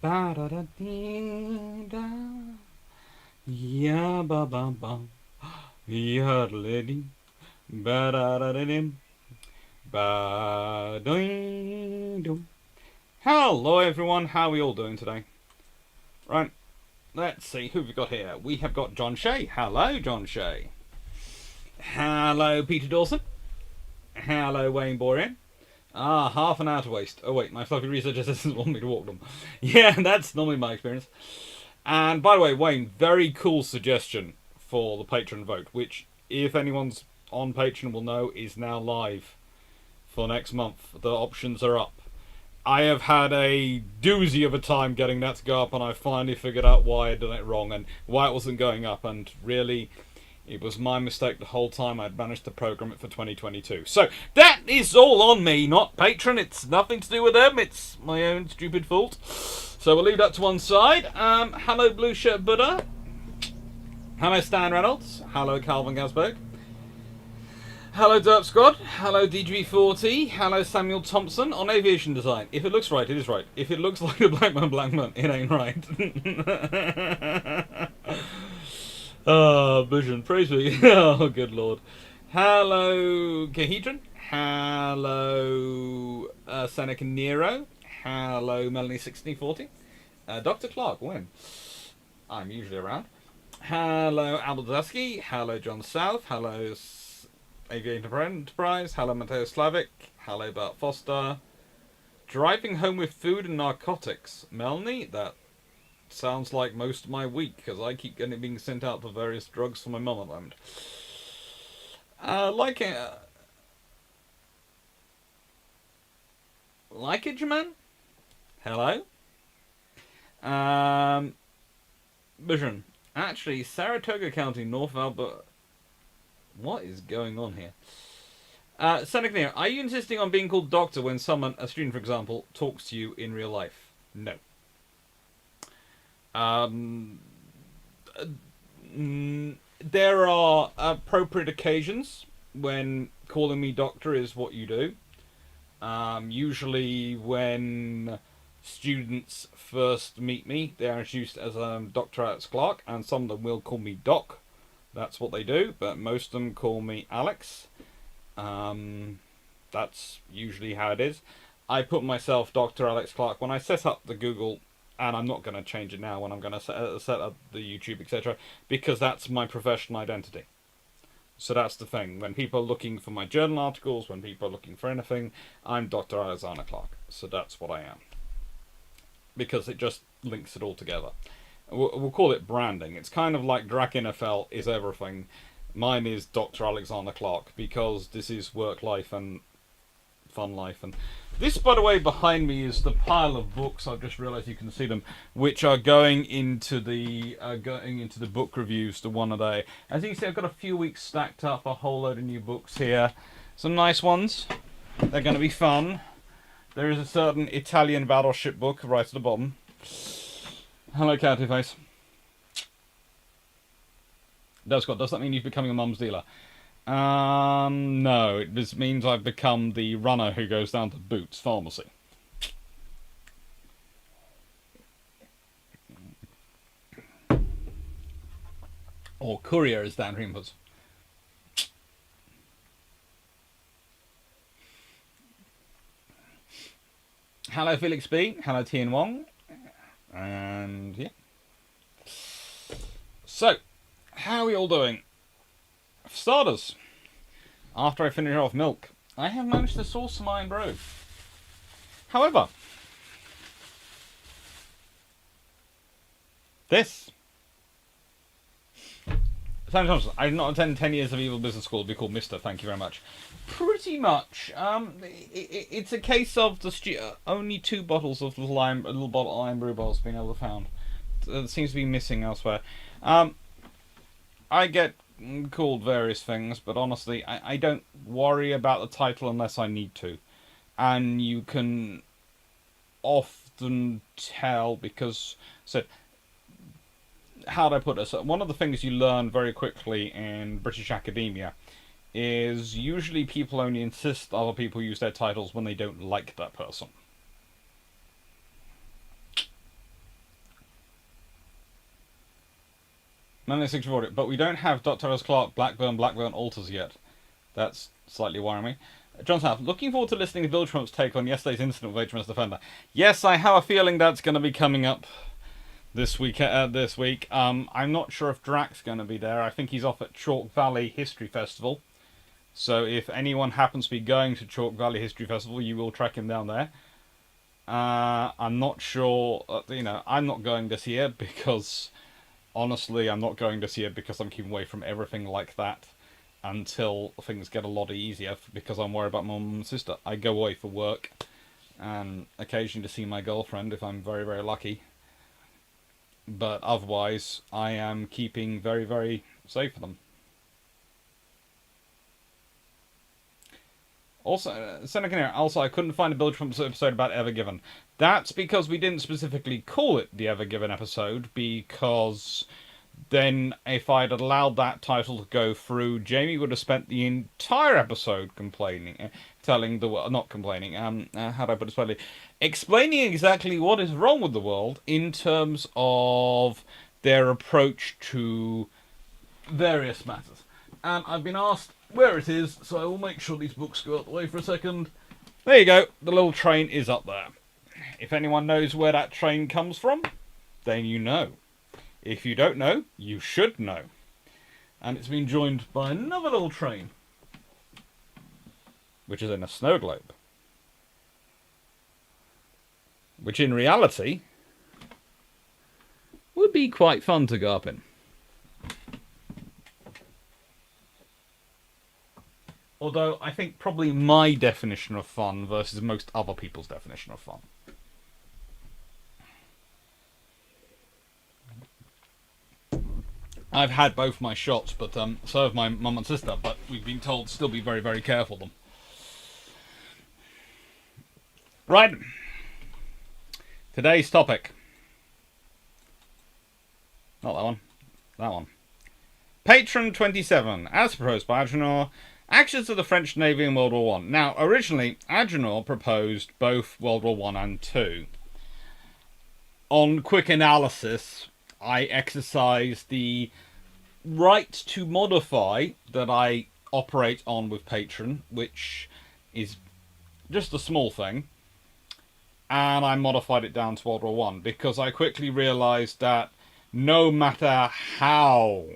Ba da da dee da. Ya ba ba ba. Ya lady. Ba da da da dim. Ba ding dum. Hello everyone, how are we all doing today? Right, let's see who we've got here. We have got John Shea. Hello, John Shea. Hello, Peter Dawson. Hello, Wayne Borean. Ah, half an hour to waste. Oh wait, my fluffy researcher doesn't want me to walk them. Yeah, that's normally my experience. And by the way, Wayne, very cool suggestion for the patron vote, which, if anyone's on Patreon will know, is now live for next month. The options are up. I have had a doozy of a time getting that to go up, and I finally figured out why I'd done it wrong and why it wasn't going up, and really, it was my mistake the whole time. I'd managed to program it for 2022. So, that is all on me, not Patreon. It's nothing to do with them. It's my own stupid fault. So we'll leave that to one side. Hello, Blue Shirt Buddha. Hello, Stan Reynolds. Hello, Calvin Gasberg. Hello, Derp Squad. Hello, DG40. Hello, Samuel Thompson on aviation design. If it looks right, it is right. If it looks like a black man, it ain't right. Vision. Praise me. Oh, good lord. Hello, Kahedron. Hello, Seneca Nero. Hello, Melanie1640. Dr. Clark, when? I'm usually around. Hello, Albert Zasky. Hello, John South. Hello, Aviator Enterprise. Hello, Mateo Slavic. Hello, Bart Foster. Driving home with food and narcotics. Melanie, that sounds like most of my week, because I keep getting being sent out for various drugs for my mum at the moment. Like it, Jaman? Hello? Vision. Actually, Saratoga County, North Alberta. What is going on here? Seneca, are you insisting on being called doctor when someone, a student for example, talks to you in real life? No. There are appropriate occasions when calling me doctor is what you do. Usually when students first meet me, they're introduced as Dr. Alex Clark, and some of them will call me Doc. That's what they do, but most of them call me Alex. That's usually how it is. I put myself Dr. Alex Clark when I set up the Google, and I'm not going to change it now when I'm going to set up the YouTube, etc., because that's my professional identity. So that's the thing. When people are looking for my journal articles, when people are looking for anything, I'm Dr. Alexander Clark. So that's what I am. Because it just links it all together. We'll call it branding. It's kind of like Drac NFL is everything. Mine is Dr. Alexander Clark, because this is work life and fun life. And this, by the way, behind me is the pile of books. I've just realised you can see them, which are going into the book reviews, the one a day. As you can see, I've got a few weeks stacked up, a whole load of new books here. Some nice ones. They're going to be fun. There is a certain Italian battleship book right at the bottom. Hello, Catty Face. Does that mean you're becoming a mum's dealer? No. It just means I've become the runner who goes down to Boots Pharmacy. Or courier, as Dan Green puts. Hello, Felix B. Hello, Tien Wong. And yeah. So, how are we all doing? For starters, after I finish off milk, I have managed to source some iron brew. However, this. Sam Thompson, I did not attend 10 years of Evil Business School to be called Mr. Thank you very much. Pretty much. It's a case of the only 2 bottles of little bottle iron brew bottles being able to found. It seems to be missing elsewhere. I get called various things, but honestly, I don't worry about the title unless I need to. And you can often tell because, so, how do I put it? So one of the things you learn very quickly in British academia is usually people only insist other people use their titles when they don't like that person. 9640, but we don't have Dr. S. Clark, Blackburn alters yet. That's slightly worrying me. John South, looking forward to listening to Bill Trump's take on yesterday's incident with HMS Defender. Yes, I have a feeling that's going to be coming up this week. I'm not sure if Drax's going to be there. I think he's off at Chalk Valley History Festival. So if anyone happens to be going to Chalk Valley History Festival, you will track him down there. I'm not sure, I'm not going this year because, honestly, I'm not going this year because I'm keeping away from everything like that until things get a lot easier, because I'm worried about my mum and sister. I go away for work and occasionally to see my girlfriend if I'm very, very lucky. But otherwise, I am keeping very, very safe for them. Also, Seneca, also, I couldn't find a Bill Trump episode about Ever Given. That's because we didn't specifically call it the Ever Given episode, because then if I'd allowed that title to go through, Jamie would have spent the entire episode complaining, telling the world, not complaining, how do I put it slightly, explaining exactly what is wrong with the world in terms of their approach to various matters. And I've been asked where it is, so I will make sure these books go out the way for a second. There you go, the little train is up there. If anyone knows where that train comes from, then you know. If you don't know, you should know. And it's been joined by another little train, which is in a snow globe. Which in reality would be quite fun to go up in. Although, I think probably my definition of fun versus most other people's definition of fun. I've had both my shots, but so have my mum and sister, but we've been told to still be very, very careful of them. Right. Today's topic. Not that one. That one. Patron 27, as proposed by Adrinor. Actions of the French Navy in World War I. Now, originally, Adrinor proposed both World War I and II. On quick analysis, I exercised the right to modify that I operate on with Patron, which is just a small thing. And I modified it down to World War I, because I quickly realised that no matter how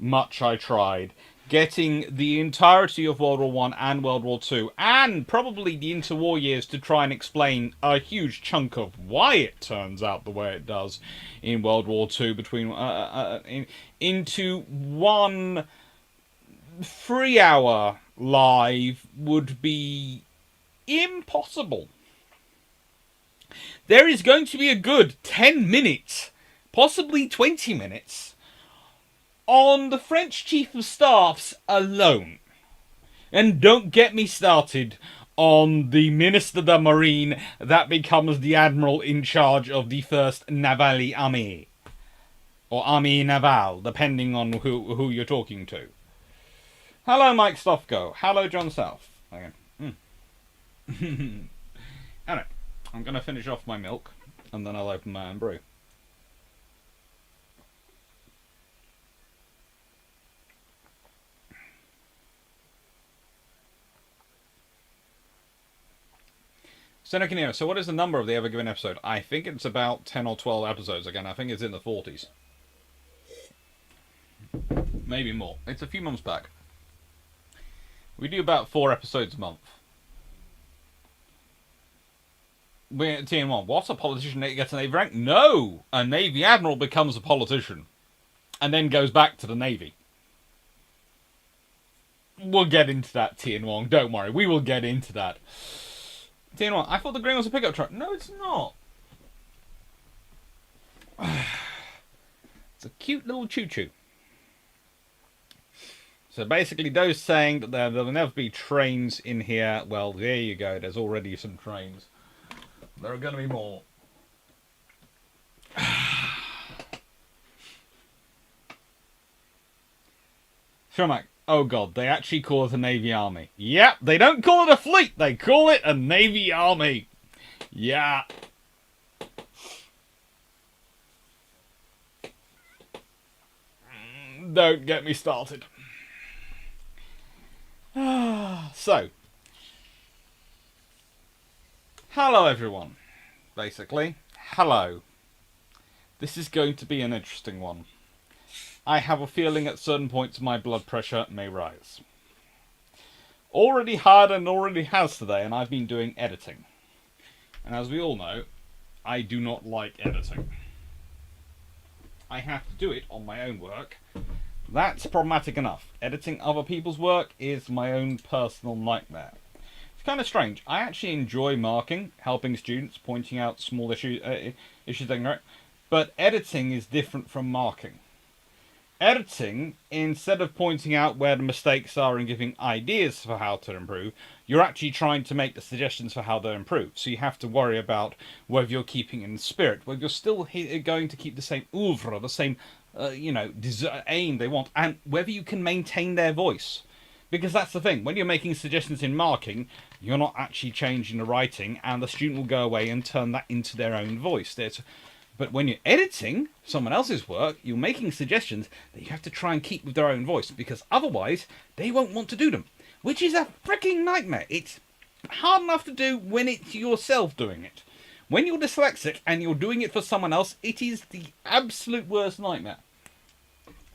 much I tried, getting the entirety of World War I and World War II, and probably the interwar years, to try and explain a huge chunk of why it turns out the way it does in World War II, into one 3-hour live would be impossible. There is going to be a good 10 minutes, possibly 20 minutes, on the French Chief of Staffs alone. And don't get me started on the Minister de Marine that becomes the Admiral in charge of the first Naval Army. Or Army Naval, depending on who you're talking to. Hello, Mike Stoffco. Hello, John South. Okay. Anyway, I'm going to finish off my milk, and then I'll open my own brew. Seneca Neo, so what is the number of the Ever Given episode? I think it's about 10 or 12 episodes again. I think it's in the 40s. Maybe more. It's a few months back. We do about 4 episodes a month. We're at TN1. What? A politician gets a Navy rank? No! A Navy Admiral becomes a politician. And then goes back to the Navy. We'll get into that, TN1. Don't worry. We will get into that. TN1. I thought the Green was a pickup truck. No, it's not. It's a cute little choo-choo. So basically, those saying that there will never be trains in here, well, there you go. There's already some trains. There are going to be more. Shermack. Oh god, they actually call it a Navy Army. Yep, they don't call it a fleet, they call it a Navy Army. Yeah. Don't get me started. So, hello everyone. Basically, hello. This is going to be an interesting one. I have a feeling at certain points my blood pressure may rise. Already had and already has today, and I've been doing editing. And as we all know, I do not like editing. I have to do it on my own work. That's problematic enough. Editing other people's work is my own personal nightmare. It's kind of strange. I actually enjoy marking, helping students, pointing out small issues they know, but editing is different from marking. Editing, instead of pointing out where the mistakes are and giving ideas for how to improve, you're actually trying to make the suggestions for how to improve. So you have to worry about whether you're keeping in spirit, whether you're still going to keep the same oeuvre, the same, aim they want, and whether you can maintain their voice. Because that's the thing, when you're making suggestions in marking, you're not actually changing the writing, and the student will go away and turn that into their own voice. But when you're editing someone else's work, you're making suggestions that you have to try and keep with their own voice, because otherwise they won't want to do them, which is a freaking nightmare. It's hard enough to do when it's yourself doing it. When you're dyslexic and you're doing it for someone else, it is the absolute worst nightmare.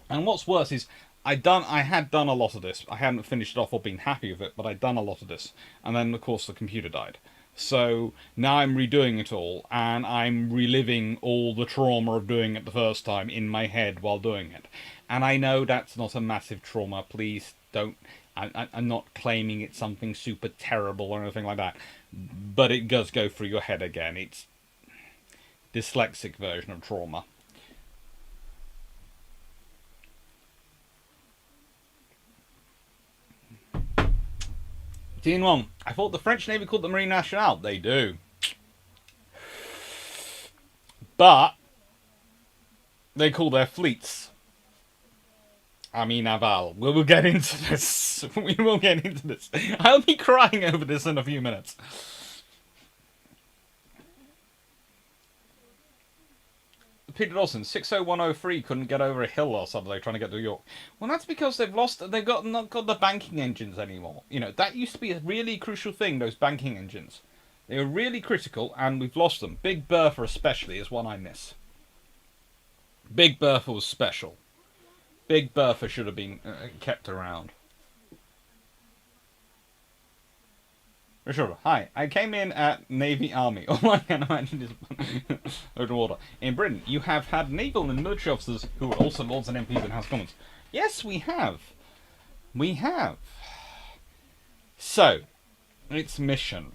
And what's worse is, I had done a lot of this. I hadn't finished it off or been happy with it, but I'd done a lot of this. And then, of course, the computer died. So now I'm redoing it all, and I'm reliving all the trauma of doing it the first time in my head while doing it. And I know that's not a massive trauma. Please don't. I'm not claiming it's something super terrible or anything like that. But it does go through your head again. It's dyslexic version of trauma. Dean Wong, I thought the French Navy called the Marine Nationale. They do. But they call their fleets Army Naval. We will get into this. We will get into this. I'll be crying over this in a few minutes. Peter Dawson, 60103 couldn't get over a hill last Saturday trying to get to York. Well, that's because they've not got the banking engines anymore. You know, that used to be a really crucial thing, those banking engines. They were really critical, and we've lost them. Big Bertha especially is one I miss. Big Bertha was special. Big Bertha should have been kept around. Sure. Hi, I came in at Navy Army. All I can imagine is open water. In Britain, you have had naval and military officers who are also Lords and MPs in House of Commons. Yes, we have. We have. So, its mission.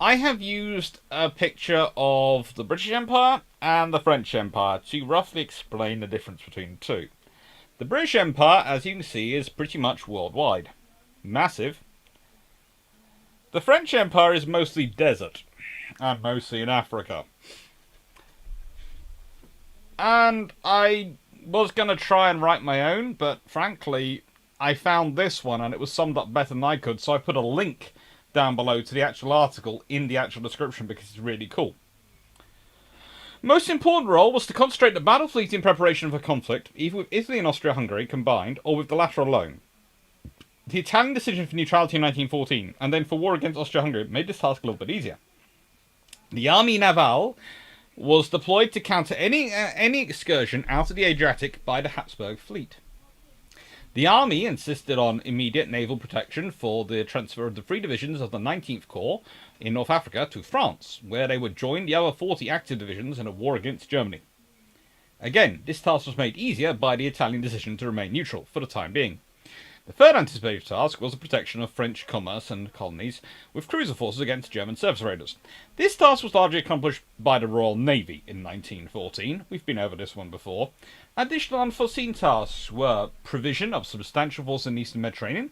I have used a picture of the British Empire and the French Empire to roughly explain the difference between the two. The British Empire, as you can see, is pretty much worldwide. Massive. The French Empire is mostly desert, and mostly in Africa. And I was going to try and write my own, but frankly, I found this one and it was summed up better than I could, so I put a link down below to the actual article in the actual description because it's really cool. Most important role was to concentrate the battle fleet in preparation for conflict, either with Italy and Austria-Hungary combined, or with the latter alone. The Italian decision for neutrality in 1914, and then for war against Austria-Hungary, made this task a little bit easier. The Army Naval was deployed to counter any excursion out of the Adriatic by the Habsburg fleet. The Army insisted on immediate naval protection for the transfer of the 3 divisions of the 19th Corps in North Africa to France, where they would join the other 40 active divisions in a war against Germany. Again, this task was made easier by the Italian decision to remain neutral for the time being. The third anticipated task was the protection of French commerce and colonies with cruiser forces against German surface raiders. This task was largely accomplished by the Royal Navy in 1914. We've been over this one before. Additional unforeseen tasks were provision of substantial force in the Eastern Mediterranean,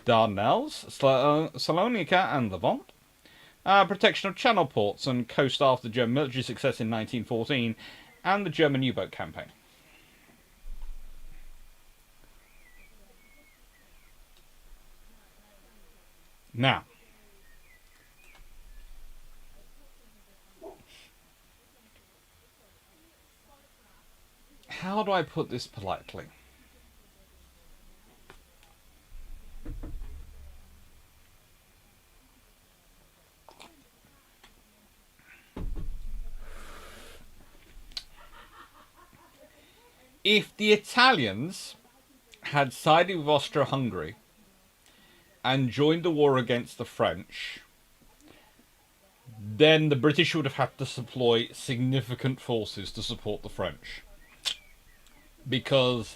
Dardanelles, Salonika and Levant, protection of channel ports and coast after German military success in 1914, and the German U-boat campaign. Now, how do I put this politely? If the Italians had sided with Austro-Hungary and joined the war against the French, then the British would have had to deploy significant forces to support the French. Because,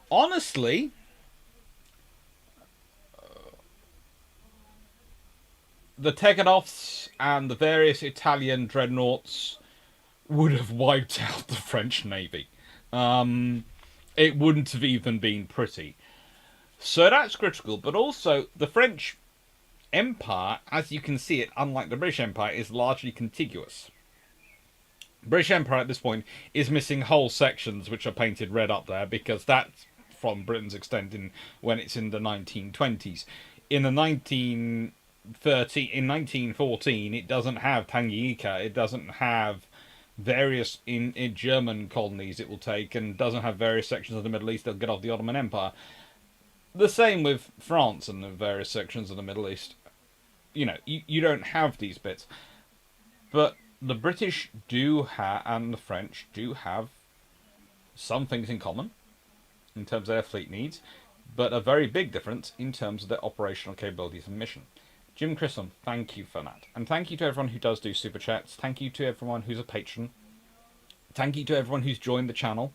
honestly, the Tegenovs and the various Italian dreadnoughts would have wiped out the French Navy. It wouldn't have even been pretty. So that's critical, but also the French Empire, as you can see it, unlike the British Empire, is largely contiguous. British Empire at this point is missing whole sections which are painted red up there because that's from Britain's extent when it's in the 1920s. In the 1914, it doesn't have Tanganyika, it doesn't have various in German colonies it will take, and doesn't have various sections of the Middle East that'll get off the Ottoman Empire. The same with France and the various sections of the Middle East. You know, you don't have these bits. But the British do have, and the French do have, some things in common in terms of their fleet needs, but a very big difference in terms of their operational capabilities and mission. Jim Chrisham, thank you for that. And thank you to everyone who does do super chats. Thank you to everyone who's a patron. Thank you to everyone who's joined the channel.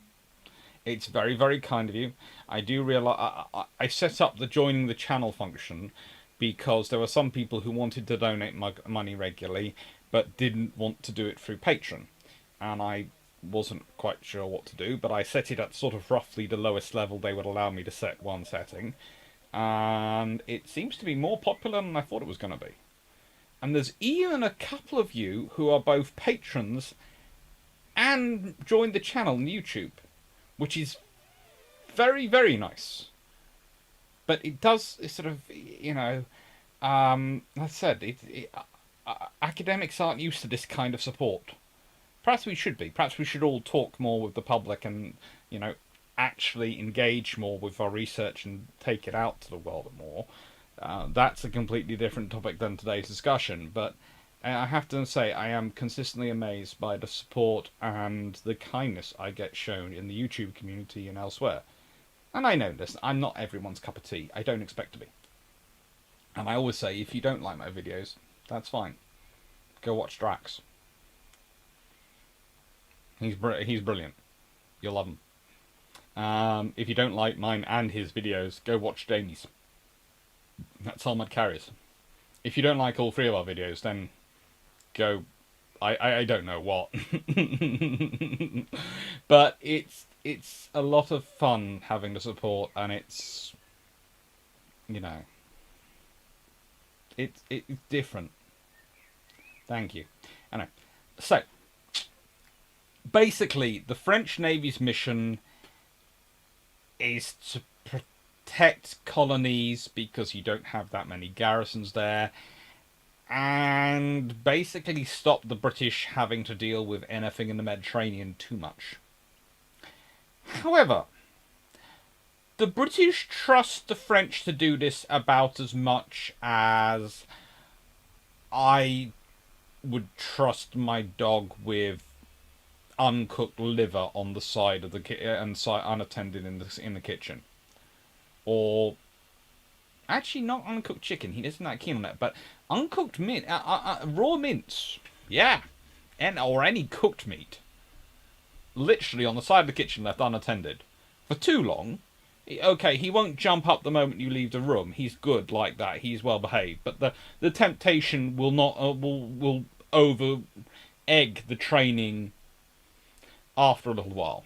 It's very, very kind of you. I do realize I set up the joining the channel function because there were some people who wanted to donate money regularly but didn't want to do it through Patreon. And I wasn't quite sure what to do, but I set it at sort of roughly the lowest level they would allow me to set one setting. And it seems to be more popular than I thought it was going to be. And there's even a couple of you who are both patrons and joined the channel on YouTube, which is very, very nice. But it does sort of, you know, like I said, academics aren't used to this kind of support. Perhaps we should be. Perhaps we should all talk more with the public and, you know, actually engage more with our research and take it out to the world more. That's a completely different topic than today's discussion, but I have to say I am consistently amazed by the support and the kindness I get shown in the YouTube community and elsewhere. And I know this, I'm not everyone's cup of tea. I don't expect to be. And I always say, if you don't like my videos, that's fine. Go watch Drax. He's brilliant. You'll love him. If you don't like mine and his videos, go watch Jamie's. That's Ahmad Carries. If you don't like all three of our videos, then go... I don't know what. But it's a lot of fun having the support, and it's, you know, it's different. Thank you. I know. So, basically, the French Navy's mission is to protect colonies because you don't have that many garrisons there, and basically stop the British having to deal with anything in the Mediterranean too much. However, the British trust the French to do this about as much as I would trust my dog with uncooked liver on the side of the unattended in the kitchen, or actually not uncooked chicken. He isn't that keen on that, but uncooked meat, raw mince, yeah, or any cooked meat, literally on the side of the kitchen left unattended for too long. Okay, he won't jump up the moment you leave the room. He's good like that. He's well behaved, but the temptation will not will over egg the training after a little while.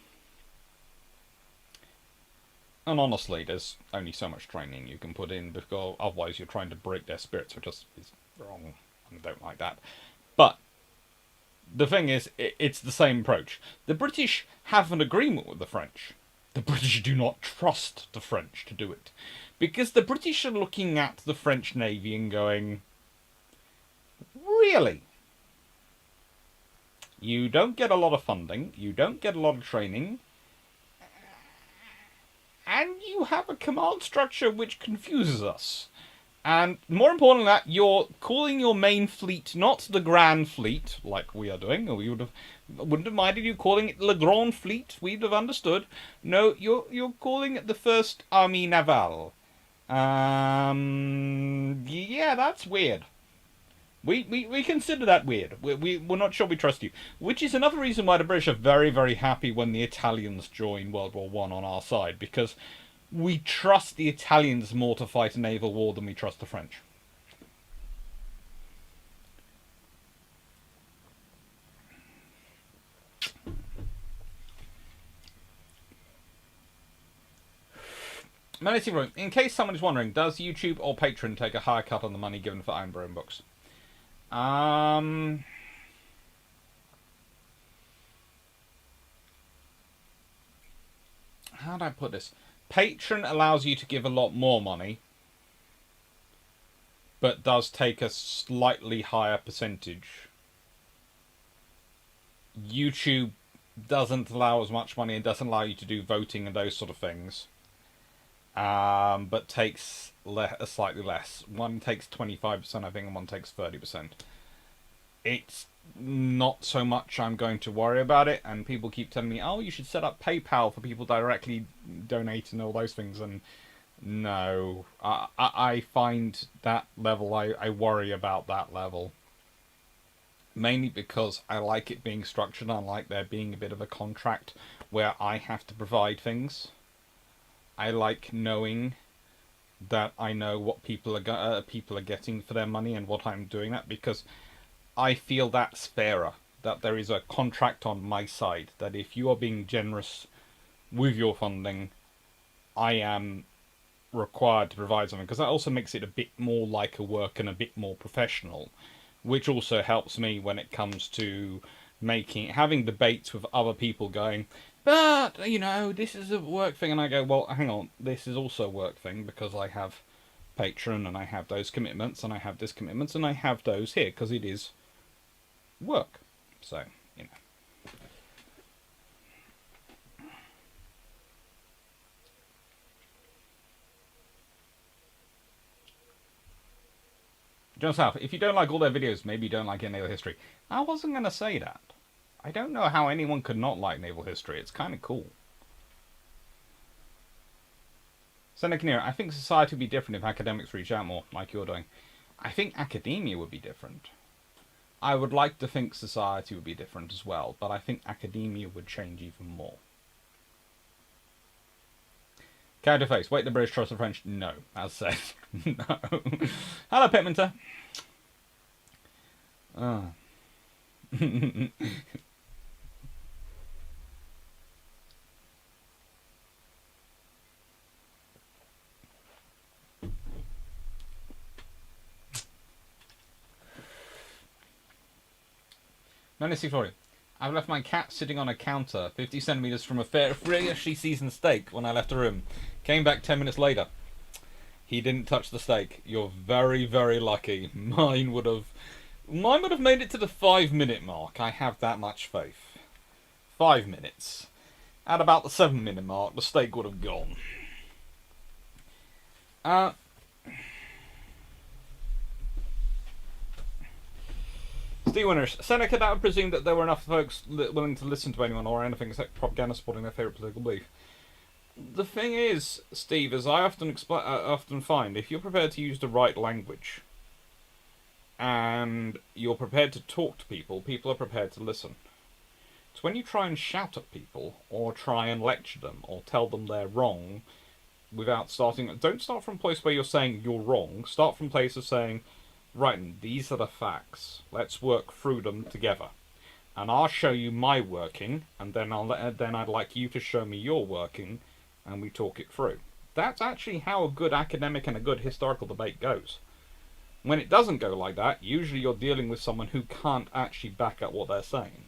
And honestly, there's only so much training you can put in, because otherwise you're trying to break their spirits, which is wrong. I don't like that. But the thing is, it's the same approach. The British have an agreement with the French. The British do not trust the French to do it, because the British are looking at the French Navy and going, really? You don't get a lot of funding, you don't get a lot of training, and you have a command structure which confuses us. And more important than that, you're calling your main fleet not the Grand Fleet, like we are doing, or we wouldn't have minded you calling it Le Grand Fleet, we'd have understood. No, you're calling it the First Army Naval. Yeah, that's weird. We consider that weird. We're not sure we trust you. Which is another reason why the British are very, very happy when the Italians join World War One on our side, because we trust the Italians more to fight a naval war than we trust the French. In case someone is wondering, does YouTube or Patreon take a higher cut on the money given for Iron Brain books? How do I put this? Patreon allows you to give a lot more money, but does take a slightly higher percentage. YouTube doesn't allow as much money and doesn't allow you to do voting and those sort of things, but takes slightly less. One takes 25%, I think, and one takes 30%. It's not so much I'm going to worry about it, and people keep telling me, oh, you should set up PayPal for people directly donate and all those things, and no. I find that level, I worry about that level. Mainly because I like it being structured, I like there being a bit of a contract where I have to provide things. I like knowing that I know what people are getting for their money and what I'm doing that, because I feel that's fairer, that there is a contract on my side, that if you are being generous with your funding, I am required to provide something, because that also makes it a bit more like a work and a bit more professional, which also helps me when it comes to having debates with other people going, but, you know, this is a work thing, and I go, well, hang on, this is also a work thing, because I have Patreon, and I have those commitments, and I have this commitments, and I have those here, because it is work. So, you know. John South, if you don't like all their videos, maybe you don't like naval history. I wasn't going to say that. I don't know how anyone could not like naval history. It's kind of cool. Seneca, I think society would be different if academics reach out more, like you're doing. I think academia would be different. I would like to think society would be different as well, but I think academia would change even more. Counterface. Wait, the British trust the French? No, as said. No. Hello, Pitminter. No, I've left my cat sitting on a counter 50 centimeters from a freshly seasoned steak when I left the room. Came back 10 minutes later. He didn't touch the steak. You're very, very lucky. Mine would have made it to the 5-minute mark. I have that much faith. 5 minutes. At about the 7-minute mark, the steak would have gone. Steve Winners. Seneca, that would presume that there were enough folks willing to listen to anyone or anything except propaganda supporting their favourite political belief. The thing is, Steve, as I often find, if you're prepared to use the right language and you're prepared to talk to people, people are prepared to listen. It's when you try and shout at people or try and lecture them or tell them they're wrong without starting... Don't start from a place where you're saying you're wrong. Start from a place of saying, right, these are the facts. Let's work through them together. And I'll show you my working, and then I'd like you to show me your working, and we talk it through. That's actually how a good academic and a good historical debate goes. When it doesn't go like that, usually you're dealing with someone who can't actually back up what they're saying.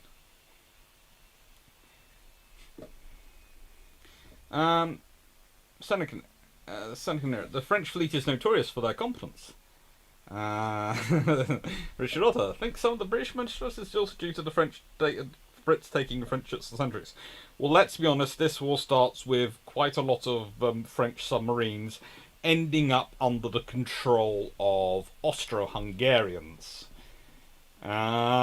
Seneca, the French fleet is notorious for their competence. Richard Otter, I think some of the British monstrosities is also due to the French Brits taking French ships for centuries. Well, let's be honest, this war starts with quite a lot of French submarines ending up under the control of Austro-Hungarians. Yeah.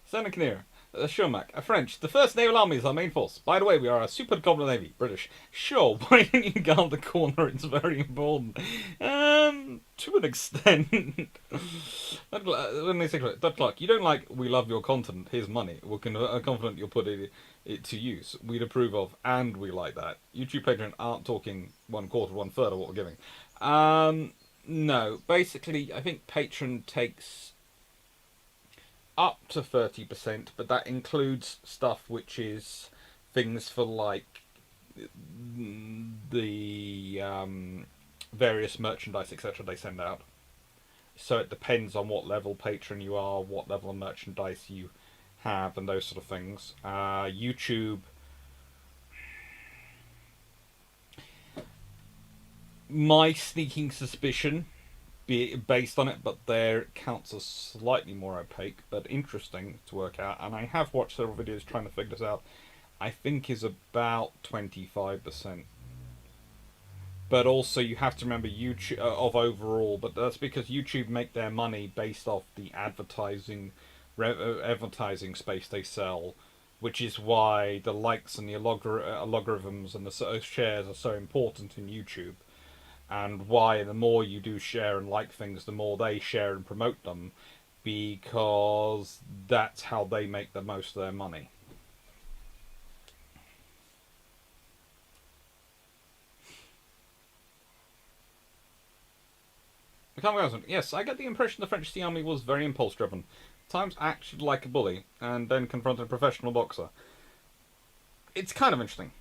Seneca Schirmack, a French. The first naval army is our main force. By the way, we are a super competent navy. British. Sure, why don't you guard the corner? It's very important. To an extent. When they say Doug Clark, you don't like we love your content, here's money. We're confident you'll put it to use. We'd approve of, and we like that. YouTube Patreon aren't talking 1/4, 1/3 of what we're giving. No. Basically, I think Patreon takes up to 30%, but that includes stuff which is things for like the various merchandise, etc. they send out. So it depends on what level patron you are, what level of merchandise you have, and those sort of things. YouTube, my sneaking suspicion, based on it, but their accounts are slightly more opaque, but interesting to work out. And I have watched several videos trying to figure this out. I think is about 25%. But also you have to remember YouTube of overall, but that's because YouTube make their money based off the advertising space they sell, which is why the likes and the logarithms and the shares are so important in YouTube. And why the more you do share and like things, the more they share and promote them, because that's how they make the most of their money. Yes, I get the impression the French Sea Army was very impulse-driven. Times acted like a bully, and then confronted a professional boxer. It's kind of interesting.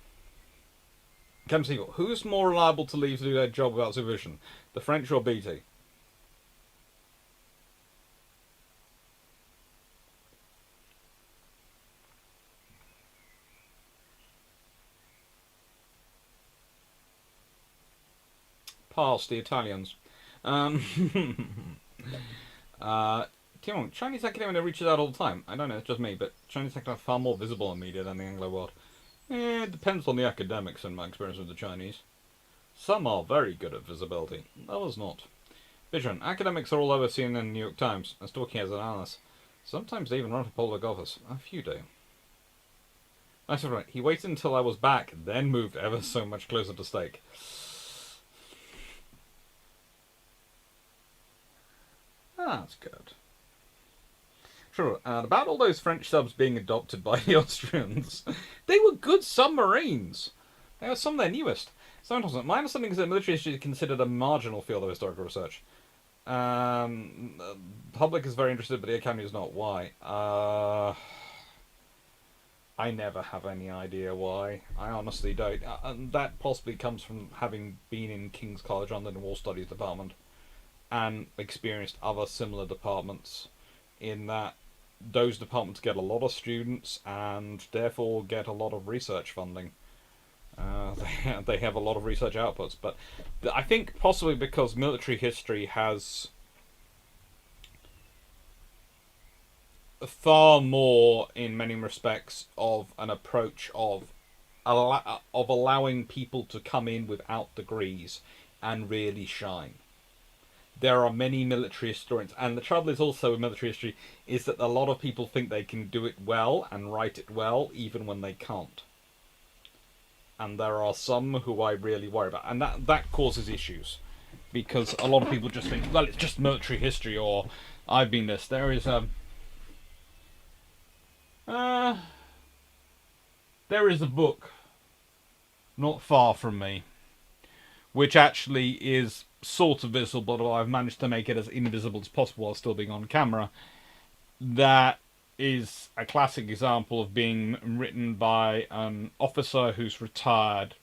Cam Siegel, who's more reliable to leave to do their job without supervision? The French or BT? Pass the Italians. Chinese academia reaches out all the time. I don't know, it's just me, but Chinese academia are far more visible in media than the Anglo world. It depends on the academics in my experience with the Chinese. Some are very good at visibility, others not. Vision, academics are all over CNN and New York Times, and talking as an analyst. Sometimes they even run for public office. A few do. That's right, he waited until I was back, then moved ever so much closer to stake. That's good. Sure, and about all those French subs being adopted by the Austrians, they were good submarines. They were some of their newest. Sometimes, my understanding is that military history is considered a marginal field of historical research. The public is very interested, but the academy is not. Why? I never have any idea why. I honestly don't. And that possibly comes from having been in King's College London War Studies Department and experienced other similar departments, in that those departments get a lot of students and therefore get a lot of research funding. They have a lot of research outputs, but I think possibly because military history has far more, in many respects, of an approach of allowing people to come in without degrees and really shine. There are many military historians, and the trouble is also with military history is that a lot of people think they can do it well and write it well even when they can't. And there are some who I really worry about, and that causes issues, because a lot of people just think, well, it's just military history, or I've been this. There is a book not far from me which actually is sort of visible, but I've managed to make it as invisible as possible while still being on camera. That is a classic example of being written by an officer who's retired,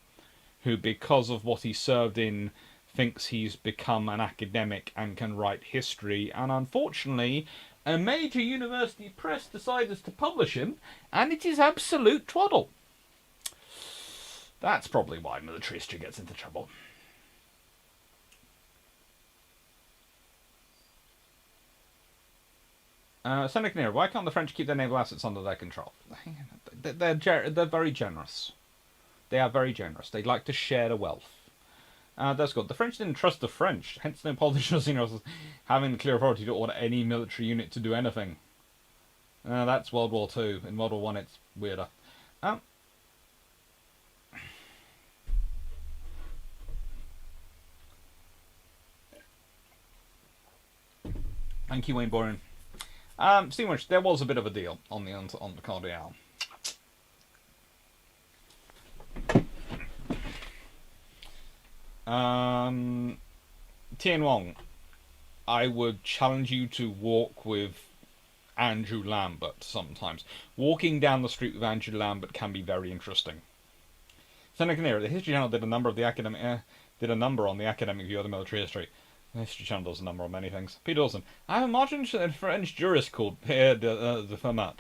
who, because of what he served in, thinks he's become an academic and can write history, and unfortunately A major university press decides to publish him, and it is absolute twaddle. That's probably why military history gets into trouble. Seneca, why can't the French keep their naval assets under their control? They're very generous. They are very generous. They like to share the wealth. That's good. The French didn't trust the French, hence no politicians having the clear authority to order any military unit to do anything. That's World War II. In World War One, it's weirder. Thank you, Wayne Boren. Speaking of which, there was a bit of a deal on the Cordial. Tien Wong, I would challenge you to walk with Andrew Lambert sometimes. Walking down the street with Andrew Lambert can be very interesting. Seneca, the History Channel did a number on the academic view of the military history. The History Channel does a number on many things. Pete Dawson, I have a margin French jurist called Pierre de Fermat.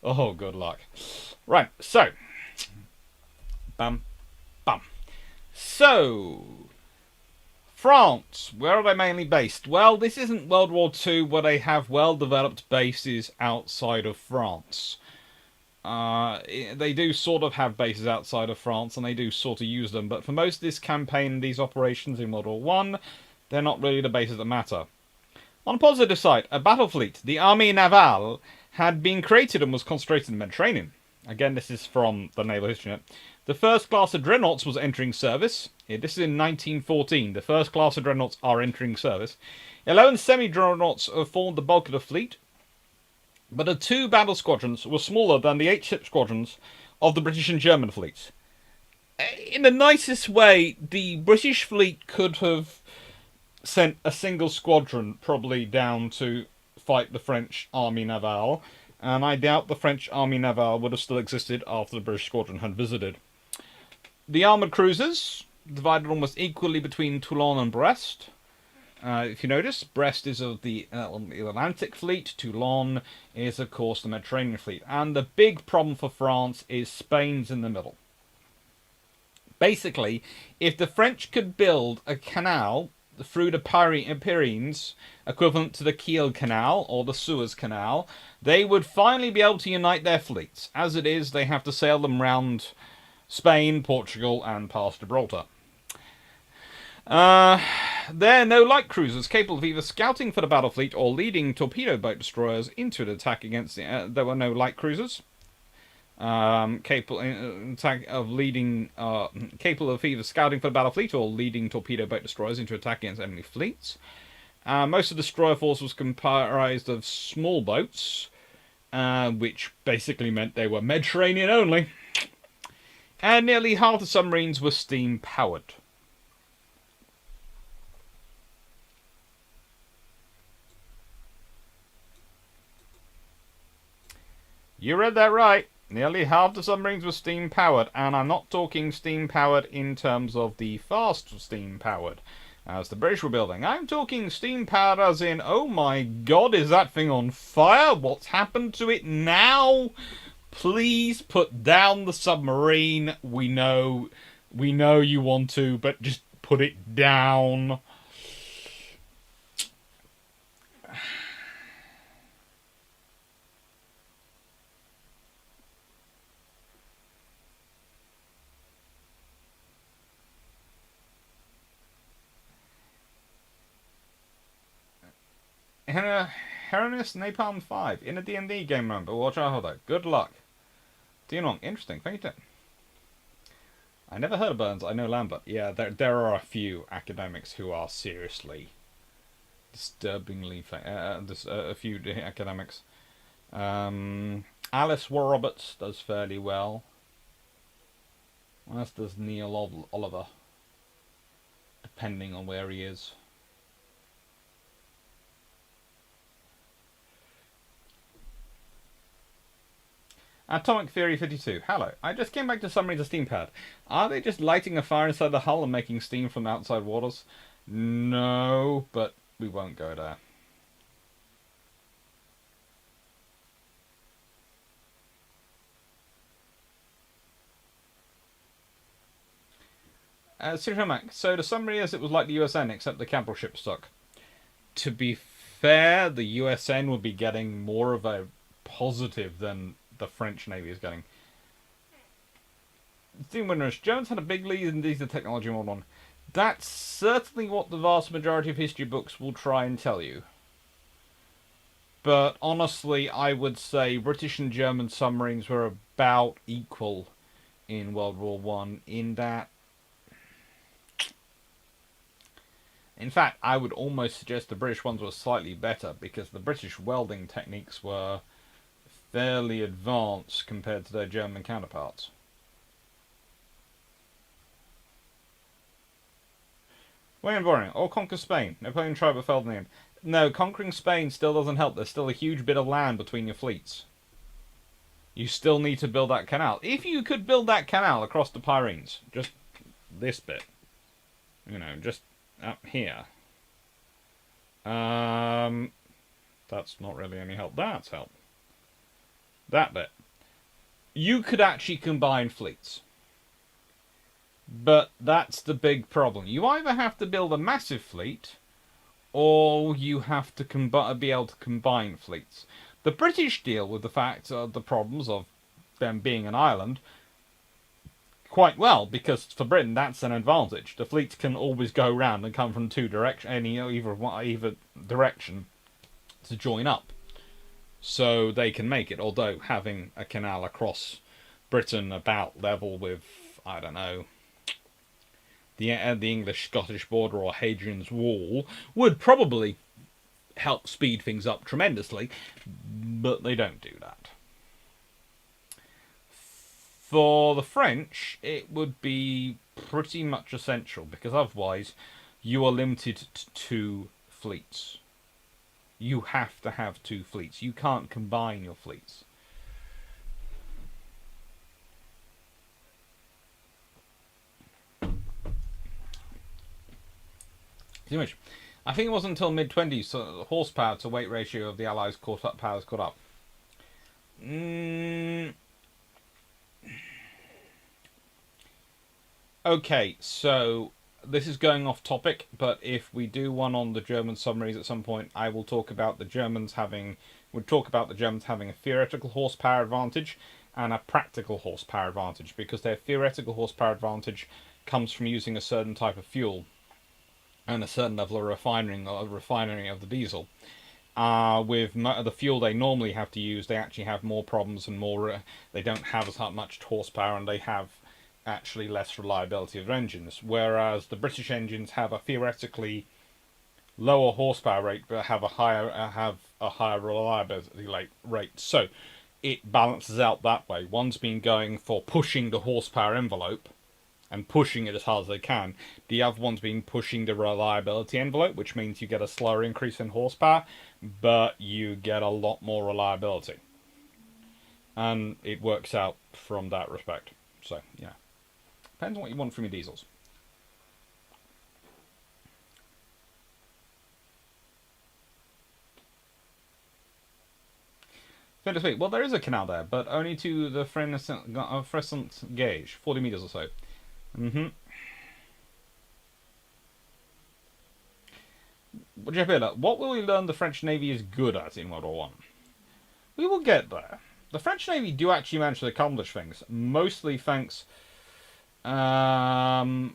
Oh, good luck. Right, so. Bam. Bam. So. France, where are they mainly based? Well, this isn't World War II where they have well-developed bases outside of France. They do sort of have bases outside of France, and they do sort of use them, but for most of this campaign, these operations in World War One, they're not really the bases that matter. On a positive side, a battle fleet, the Armée Naval, had been created and was concentrated in the Mediterranean. Again, this is from the Naval History Net. The first class of dreadnoughts was entering service. This is in 1914. The first class of dreadnoughts are entering service. 11 semi-dreadnoughts formed the bulk of the fleet, but the 2 battle squadrons were smaller than the 8 ship squadrons of the British and German fleets. In the nicest way, the British fleet could have sent a single squadron probably down to fight the French Armée Navale, and I doubt the French Armée Navale would have still existed after the British squadron had visited. The armoured cruisers divided almost equally between Toulon and Brest. If you notice, Brest is of the Atlantic fleet, Toulon is of course the Mediterranean fleet, and the big problem for France is Spain's in the middle. Basically, if the French could build a canal through the Pyrenees, equivalent to the Kiel Canal or the Suez Canal, they would finally be able to unite their fleets. As it is, they have to sail them round Spain, Portugal, and past Gibraltar. There are no light cruisers capable of either scouting for the battle fleet or leading torpedo boat destroyers into an attack against the... there were no light cruisers capable of either scouting for the battle fleet or leading torpedo boat destroyers into attack against enemy fleets. Most of the destroyer force was comprised of small boats, which basically meant they were Mediterranean only. And nearly half the submarines were steam-powered. You read that right. Nearly half the submarines were steam-powered, and I'm not talking steam-powered in terms of the fast steam-powered, as the British were building. I'm talking steam-powered as in, oh my god, is that thing on fire? What's happened to it now? Please put down the submarine. We know you want to, but just put it down. Heronis Napalm 5 in a D&D game mode, but watch out though. Good luck. Dianong, interesting. Thank you. I never heard of Burns. I know Lambert. Yeah, there are a few academics who are seriously, disturbingly a few academics. Alice Roberts does fairly well. As does Neil Oliver, depending on where he is. Atomic Theory 52. Hello. I just came back to submarines of steam pad. Are they just lighting a fire inside the hull and making steam from outside waters? No, but we won't go there. So the summary is it was like the USN, except the capital ship stuck. To be fair, the USN would be getting more of a positive than the French Navy is getting. Team winners. Germans had a big lead in diesel technology World War I. That's certainly what the vast majority of history books will try and tell you. But honestly, I would say British and German submarines were about equal in World War One. In fact, I would almost suggest the British ones were slightly better because the British welding techniques were fairly advanced compared to their German counterparts. William Boring, or conquer Spain. Napoleon tried but failed in the end. No, conquering Spain still doesn't help. There's still a huge bit of land between your fleets. You still need to build that canal. If you could build that canal across the Pyrenees, just this bit, you know, just up here. That's not really any help. That's help. That bit. You could actually combine fleets. But that's the big problem. You either have to build a massive fleet, or you have to be able to combine fleets. The British deal with the fact of the problems of them being an island quite well, because for Britain that's an advantage. The fleets can always go round and come from two directions, either direction, to join up, so they can make it. Although having a canal across Britain about level with, I don't know, the English-Scottish border or Hadrian's Wall would probably help speed things up tremendously, but they don't do that. For the French, it would be pretty much essential, because otherwise you are limited to 2 fleets. You have to have 2 fleets. You can't combine your fleets. I think it wasn't until mid-20s so the horsepower to weight ratio of the Allies powers caught up. Okay, so this is going off topic, but if we do one on the German submarines at some point, I will talk about the Germans having a theoretical horsepower advantage and a practical horsepower advantage, because their theoretical horsepower advantage comes from using a certain type of fuel and a certain level of refining of the diesel. With the fuel they normally have to use, they actually have more problems and they don't have as much horsepower, and they have actually less reliability of engines. Whereas the British engines have a theoretically lower horsepower rate, but have a higher reliability rate. So it balances out that way. One's been going for pushing the horsepower envelope and pushing it as hard as they can. The other one's been pushing the reliability envelope, which means you get a slower increase in horsepower, but you get a lot more reliability. And it works out from that respect. So, yeah. Depends on what you want from your diesels. So to speak, well, there is a canal there, but only to the Frescent gauge, 40 meters or so. Jeff Miller, what will we learn the French Navy is good at in World War One? We will get there. The French Navy do actually manage to accomplish things, mostly thanks to,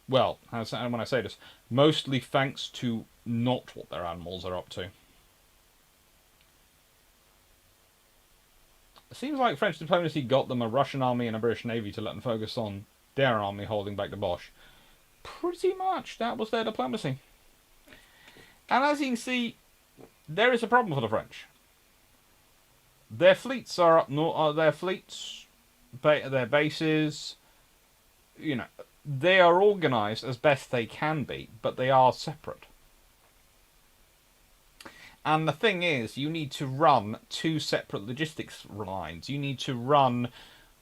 well, when I say this, mostly thanks to not what their admirals are up to. It seems like French diplomacy got them a Russian army and a British Navy to let them focus on their army holding back the Bosch. Pretty much, that was their diplomacy. And as you can see, there is a problem for the French. Their fleets are up north. Their bases, you know, they are organised as best they can be, but they are separate. And the thing is, you need to run 2 separate logistics lines. You need to run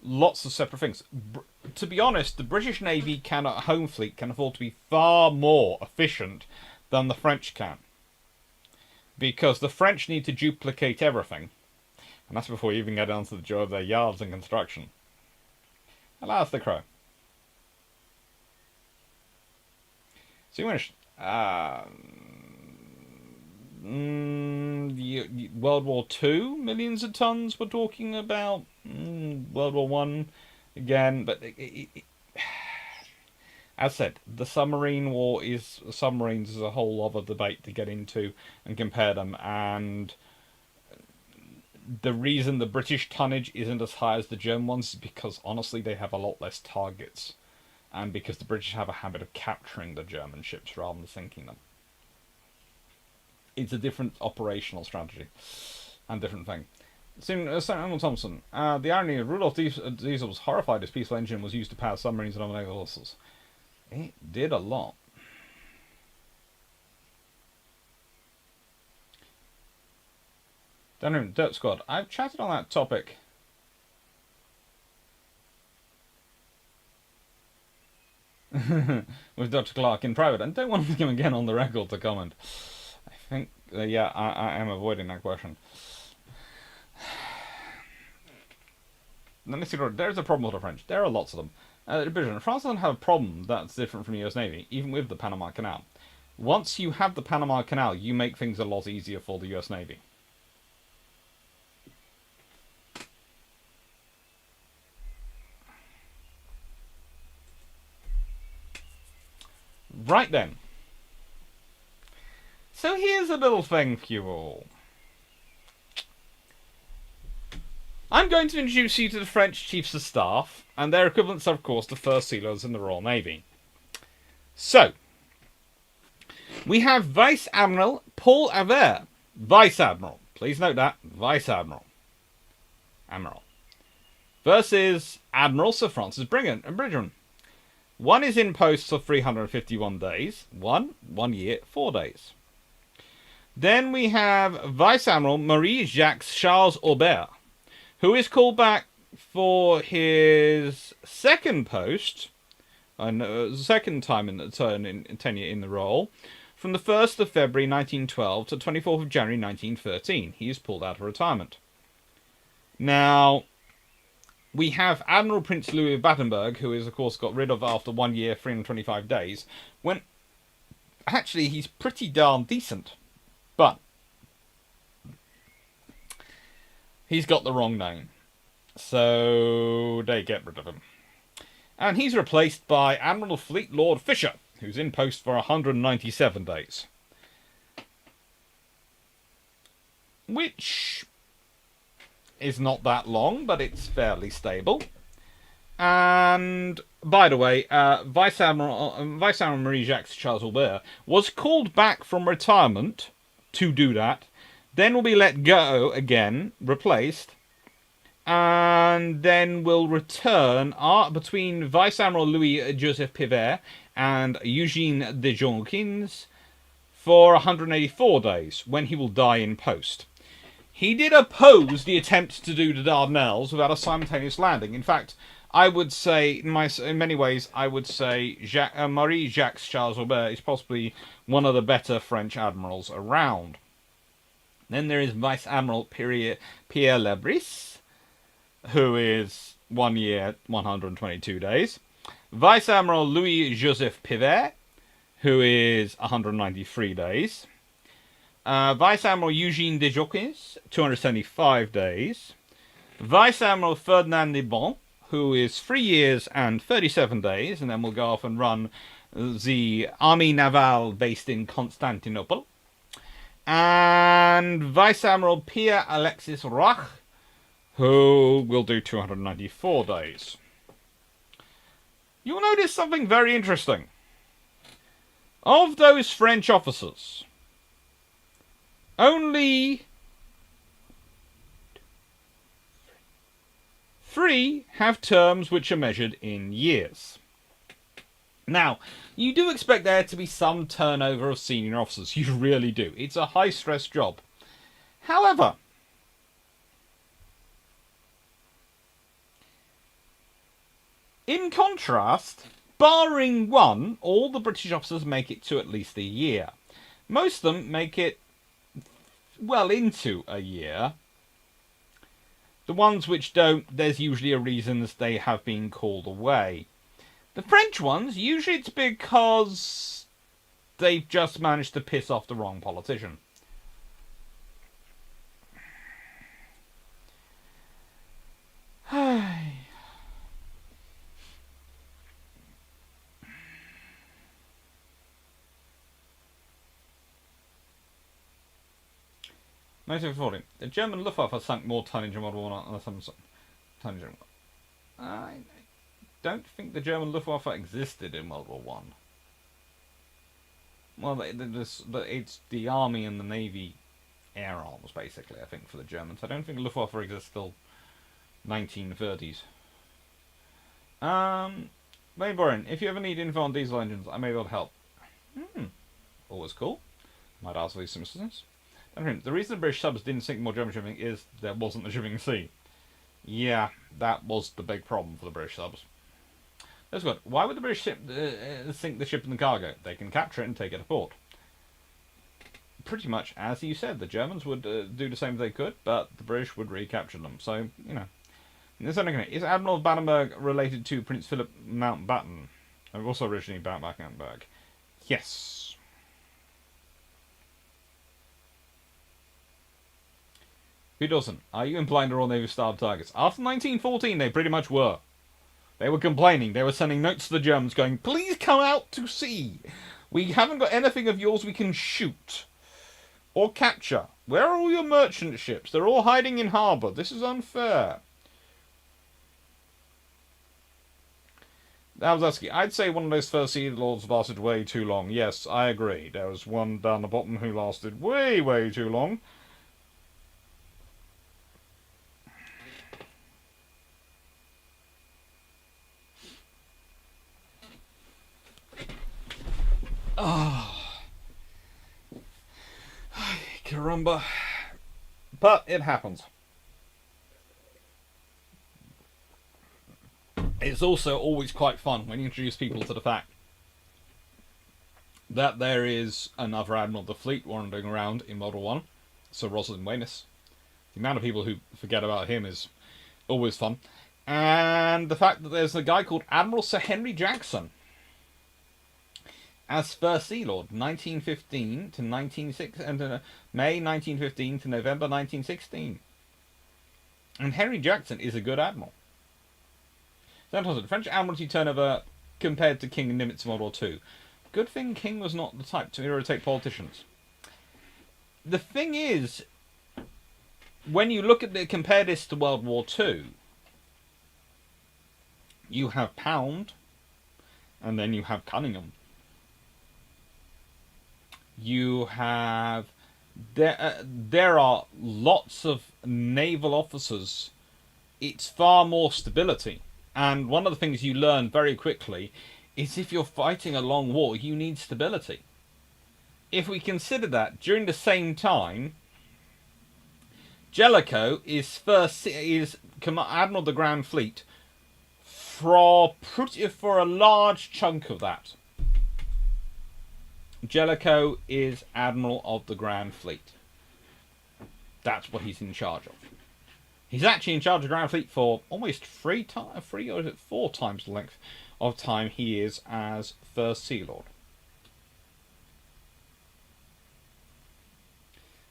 lots of separate things. To be honest, the British Navy home fleet can afford to be far more efficient than the French can. Because the French need to duplicate everything. And that's before you even get down to the job of their yards and construction. Alas, the crow. So you finished. World War Two, millions of tons. We're talking about World War One again, but as said, the submarine war is submarines is a whole other debate to get into and compare them. And the reason the British tonnage isn't as high as the German ones is because honestly they have a lot less targets, and because the British have a habit of capturing the German ships rather than sinking them. It's a different operational strategy and different thing. Samuel Thompson. The irony of Rudolf Diesel was horrified his peaceful engine was used to power submarines and other naval vessels. It did a lot. Dirt Squad. I've chatted on that topic. With Dr. Clark in private, and don't want him again on the record to comment. I think, yeah, I am avoiding that question. There's a problem with the French. There are lots of them. France doesn't have a problem that's different from the US Navy, even with the Panama Canal. Once you have the Panama Canal, you make things a lot easier for the US Navy. Right then. So here's a little thing for you all. I'm going to introduce you to the French Chiefs of Staff, and their equivalents are, of course, the First Sealers in the Royal Navy. So, we have Vice Admiral Paul Avert. Vice Admiral. Please note that. Vice Admiral. Admiral. Versus Admiral Sir Francis Bridgman. One is in post for 351 days. 1 year, 4 days. Then we have Vice Admiral Marie-Jacques Charles Aubert, who is called back for his second post, second time in the tenure in the role, from the 1st of February 1912 to 24th of January 1913. He is pulled out of retirement. Now, we have Admiral Prince Louis of Battenberg, who is, of course, got rid of after 1 year, 325 days, when actually he's pretty darn decent. But he's got the wrong name, so they get rid of him. And he's replaced by Admiral Fleet Lord Fisher, who's in post for 197 days. Which is not that long, but it's fairly stable. And, by the way, Vice Admiral Marie-Jacques Charles Aubert was called back from retirement to do that, then will be let go again, replaced, and then will return between Vice Admiral Louis-Joseph Pivert and Eugene de Jonquins for 184 days, when he will die in post. He did oppose the attempt to do the Dardanelles without a simultaneous landing. In fact, I would say, in many ways, I would say Marie-Jacques Charles Aubert is possibly one of the better French admirals around. Then there is Vice Admiral Pierre Lebris, who is 1 year, 122 days. Vice Admiral Louis-Joseph Pivert, who is 193 days. Vice Admiral Eugene de Jonquins, 275 days. Vice Admiral Ferdinand de Bon, who is 3 years and 37 days, and then will go off and run the Army Naval based in Constantinople. And Vice Admiral Pierre Alexis Roch, who will do 294 days. You'll notice something very interesting. Of those French officers, only 3 have terms which are measured in years. Now, you do expect there to be some turnover of senior officers. You really do. It's a high-stress job. However, in contrast, barring one, all the British officers make it to at least a year. Most of them make it well into a year. The ones which don't, there's usually a reason as they have been called away. The French ones, usually it's because they've just managed to piss off the wrong politician. The German Luftwaffe sunk more tonnage in World War One than some tonnage. I don't think the German Luftwaffe existed in World War One. Well, it's the army and the navy air arms, basically, I think, for the Germans. I don't think Luftwaffe exists till 1930s. Wayne Boren, if you ever need info on diesel engines, I may be able to help. Always cool. Might ask for some assistance. The reason the British subs didn't sink more German shipping is there wasn't the shipping sea. Yeah, that was the big problem for the British subs. That's good. Why would the British sink the ship in the cargo? They can capture it and take it to port. Pretty much, as you said, the Germans would do the same if they could, but the British would recapture them. So, you know. Is Admiral Battenberg related to Prince Philip Mountbatten? Also originally Battenberg. Yes. Who doesn't? Are you implying the Royal Navy starved targets? After 1914, they pretty much were. They were complaining. They were sending notes to the Germans going, please come out to sea. We haven't got anything of yours we can shoot or capture. Where are all your merchant ships? They're all hiding in harbour. This is unfair. Alzowski, I'd say one of those First Sea Lords lasted way too long. Yes, I agree. There was one down the bottom who lasted way, way too long. Caramba. But it happens. It's also always quite fun when you introduce people to the fact that there is another admiral of the fleet wandering around in World War One, Sir Rosalind Weymouth. The amount of people who forget about him is always fun. And the fact that there's a guy called Admiral Sir Henry Jackson as First Sea Lord, 1915 to May 1915 to November 1916. And Henry Jackson is a good admiral. Sometimes the French Admiralty turnover compared to King and Nimitz in World War II. Good thing King was not the type to irritate politicians. The thing is, when you look at compare this to World War II, you have Pound, and then you have Cunningham. You have there are lots of naval officers. It's far more stability. And one of the things you learn very quickly is if you're fighting a long war, you need stability. If we consider that, during the same time, Jellicoe is Admiral of the Grand Fleet for a large chunk of that. Jellicoe is Admiral of the Grand Fleet. That's what he's in charge of. He's actually in charge of the Grand Fleet for almost 4 times the length of time he is as First Sea Lord.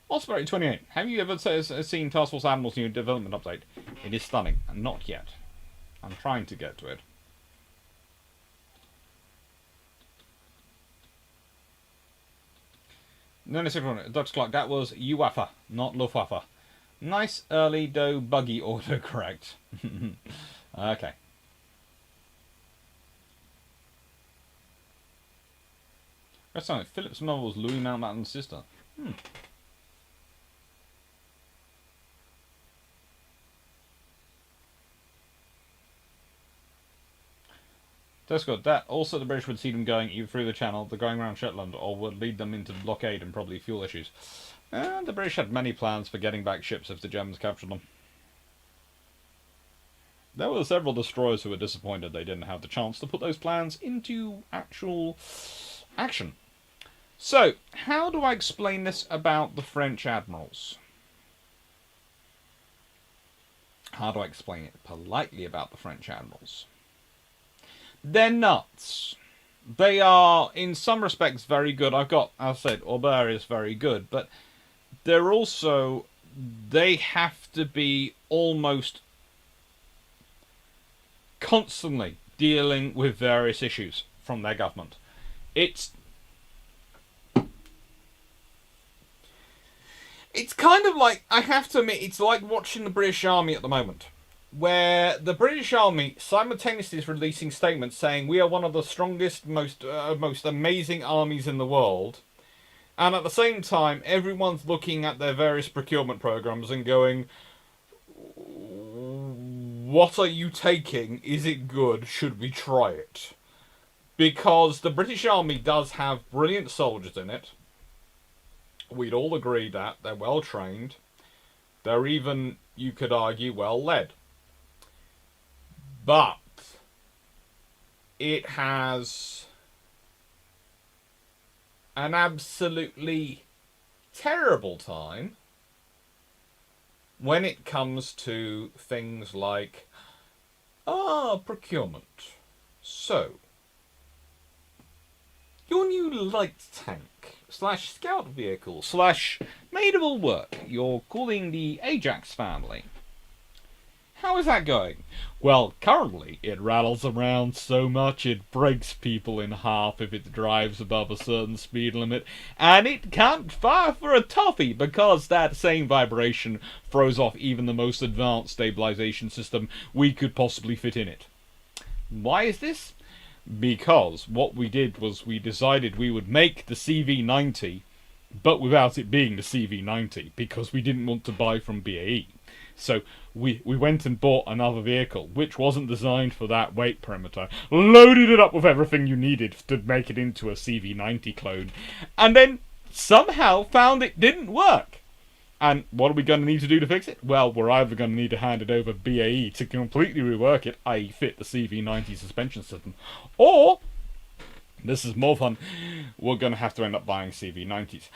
Osprey 28. Have you ever seen Task Force Admiral's new development update? It is stunning, and not yet. I'm trying to get to it. No, Dr. Clark, that was UWAFA, not Luftwaffe. Nice early dough buggy order, correct. Okay. That's something. Philip's mother was Louis Mountbatten's sister. That's good. That also the British would see them going either through the Channel, the going around Shetland, or would lead them into blockade and probably fuel issues. And the British had many plans for getting back ships if the Germans captured them. There were several destroyers who were disappointed they didn't have the chance to put those plans into actual action. So, how do I explain this about the French admirals? How do I explain it politely about the French admirals? They're nuts. They are, in some respects, very good. I've got, as I said, Aubert is very good, but they're also, they have to be almost constantly dealing with various issues from their government. It's kind of like, I have to admit, it's like watching the British Army at the moment, where the British Army simultaneously is releasing statements saying we are one of the strongest, most amazing armies in the world, and at the same time, everyone's looking at their various procurement programs and going, what are you taking? Is it good? Should we try it? Because the British Army does have brilliant soldiers in it. We'd all agree that they're well trained. They're even, you could argue, well led. But it has an absolutely terrible time when it comes to things like procurement. So, your new light tank / scout vehicle / maid of all work you're calling the Ajax family. How is that going? Well, currently it rattles around so much it breaks people in half if it drives above a certain speed limit, and it can't fire for a toffee because that same vibration throws off even the most advanced stabilization system we could possibly fit in it. Why is this? Because what we did was we decided we would make the CV90, but without it being the CV90, because we didn't want to buy from BAE. So we went and bought another vehicle, which wasn't designed for that weight perimeter, loaded it up with everything you needed to make it into a CV90 clone, and then somehow found it didn't work. And what are we going to need to do to fix it? Well, we're either going to need to hand it over BAE to completely rework it, i.e. fit the CV90 suspension system, or, this is more fun, we're going to have to end up buying CV90s.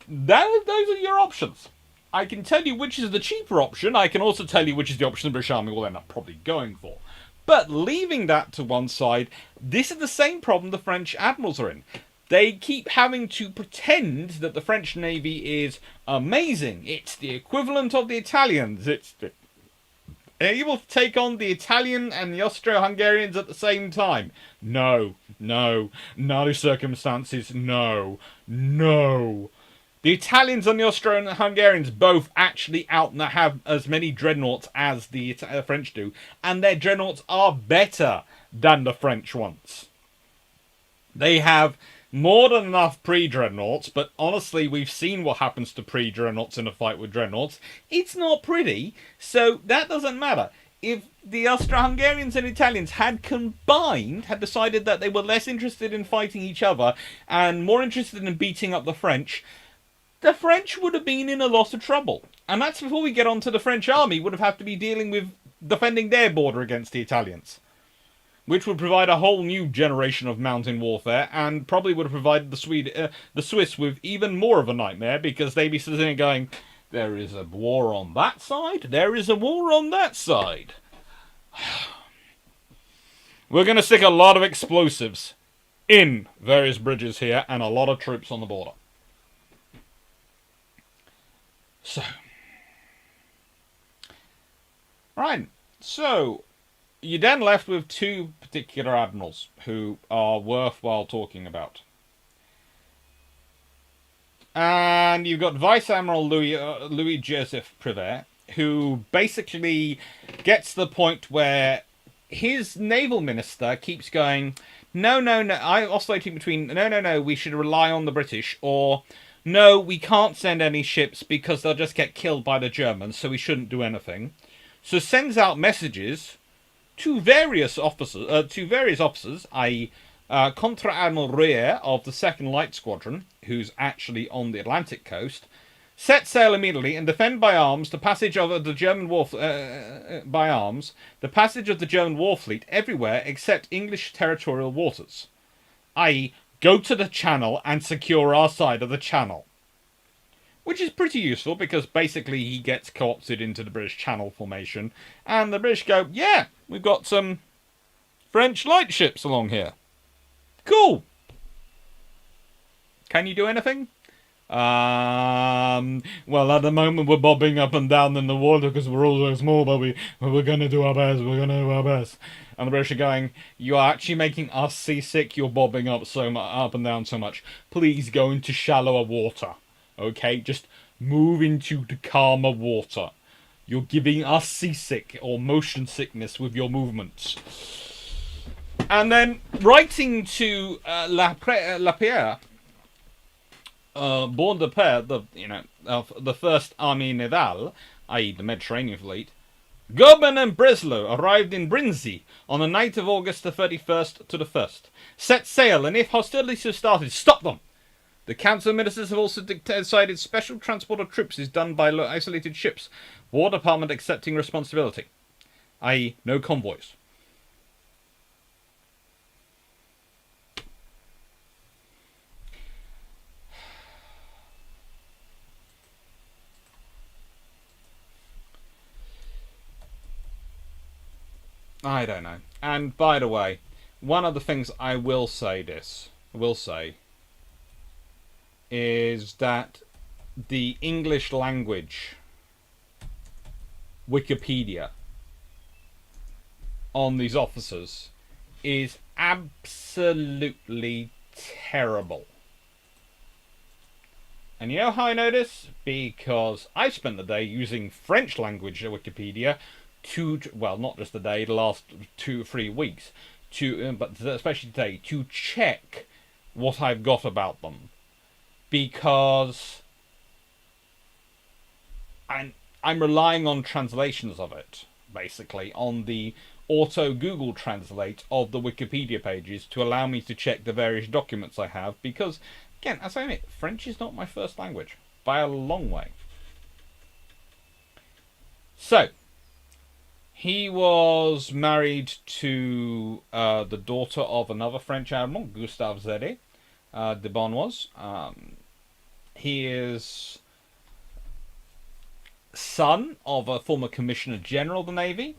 Those are your options. I can tell you which is the cheaper option. I can also tell you which is the option the British Army will end up probably going for. But leaving that to one side, this is the same problem the French admirals are in. They keep having to pretend that the French Navy is amazing. It's the equivalent of the Italians. It's able to take on the Italian and the Austro-Hungarians at the same time. No. No circumstances. No. The Italians and the Austro-Hungarians both actually have as many dreadnoughts as the French do, and their dreadnoughts are better than the French ones. They have more than enough pre-dreadnoughts, but honestly, we've seen what happens to pre-dreadnoughts in a fight with dreadnoughts. It's not pretty, so that doesn't matter. If the Austro-Hungarians and Italians had combined, had decided that they were less interested in fighting each other and more interested in beating up the French would have been in a lot of trouble. And that's before we get on to the French army would have had to be dealing with defending their border against the Italians, which would provide a whole new generation of mountain warfare, and probably would have provided the Swiss with even more of a nightmare, because they'd be sitting there going, there is a war on that side, there is a war on that side. We're going to stick a lot of explosives in various bridges here, and a lot of troops on the border. So, right, so you're then left with two particular admirals who are worthwhile talking about. And you've got Vice Admiral Louis Joseph Prévert, who basically gets to the point where his naval minister keeps going, no, I'm oscillating between, no, we should rely on the British, or no, we can't send any ships because they'll just get killed by the Germans, so we shouldn't do anything. So sends out messages to various officers, i.e. Contra-Admiral Rear of the 2nd Light Squadron, who's actually on the Atlantic coast, set sail immediately and defend by arms the passage of the German war fleet everywhere except English territorial waters, i.e. go to the Channel and secure our side of the Channel. Which is pretty useful, because basically he gets co-opted into the British Channel formation, and the British go, yeah, we've got some French light ships along here. Cool. Can you do anything? Well, at the moment we're bobbing up and down in the water because we're all so small, but we're gonna do our best. We're gonna do our best. And the British are going, "You are actually making us seasick. You're bobbing up so much, up and down so much. Please go into shallower water. Okay, just move into the calmer water. You're giving us seasick or motion sickness with your movements." And then writing to La Pierre. Born de Paix, the first Army Naval, i.e. the Mediterranean Fleet, Goeben and Breslau arrived in Brinzi on the night of August the 31st to the 1st. Set sail, and if hostilities have started, stop them! The Council of Ministers have also decided special transport of troops is done by isolated ships, War Department accepting responsibility, i.e. no convoys. I don't know. And by the way, one of the things I will say is that the English language Wikipedia on these officers is absolutely terrible. And you know how I know this? Because I spent the day using French language Wikipedia well, not just the day, the last 2 or 3 weeks, but especially today, to check what I've got about them, because I'm relying on translations of it, basically, on the auto Google Translate of the Wikipedia pages to allow me to check the various documents I have, because, again, as I admit, French is not my first language, by a long way. So, he was married to the daughter of another French admiral, Gustave Zédé. De Bon was. He is son of a former Commissioner General of the Navy.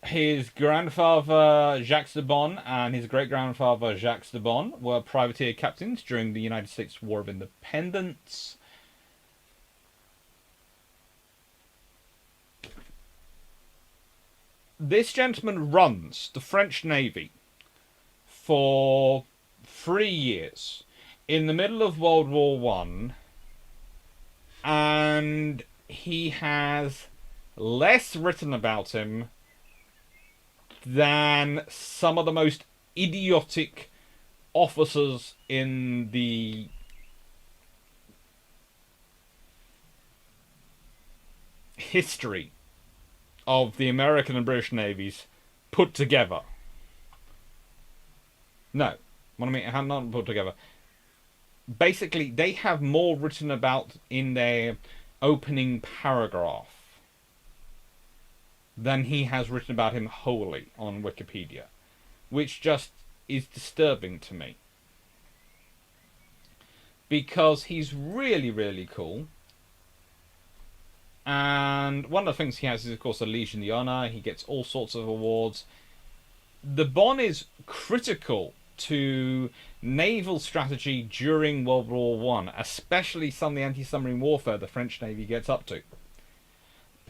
His grandfather, Jacques de Bon, and his great-grandfather, Jacques de Bon, were privateer captains during the United States War of Independence. This gentleman runs the French Navy for 3 years in the middle of World War One, and he has less written about him than some of the most idiotic officers in the history of the American and British navies put together. No, what I mean, have not put together. Basically, they have more written about in their opening paragraph than he has written about him wholly on Wikipedia, which just is disturbing to me. Because he's really, really cool. And one of the things he has is, of course, a Legion d'Honneur. He gets all sorts of awards. The Bon is critical to naval strategy during World War One, especially some of the anti-submarine warfare the French Navy gets up to.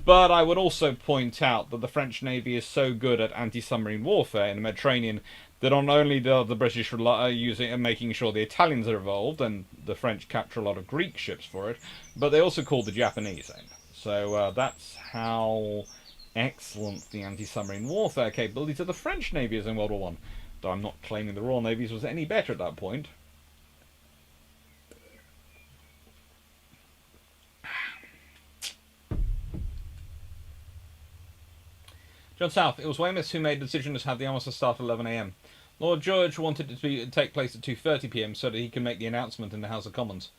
But I would also point out that the French Navy is so good at anti-submarine warfare in the Mediterranean that not only do the British use it and making sure the Italians are involved, and the French capture a lot of Greek ships for it, but they also call the Japanese in. So that's how excellent the anti-submarine warfare capabilities of the French Navy is in World War One. Though I'm not claiming the Royal Navy's was any better at that point. John South, it was Weymouth who made the decision to have the armistice start at 11 a.m. Lord George wanted it to take place at 2:30 p.m. so that he can make the announcement in the House of Commons.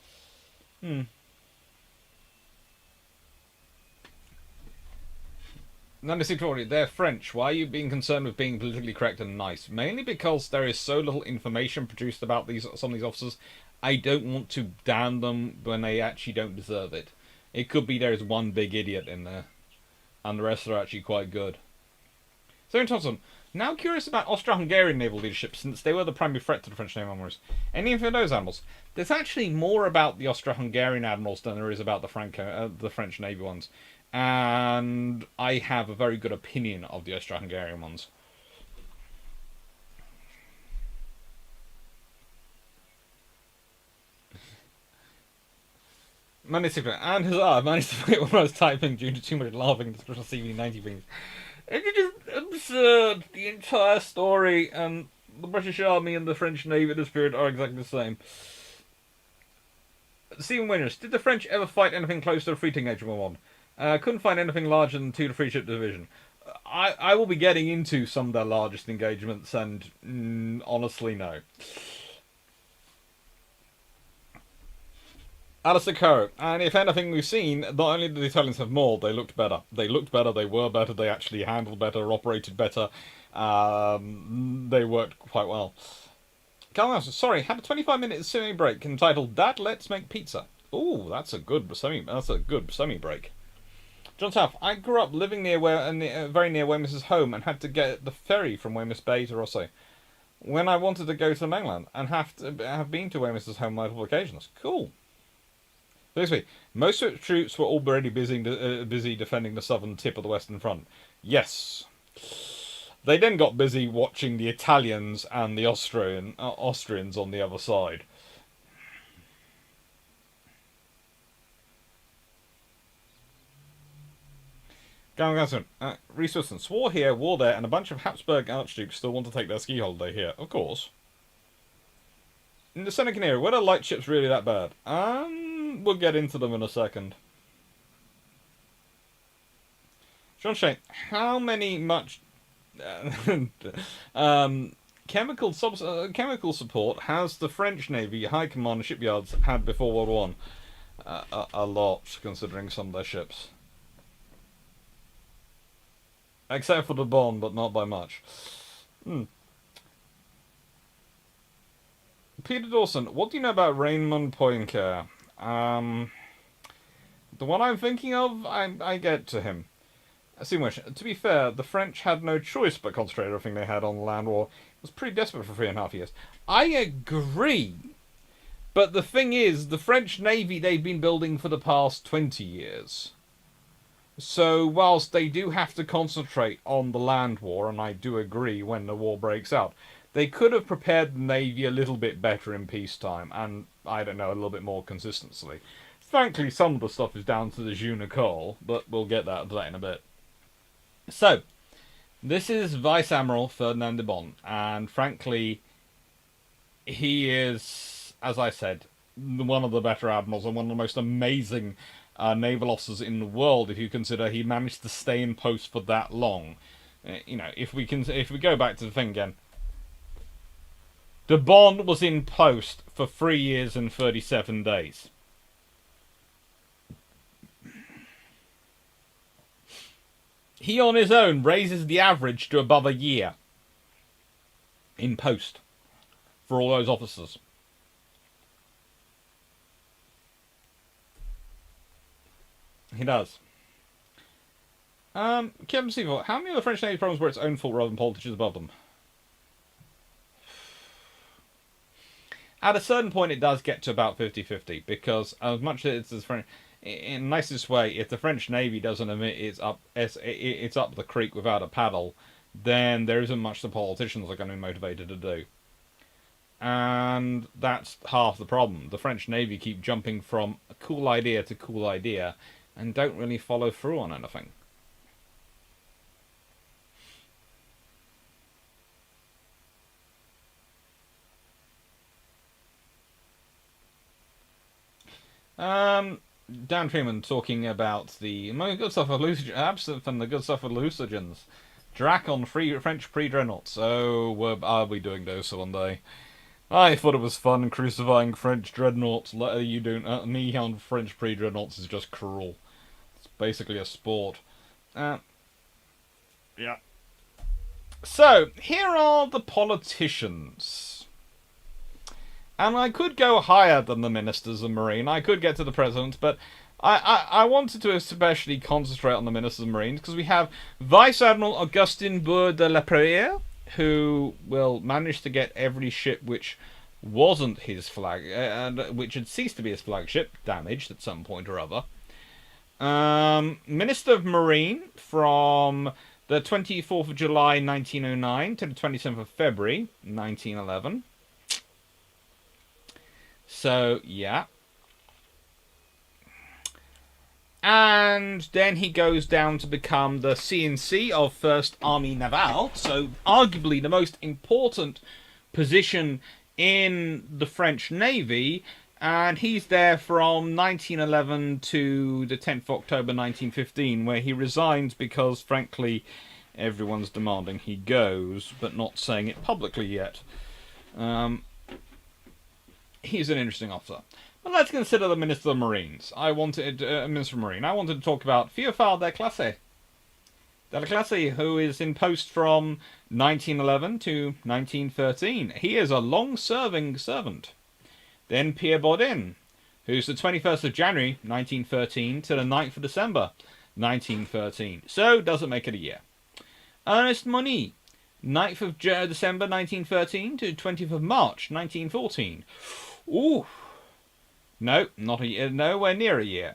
Number 640, they're French. Why are you being concerned with being politically correct and nice? Mainly because there is so little information produced about some of these officers. I don't want to damn them when they actually don't deserve it. It could be there is one big idiot in there, and the rest are actually quite good. So in Thompson, Now curious about Austro-Hungarian naval leadership, since they were the primary threat to the French naval admirals. Any info on those admirals? There's actually more about the Austro-Hungarian admirals than there is about the French Navy ones. And I have a very good opinion of the Austro-Hungarian ones. Managed to and huzzah, managed to forget what I was typing due to too much laughing at the special CV90 things. It's just absurd. The entire story and the British Army and the French Navy at this period are exactly the same. Stephen Winners, did the French ever fight anything close to a fleeting Age of War 1? Couldn't find anything larger than 2 to 3 ship division. I will be getting into some of their largest engagements, and honestly, no. Alistair Coe, and if anything we've seen, not only did the Italians have more, they looked better. They looked better, they were better, they actually handled better, operated better. They worked quite well. Carlos, sorry, had a 25-minute semi break entitled "Dad, Let's Make Pizza." Ooh, that's a good semi break. John South, I grew up living very near Weymouth's home and had to get the ferry from Weymouth Bay to Rosso when I wanted to go to the mainland, and have been to Weymouth's home on multiple occasions. Cool. Basically, most of the troops were already busy defending the southern tip of the Western Front. Yes. They then got busy watching the Italians and the Austrians on the other side. Reese Wilson, war here, war there, and a bunch of Habsburg archdukes still want to take their ski holiday here. Of course. In the Senecan era, were the light ships really that bad? We'll get into them in a second. John Shane, how many chemical support has the French Navy High Command shipyards had before World War I? A lot, considering some of their ships. Except for the Bond, but not by much. Peter Dawson, what do you know about Raymond Poincaré? The one I'm thinking of, I get to him. To be fair, the French had no choice but concentrate everything they had on the land war. It was pretty desperate for 3.5 years. I agree, but the thing is, the French Navy they've been building for the past 20 years. So, whilst they do have to concentrate on the land war, and I do agree when the war breaks out, they could have prepared the Navy a little bit better in peacetime, and, I don't know, a little bit more consistently. Frankly, some of the stuff is down to the Jeu Nicole, but we'll get to that in a bit. So, this is Vice Admiral Ferdinand de Bon, and frankly, he is, as I said, one of the better admirals and one of the most amazing naval officers in the world, if you consider he managed to stay in post for that long. If we go back to the thing again, de Bon was in post for 3 years and 37 days. He on his own raises the average to above a year in post for all those officers. He does. Kevin Seaforth, how many of the French Navy problems were its own fault rather than politicians above them? At a certain point, it does get to about 50-50, because as much as it's French, in the nicest way, if the French Navy doesn't admit it's up the creek without a paddle, then there isn't much the politicians are going to be motivated to do. And that's half the problem. The French Navy keep jumping from a cool idea to cool idea, and don't really follow through on anything. Dan Freeman talking about the good stuff with absent from the good stuff with hallucinogens. Drac on French pre-dreadnoughts. Oh, are we doing those one day? I thought it was fun crucifying French dreadnoughts. You don't. Me on French pre-dreadnoughts is just cruel. It's basically a sport. Yeah. So, here are the politicians. And I could go higher than the ministers of marine. I could get to the president, but I wanted to especially concentrate on the Ministers of Marines because we have Vice Admiral Augustin Bourg de la Perriere, who will manage to get every ship which wasn't his flag, and which had ceased to be his flagship, damaged at some point or other. Minister of Marine from the 24th of July 1909 to the 27th of February 1911. So, yeah. And then he goes down to become the CNC of 1st Army Naval, so arguably the most important position in the French Navy, and he's there from 1911 to the 10th of October 1915, where he resigns because, frankly, everyone's demanding he goes, but not saying it publicly yet. He's an interesting officer. But let's consider the Minister of Marines. Minister of Marine. I wanted to talk about Théophile Delaclasse, who is in post from 1911 to 1913. He is a long-serving servant. Then Pierre Baudin, who's the 21st of January 1913 to the 9th of December 1913. So, doesn't make it a year. Ernest Monier, 9th of December 1913 to 20th of March 1914. Ooh. No, nowhere near a year.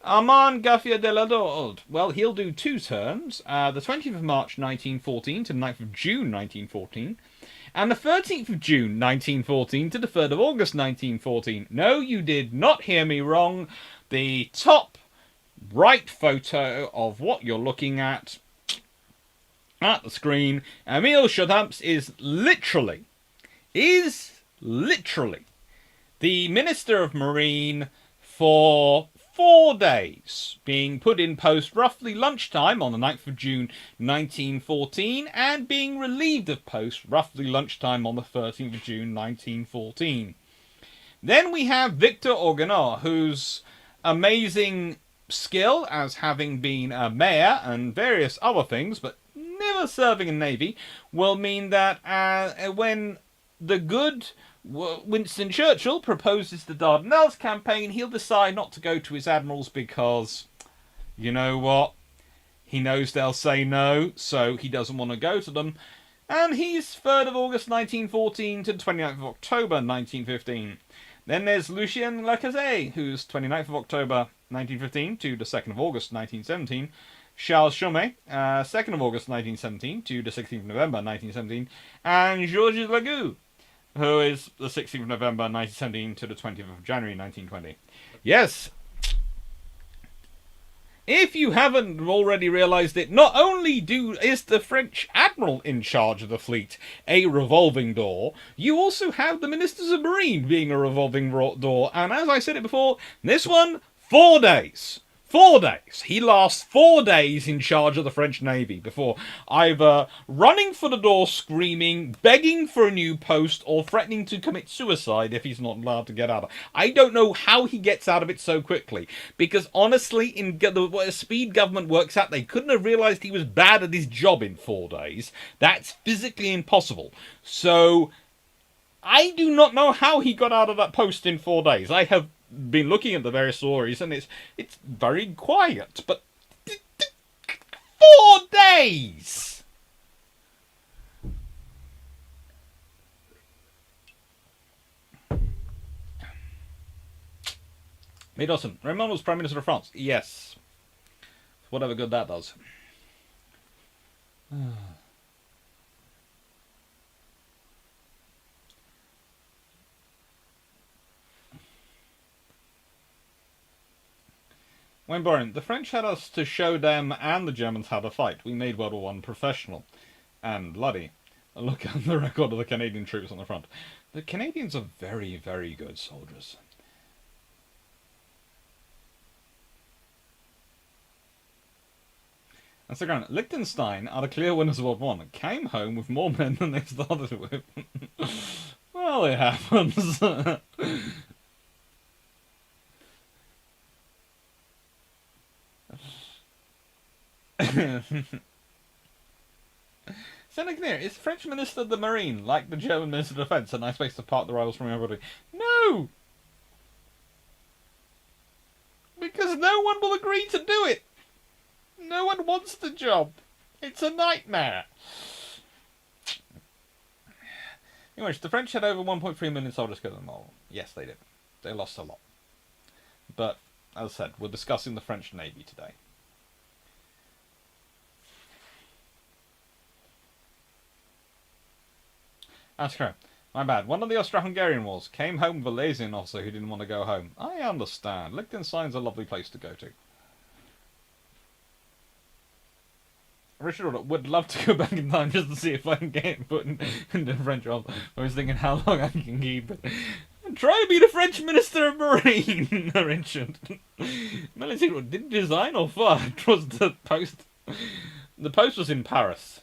Armand Gaffier de la Dorde. Well, he'll do 2 terms. The 20th of March 1914 to the 9th of June 1914. And the 13th of June 1914 to the 3rd of August 1914. No, you did not hear me wrong. The top right photo of what you're looking at the screen, Emile Chadamps is literally the Minister of Marine for 4 days, being put in post roughly lunchtime on the 9th of June 1914 and being relieved of post roughly lunchtime on the 13th of June 1914. Then we have Victor Organor, whose amazing skill as having been a mayor and various other things, but never serving in Navy, will mean that when the good Winston Churchill proposes the Dardanelles campaign, he'll decide not to go to his admirals because, you know what, he knows they'll say no, so he doesn't want to go to them. And he's 3rd of August 1914 to 29th of October 1915. Then there's Lucien Lacazette, who's 29th of October 1915 to the 2nd of August 1917. Charles Chomet, 2nd of August 1917 to the 16th of November 1917. And Georges Lagoux, who is the 16th of November 1917 to the 20th of January 1920. Yes, if you haven't already realised it, not only is the French Admiral in charge of the fleet a revolving door, you also have the Ministers of Marine being a revolving door, and as I said it before, this one, 4 days. 4 days. He lasts 4 days in charge of the French Navy before either running for the door screaming, begging for a new post, or threatening to commit suicide if he's not allowed to get out of it. I don't know how he gets out of it so quickly, because honestly, in the speed government works out, they couldn't have realised he was bad at his job in 4 days. That's physically impossible. So, I do not know how he got out of that post in 4 days. I have been looking at the various stories, and it's very quiet, but 4 days! May Dawson, Raymond was Prime Minister of France. Yes. Whatever good that does. Wayne Boren, the French had us to show them and the Germans how to fight. We made World War I professional. And bloody. Look at the record of the Canadian troops on the front. The Canadians are very, very good soldiers. That's the ground. Liechtenstein are the clear winners of World War I. Came home with more men than they started with. Well, it happens. Senegnier, is the French Minister of the Marine like the German Minister of Defence, a nice place to park the rivals from everybody? No! Because no one will agree to do it. No one wants the job. It's a nightmare. Anyway, the French had over 1.3 million soldiers killed in the war. Yes, they did. They lost a lot. But, as I said, we're discussing the French Navy today. That's correct. My bad. One of the Austro-Hungarian wars came home with a Laysian officer who didn't want to go home. I understand. Liechtenstein's a lovely place to go to. Richard would love to go back in time just to see if I can get put in the French office. I was thinking how long I can keep it. Try to be the French Minister of Marine, Richard. Military didn't design or fire. It was the post. The post was in Paris.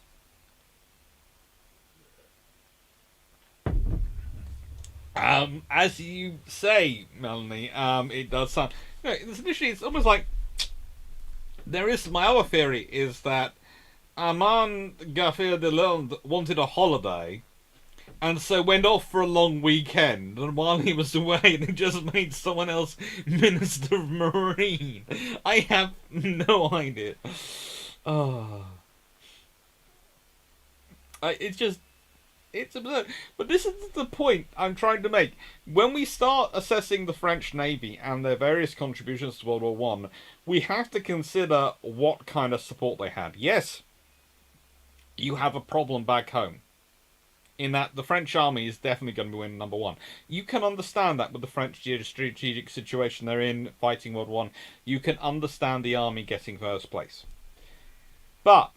As you say, Melanie, it does sound. You know, it's almost like there is. My other theory is that Armand Gaffir de Lund wanted a holiday, and so went off for a long weekend. And while he was away, they just made someone else Minister of Marine. I have no idea. Oh, it's absurd. But this is the point I'm trying to make. When we start assessing the French Navy and their various contributions to World War One, we have to consider what kind of support they had. Yes, you have a problem back home, in that the French army is definitely going to be winning number one. You can understand that with the French geostrategic situation they're in, fighting World War One. You can understand the army getting first place. But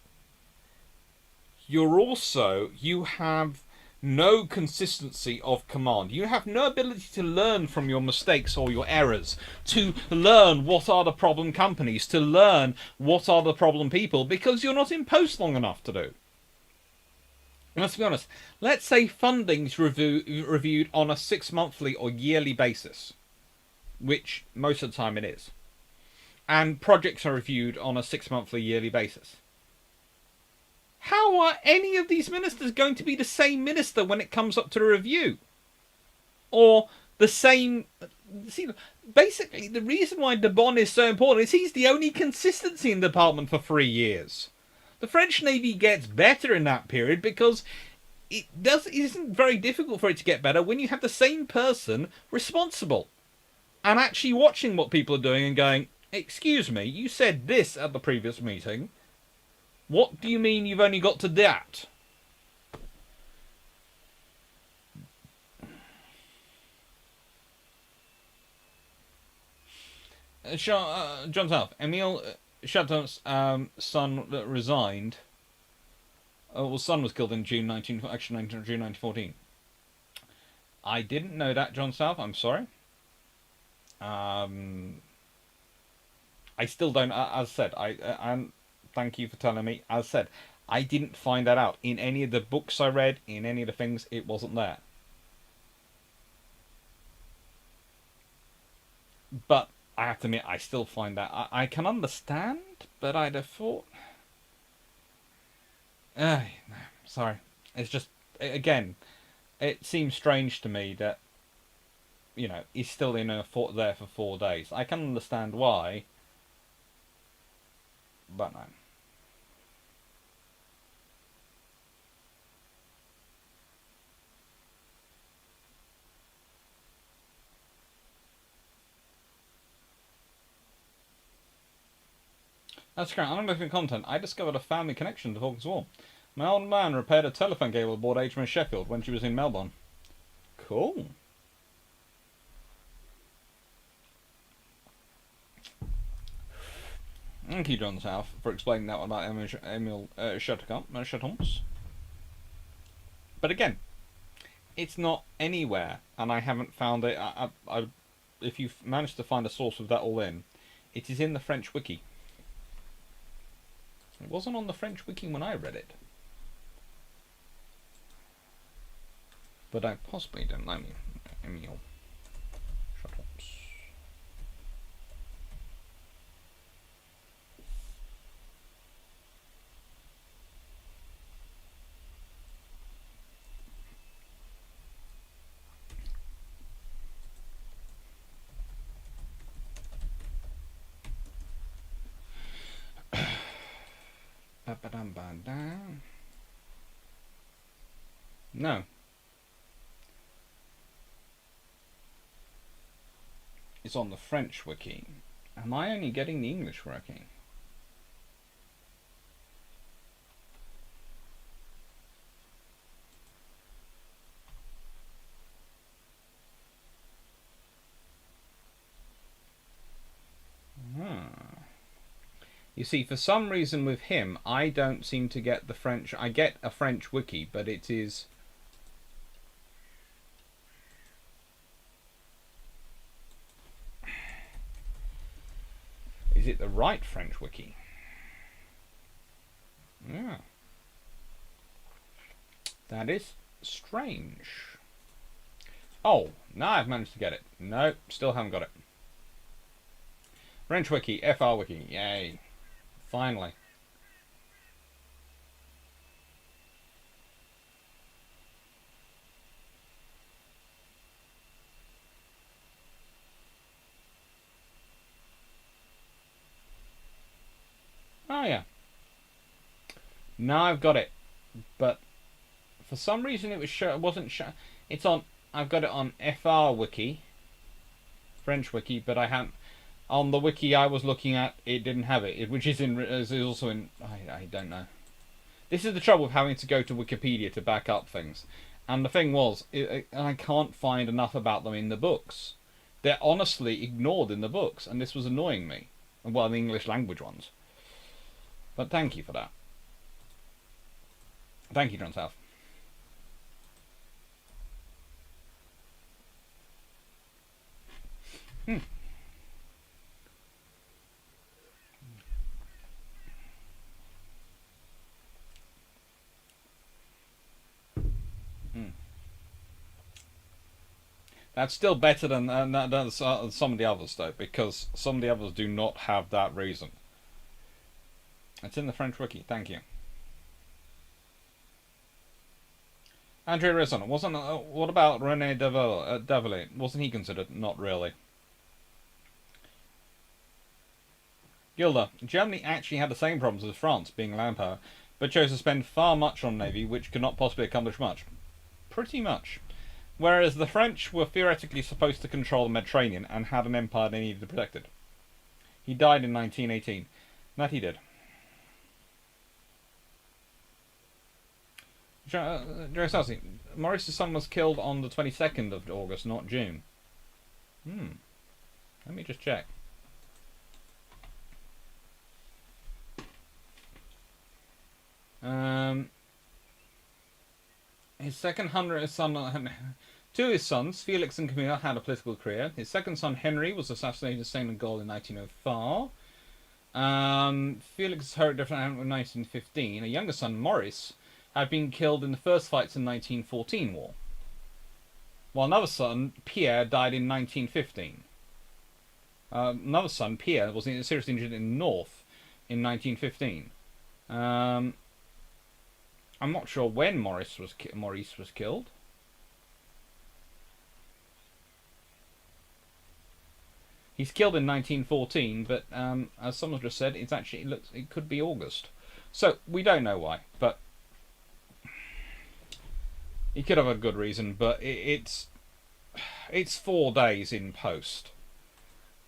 you have no consistency of command. You have no ability to learn from your mistakes or your errors, to learn what are the problem companies, to learn what are the problem people, because you're not in post long enough to do. And let's be honest, let's say funding's reviewed on a 6-monthly or yearly basis, which most of the time it is, and projects are reviewed on a 6-monthly yearly basis. How are any of these ministers going to be the same minister when it comes up to the review? Or the same... See, basically, the reason why De Bon is so important is he's the only consistency in the department for 3 years. The French Navy gets better in that period because it isn't very difficult for it to get better when you have the same person responsible and actually watching what people are doing and going, excuse me, you said this at the previous meeting. What do you mean you've only got to that? John South, Emile Chateau's son resigned. Well, son was killed in June 1914. I didn't know that, John South. I'm sorry. I still don't. As said, I thank you for telling me. As said, I didn't find that out in any of the books I read. In any of the things, it wasn't there. But I have to admit, I still find that I can understand, but I'd have thought. Sorry, it's just again, it seems strange to me that he's still there for 4 days. I can understand why, but no. That's great. I'm looking at content. I discovered a family connection to Falcon's War. My old man repaired a telephone cable aboard HMS Sheffield when she was in Melbourne. Cool. Thank you, John South, for explaining that one about Emile Chateau's. But again, it's not anywhere, and I haven't found it. If you've managed to find a source of that all in, it is in the French wiki. It wasn't on the French wiki when I read it. But I possibly don't know Emile Chateau. No. It's on the French wiki. Am I only getting the English wiki? You see, for some reason with him, I don't seem to get the French. I get a French wiki, but it is... Is it the right French wiki? Yeah. That is strange. Oh, now I've managed to get it. No, still haven't got it. French wiki, FR wiki, yay. Finally. Oh yeah. Now I've got it. But for some reason it wasn't it's on, I've got it on FR wiki, French wiki, but I haven't on the wiki I was looking at, it didn't have it, which is also in, I don't know. This is the trouble of having to go to Wikipedia to back up things. And the thing was, I can't find enough about them in the books. They're honestly ignored in the books, and this was annoying me. Well, the English language ones. But thank you for that. Thank you, John South. That's still better than some of the others, though, because some of the others do not have that reason. It's in the French wiki. Thank you. Andrea Rizon, wasn't... what about René Davily? Wasn't he considered? Not really. Gilda, Germany actually had the same problems as France, being land power, but chose to spend far much on navy, which could not possibly accomplish much. Pretty much. Whereas the French were theoretically supposed to control the Mediterranean and had an empire they needed to protect it. He died in 1918. That he did. Joe Sassy, Maurice's son was killed on the 22nd of August, not June. Let me just check. His second son, two of his sons, Felix and Camille, had a political career. His second son, Henry, was assassinated at Senegal in 1904. Felix heard different in 1915. A younger son, Maurice, had been killed in the first fights in the 1914 war. While another son, Pierre, died in 1915. Another son, Pierre, was seriously injured in the north in 1915. I'm not sure when Maurice was killed. He's killed in 1914, but as someone just said, it could be August. So we don't know why, but he could have a good reason. But it's 4 days in post,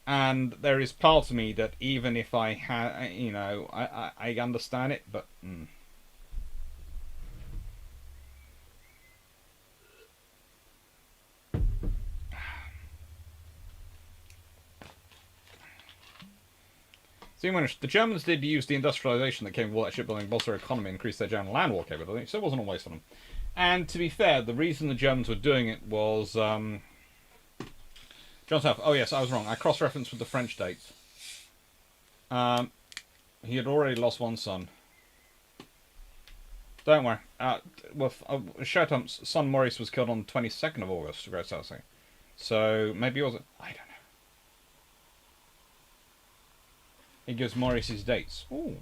and there is part of me that even if I had, I understand it, but. So the Germans did use the industrialization that came with all that shipbuilding, bolster their economy, and increase their general land war capability, so it wasn't a waste for them. And to be fair, the reason the Germans were doing it was... John South, oh yes, I was wrong. I cross-referenced with the French dates. He had already lost one son. Don't worry. Chateau's son Maurice was killed on the 22nd of August, to go south. So maybe it was... I don't know. It gives Maurice's dates. Ooh.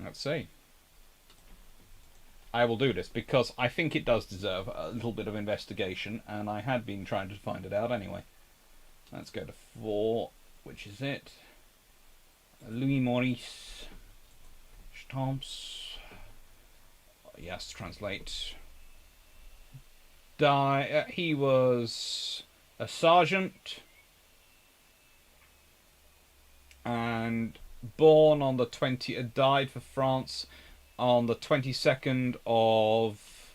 Let's see. I will do this because I think it does deserve a little bit of investigation, and I had been trying to find it out anyway. Let's go to 4, which is it. Louis Maurice Stamps. Yes, translate. He was a sergeant and born on the died for France on the 22nd of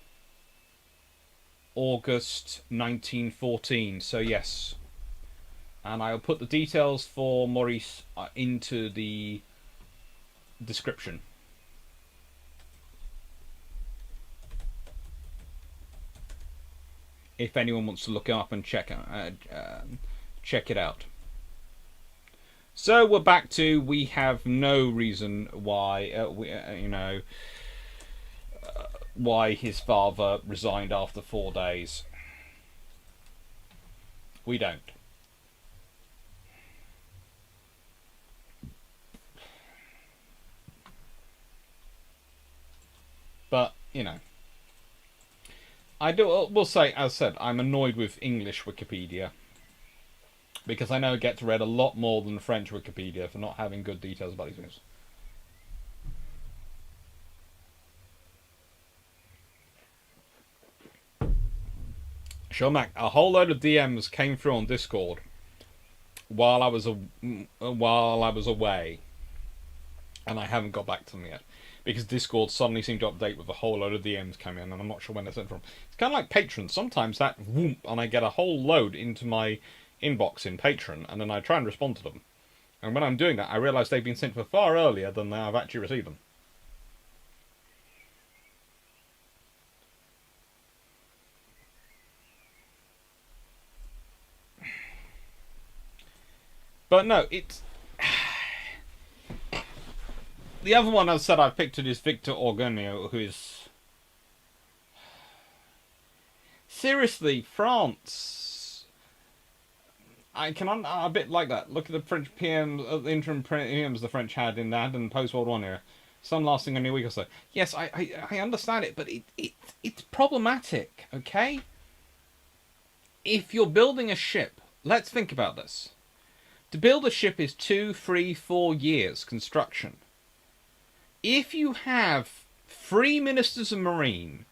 August 1914. So yes, and I'll put the details for Maurice into the description. If anyone wants to look him up and check it out. So we're back to we have no reason why why his father resigned after 4 days. We don't. But will say, as said, I'm annoyed with English Wikipedia because I know it gets read a lot more than French Wikipedia for not having good details about these things. Sure, Mac, a whole load of DMs came through on Discord while I was away, and I haven't got back to them yet. Because Discord suddenly seemed to update with a whole load of DMs coming in, and I'm not sure when they're sent from. It's kind of like Patreon. Sometimes that whoop, and I get a whole load into my inbox in Patreon, and then I try and respond to them. And when I'm doing that, I realise they've been sent for far earlier than I've actually received them. But no, it's... The other one I've said I've picked it is Victor Orgonio, who is... Seriously, France... I can a bit like that. Look at the French PM, the interim PMs the French had in post-World War era. Some lasting only a week or so. Yes, I understand it, but it's problematic, okay? If you're building a ship, let's think about this. To build a ship is 2, 3, 4 years construction. If you have 3 ministers of marine,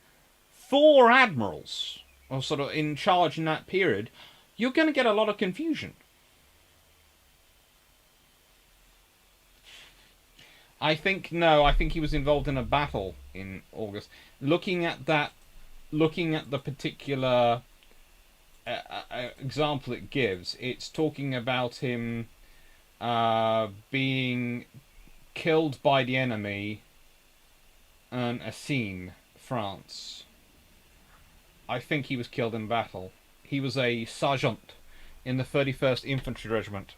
4 admirals, or sort of in charge in that period, you're going to get a lot of confusion. I think he was involved in a battle in August. Looking at the particular example it gives, it's talking about him being killed by the enemy in Assine, France. I think he was killed in battle. He was a sergeant in the 31st Infantry Regiment.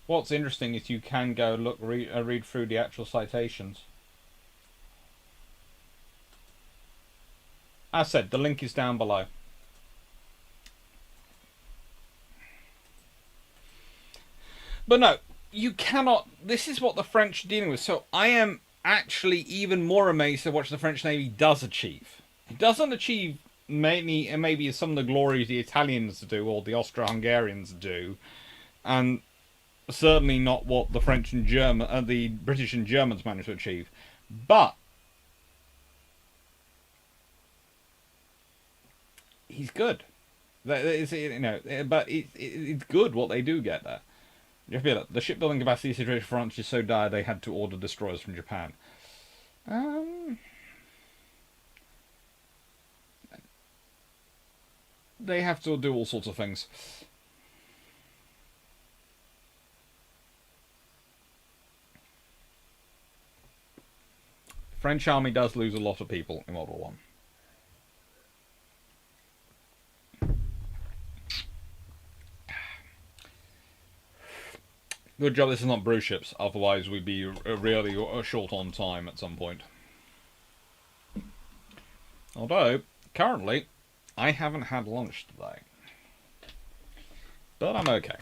What's interesting is you can go read through the actual citations. As said, the link is down below. But no, you cannot... This is what the French are dealing with. So I am actually even more amazed at what the French Navy does achieve. It doesn't achieve maybe some of the glories the Italians do or the Austro-Hungarians do. And certainly not what the French and the British and Germans managed to achieve. But he's good. But it's good what they do get there. You have to be like, the shipbuilding capacity situation for France is so dire they had to order destroyers from Japan. They have to do all sorts of things. French army does lose a lot of people in World War I. Good job this is not brew ships, otherwise we'd be really short on time at some point. Although, currently, I haven't had lunch today. But I'm okay.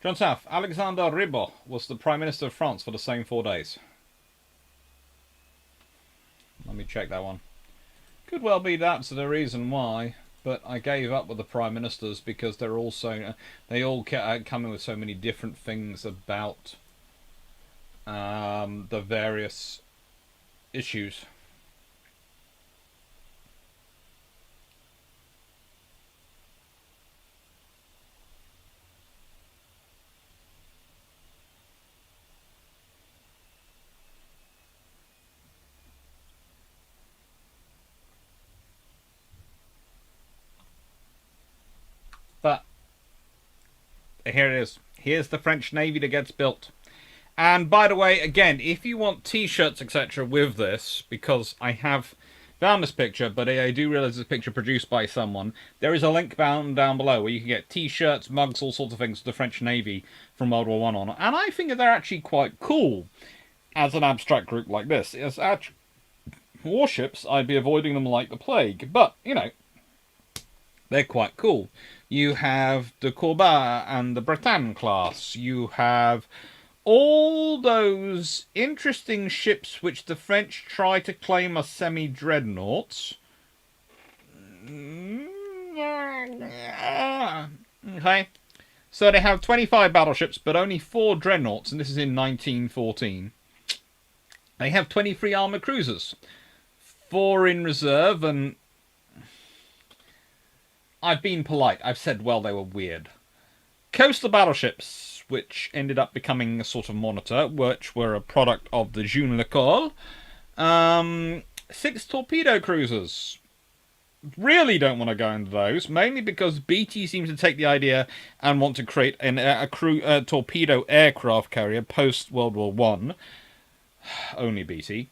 John South, Alexander Ribot was the Prime Minister of France for the same 4 days. Let me check that one. Could well be that's the reason why, but I gave up with the Prime Ministers because they're also, they all come in with so many different things about the various issues. But here it is. Here's the French Navy that gets built. And by the way, again, if you want t-shirts, etc. with this, because I have found this picture, but I do realize this picture produced by someone, there is a link down below where you can get t-shirts, mugs, all sorts of things with the French Navy from World War I on. And I think they're actually quite cool as an abstract group like this. As actually warships, I'd be avoiding them like the plague. But, you know, they're quite cool. You have the Courbat and the Bretagne class. You have all those interesting ships which the French try to claim are semi-dreadnoughts. Okay. So they have 25 battleships, but only 4 dreadnoughts, and this is in 1914. They have 23 armoured cruisers. 4 in reserve, and I've been polite. I've said, well, they were weird. Coastal battleships, which ended up becoming a sort of monitor, which were a product of the Jeune l'École. 6 torpedo cruisers. Really don't want to go into those, mainly because BT seems to take the idea and want to create a torpedo aircraft carrier post-World War I. Only BT.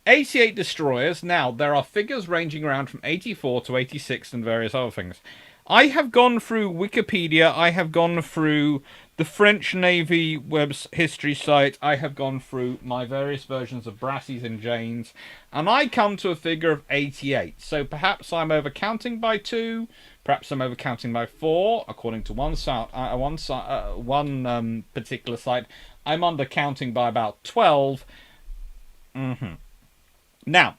88 destroyers. Now, there are figures ranging around from 84 to 86 and various other things. I have gone through Wikipedia, I have gone through the French Navy web's history site, I have gone through my various versions of Brassies and Janes, and I come to a figure of 88. So perhaps I'm overcounting by 2, perhaps I'm overcounting by 4, according to one particular site. I'm undercounting by about 12. Now,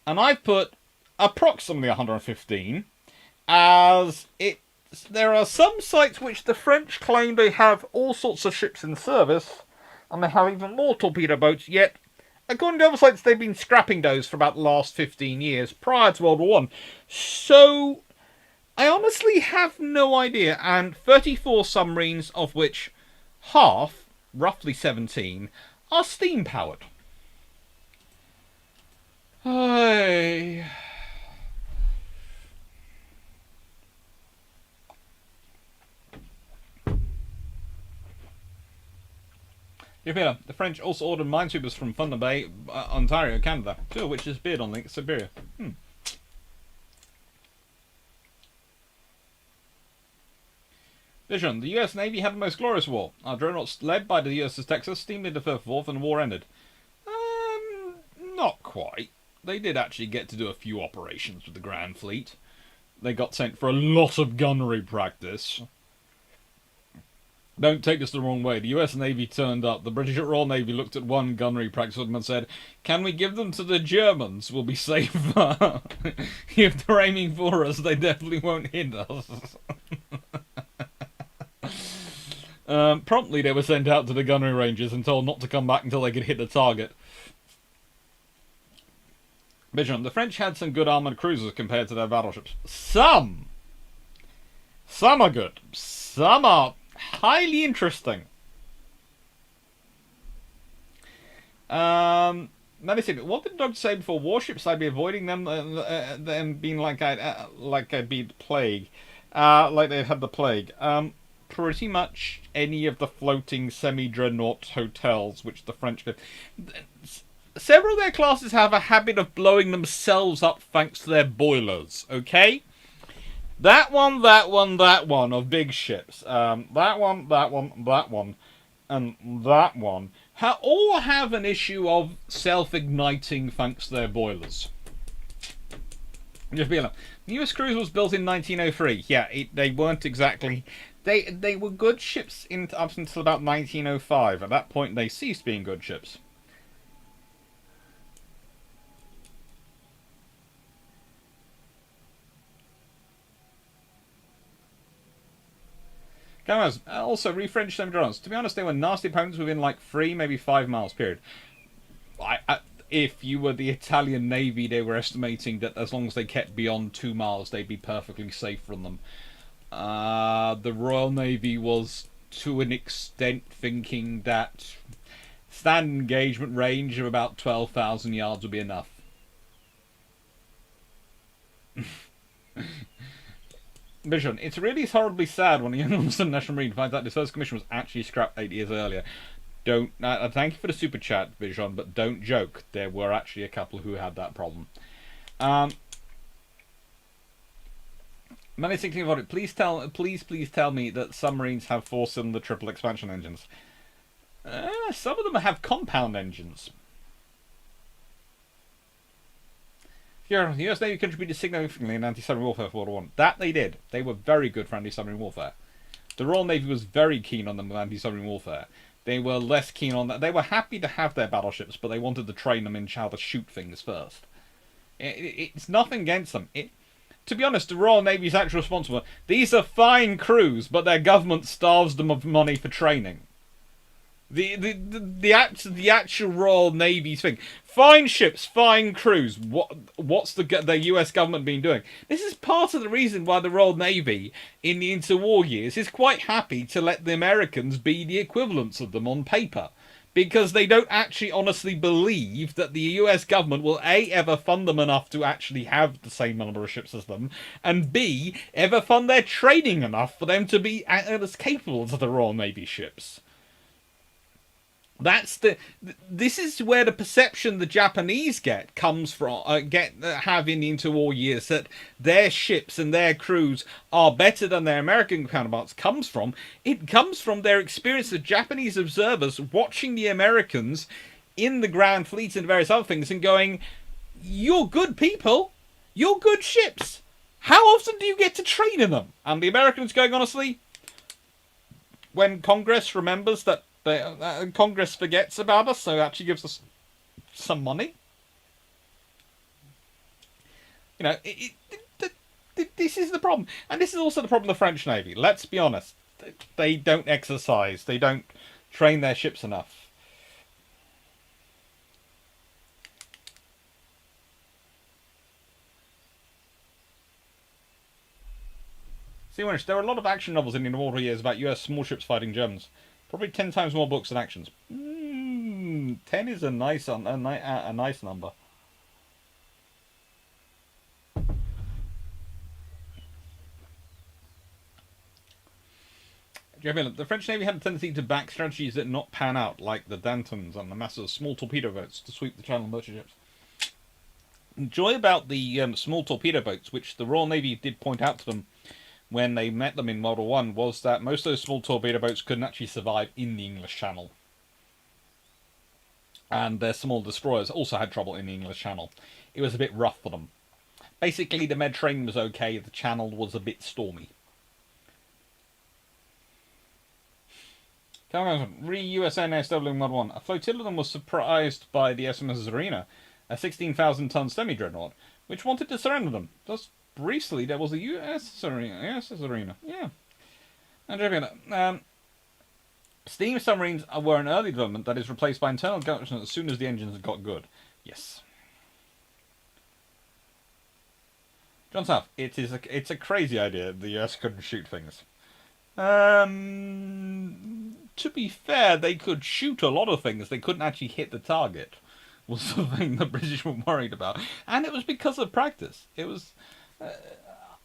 and I've put approximately 115, as there are some sites which the French claim they have all sorts of ships in service, and they have even more torpedo boats, yet, according to other sites, they've been scrapping those for about the last 15 years, prior to World War I. So, I honestly have no idea, and 34 submarines, of which half, roughly 17, are steam-powered. Hey. The French also ordered minesweepers from Thunder Bay, Ontario, Canada, 2 of which disappeared on Lake Siberia. Vision. The US Navy had the most glorious war. Our dreadnoughts, led by the USS Texas, steamed into Firth Wharf and the war ended. Not quite. They did actually get to do a few operations with the Grand Fleet. They got sent for a lot of gunnery practice. Don't take this the wrong way. The US Navy turned up. The British Royal Navy looked at one gunnery practice and said, can we give them to the Germans? We'll be safer. If they're aiming for us, they definitely won't hit us. Promptly, they were sent out to the gunnery ranges and told not to come back until they could hit the target. Vision. The French had some good armoured cruisers compared to their battleships. Some are good. Some are highly interesting. Medicine. What did the doctor say before? Warships, I'd be avoiding them and being like I'd be the plague. Like they'd had the plague. Pretty much any of the floating semi-dreadnought hotels which the French did. Several of their classes have a habit of blowing themselves up thanks to their boilers, okay? That one of big ships. That one, and that one all have an issue of self-igniting thanks to their boilers. Just be honest. The US cruiser was built in 1903. Yeah, they weren't exactly They were good ships up until about 1905. At that point, they ceased being good ships. Cameras, also re-French semi-drones. To be honest, they were nasty opponents within like 3, maybe 5 miles period. If you were the Italian Navy, they were estimating that as long as they kept beyond 2 miles, they'd be perfectly safe from them. The Royal Navy was, to an extent, thinking that standard engagement range of about 12,000 yards would be enough. Vision, it's really horribly sad when the Young National Marine finds out this first commission was actually scrapped 8 years earlier. Don't. Thank you for the super chat, Vision, but don't joke. There were actually a couple who had that problem. Money thinking about it. Please tell me that submarines have 4-cylinder triple expansion engines. Some of them have compound engines. Yeah, the US Navy contributed significantly in anti-submarine warfare for World War I. That they did. They were very good for anti-submarine warfare. The Royal Navy was very keen on them with anti-submarine warfare. They were less keen on that. They were happy to have their battleships, but they wanted to train them in how to shoot things first. It's nothing against them. To be honest, the Royal Navy's actually responsible. These are fine crews, but their government starves them of money for training. The actual Royal Navy's thing. Fine ships, fine crews. What's the US government been doing? This is part of the reason why the Royal Navy in the interwar years is quite happy to let the Americans be the equivalents of them on paper. Because they don't actually honestly believe that the US government will A, ever fund them enough to actually have the same number of ships as them, and B, ever fund their training enough for them to be as capable as the Royal Navy ships. This is where the perception the Japanese comes from, have in the interwar years, that their ships and their crews are better than their American counterparts comes from. It comes from their experience of Japanese observers watching the Americans in the Grand Fleet and various other things and going, "You're good people, you're good ships. How often do you get to train in them?" And the Americans going, honestly, when Congress remembers that Congress forgets about us, so it actually gives us some money. You know, this is the problem. And this is also the problem of the French Navy. Let's be honest. They don't exercise. They don't train their ships enough. See, there were a lot of action novels in the interwar years about US small ships fighting Germans. Probably 10 times more books than actions. 10 is a nice number. The French Navy had a tendency to back strategies that not pan out, like the Dantons and the massive small torpedo boats to sweep the Channel merchant ships. The joy about the small torpedo boats, which the Royal Navy did point out to them when they met them in World War I, was that most of those small torpedo boats couldn't actually survive in the English Channel. And their small destroyers also had trouble in the English Channel. It was a bit rough for them. Basically, the Mediterranean was okay, the Channel was a bit stormy. Re-USNSW in World War I. A flotilla of them was surprised by the SMS Adrinor, a 16,000-ton semi-dreadnought, which wanted to surrender them. Thus, recently, there was a USS Adrinor. Yeah. And steam submarines were an early development that is replaced by internal combustion as soon as the engines got good. Yes. John South, it's a crazy idea the US couldn't shoot things. To be fair, they could shoot a lot of things. They couldn't actually hit the target. Was the thing the British were worried about, and it was because of practice. It was.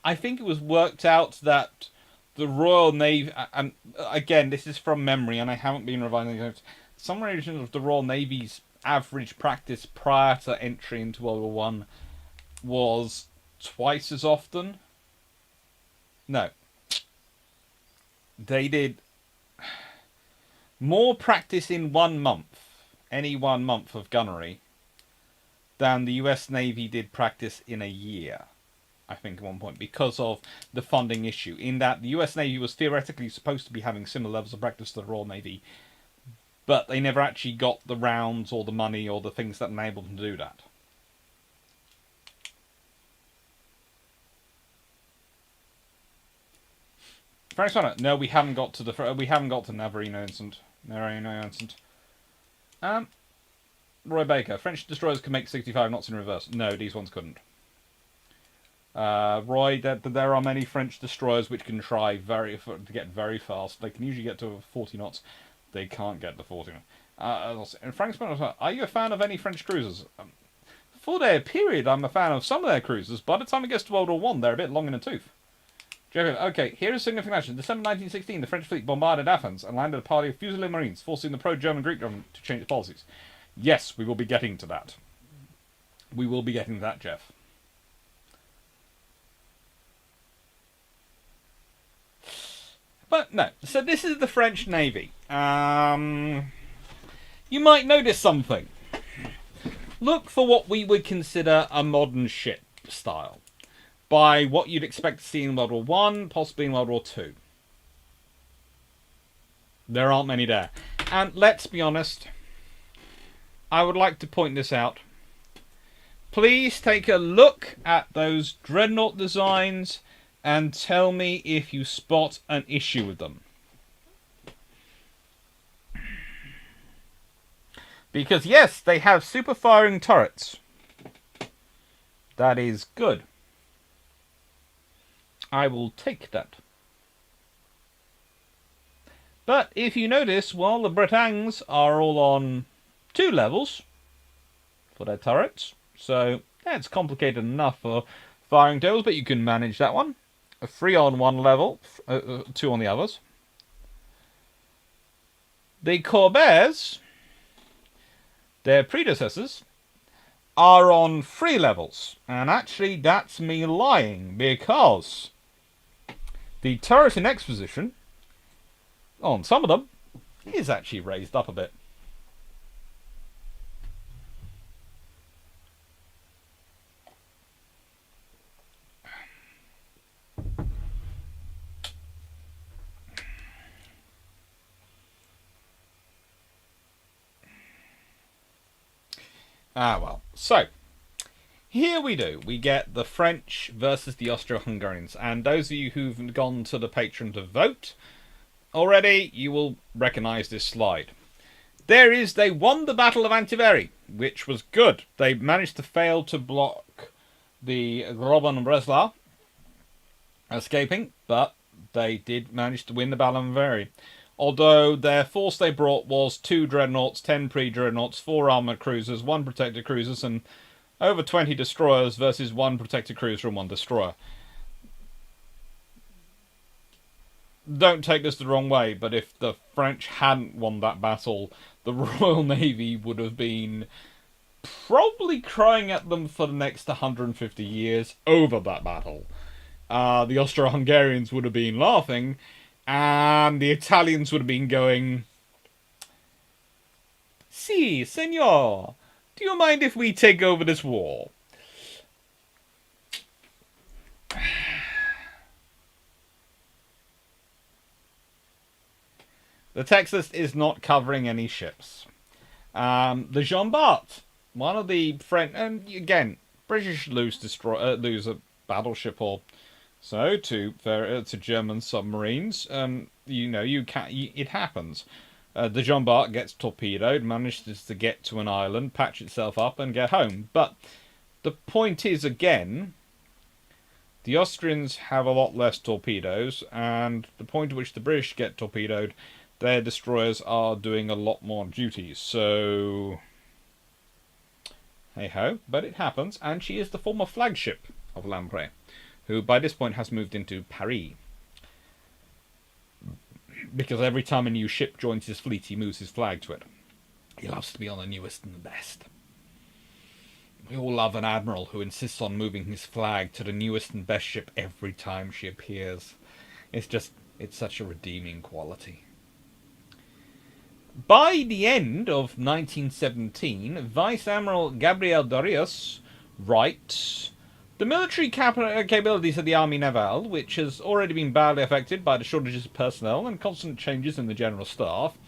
I think it was worked out that the Royal Navy, and again, this is from memory, and I haven't been revising it. Some regions of the Royal Navy's average practice prior to entry into World War One was twice as often. No. They did more practice in 1 month, any 1 month of gunnery, than the US Navy did practice in a year. I think, at one point, because of the funding issue, in that the US Navy was theoretically supposed to be having similar levels of practice to the Royal Navy, but they never actually got the rounds or the money or the things that enabled them to do that. Frank Sonner, no, we haven't got to the Navarino incident. Roy Baker, French destroyers could make 65 knots in reverse. No, these ones couldn't. Roy, there are many French destroyers which can try to get very fast. They can usually get to 40 knots. They can't get to 40 knots. And Frank Sonner, are you a fan of any French cruisers? For their period, I'm a fan of some of their cruisers. By the time it gets to World War One, they're a bit long in the tooth. Okay, here is significant action. December 1916, the French fleet bombarded Athens and landed a party of Fusilier Marines, forcing the pro-German Greek government to change its policies. Yes, we will be getting to that. We will be getting to that, Jeff. But no, so this is the French Navy. You might notice something. Look for what we would consider a modern ship style, by what you'd expect to see in World War One, possibly in World War Two. There aren't many there. And let's be honest, I would like to point this out. Please take a look at those dreadnought designs and tell me if you spot an issue with them. Because yes, they have super firing turrets. That is good. I will take that. But if you notice, while the Britangs are all on 2 levels for their turrets, so that's complicated enough for firing tails, but you can manage that one. A 3 on one level, 2 on the others. The Corbets, their predecessors, are on 3 levels. And actually, that's me lying, because the turret in X position, on some of them, is actually raised up a bit. Ah, well. So, here we do. We get the French versus the Austro-Hungarians. And those of you who've gone to the Patreon to vote already, you will recognise this slide. They won the Battle of Antiveri, which was good. They managed to fail to block the Groban and Breslau escaping, but they did manage to win the Battle of Antiveri. Although their force they brought was 2 dreadnoughts, 10 pre-dreadnoughts, 4 armoured cruisers, 1 protected cruisers, and over 20 destroyers versus 1 protected cruiser and 1 destroyer. Don't take this the wrong way, but if the French hadn't won that battle, the Royal Navy would have been probably crying at them for the next 150 years over that battle. The Austro-Hungarians would have been laughing, and the Italians would have been going, "Si, senor, do you mind if we take over this war?" The text list is not covering any ships. The Jean Bart, one of the French, and again, British lose a battleship or so to German submarines. It happens. The Jean Bart gets torpedoed, manages to get to an island, patch itself up, and get home. But the point is, again, the Austrians have a lot less torpedoes, and the point at which the British get torpedoed, their destroyers are doing a lot more duties. So, hey ho, but it happens, and she is the former flagship of Lamprey, who by this point has moved into Paris. Because every time a new ship joins his fleet, he moves his flag to it. He loves to be on the newest and the best. We all love an admiral who insists on moving his flag to the newest and best ship every time she appears. It's such a redeeming quality. By the end of 1917, Vice Admiral Gabriel Darius writes, The military capabilities of the Army Naval, which has already been badly affected by the shortages of personnel and constant changes in the general staff,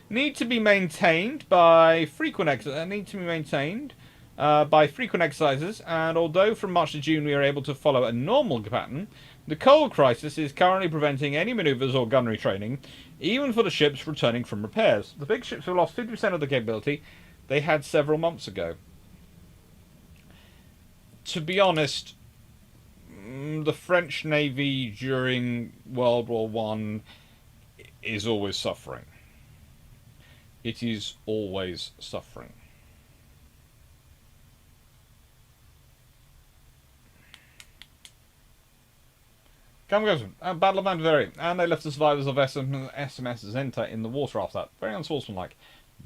need to be maintained by frequent exercises. And although from March to June we are able to follow a normal pattern, the coal crisis is currently preventing any manoeuvres or gunnery training, even for the ships returning from repairs. The big ships have lost 50% of the capability they had several months ago. To be honest, the French Navy during World War One is always suffering. It is always suffering. Come goes, Battle of Mantiveri, and they left the survivors of SMS Zenta in the water after that. Very unsportsmanlike.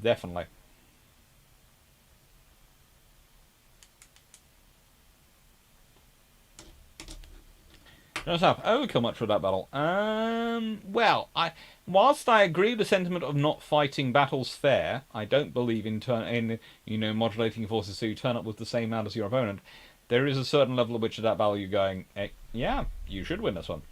Definitely. Don't have overkill much for that battle. Well, whilst I agree with the sentiment of not fighting battles fair, I don't believe in modulating forces so you turn up with the same amount as your opponent. There is a certain level at which at that battle you're going, yeah, you should win this one.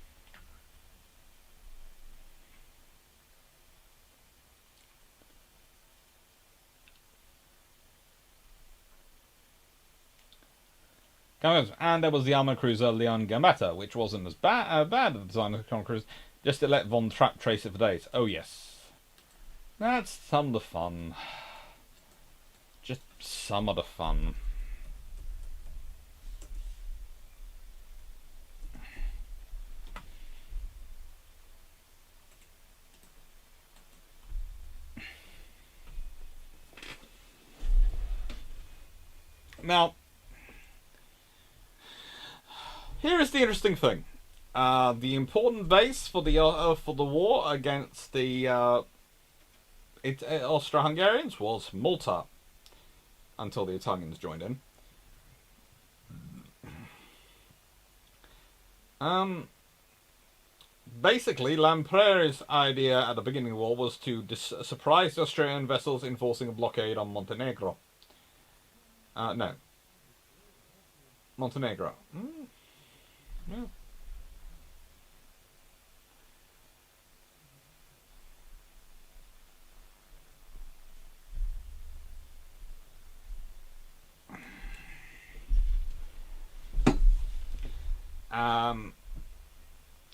And there was the armoured cruiser Leon Gambetta, which wasn't as bad at the design of the cruise, just to let Von Trapp trace it for days. Oh yes. That's some of the fun. Just some of the fun. Now, here is the interesting thing. The important base for the war against the Austro-Hungarians was Malta, until the Italians joined in. Basically, Lamprere's idea at the beginning of the war was to surprise the Austrian vessels enforcing a blockade on Montenegro. No. Montenegro. Yeah.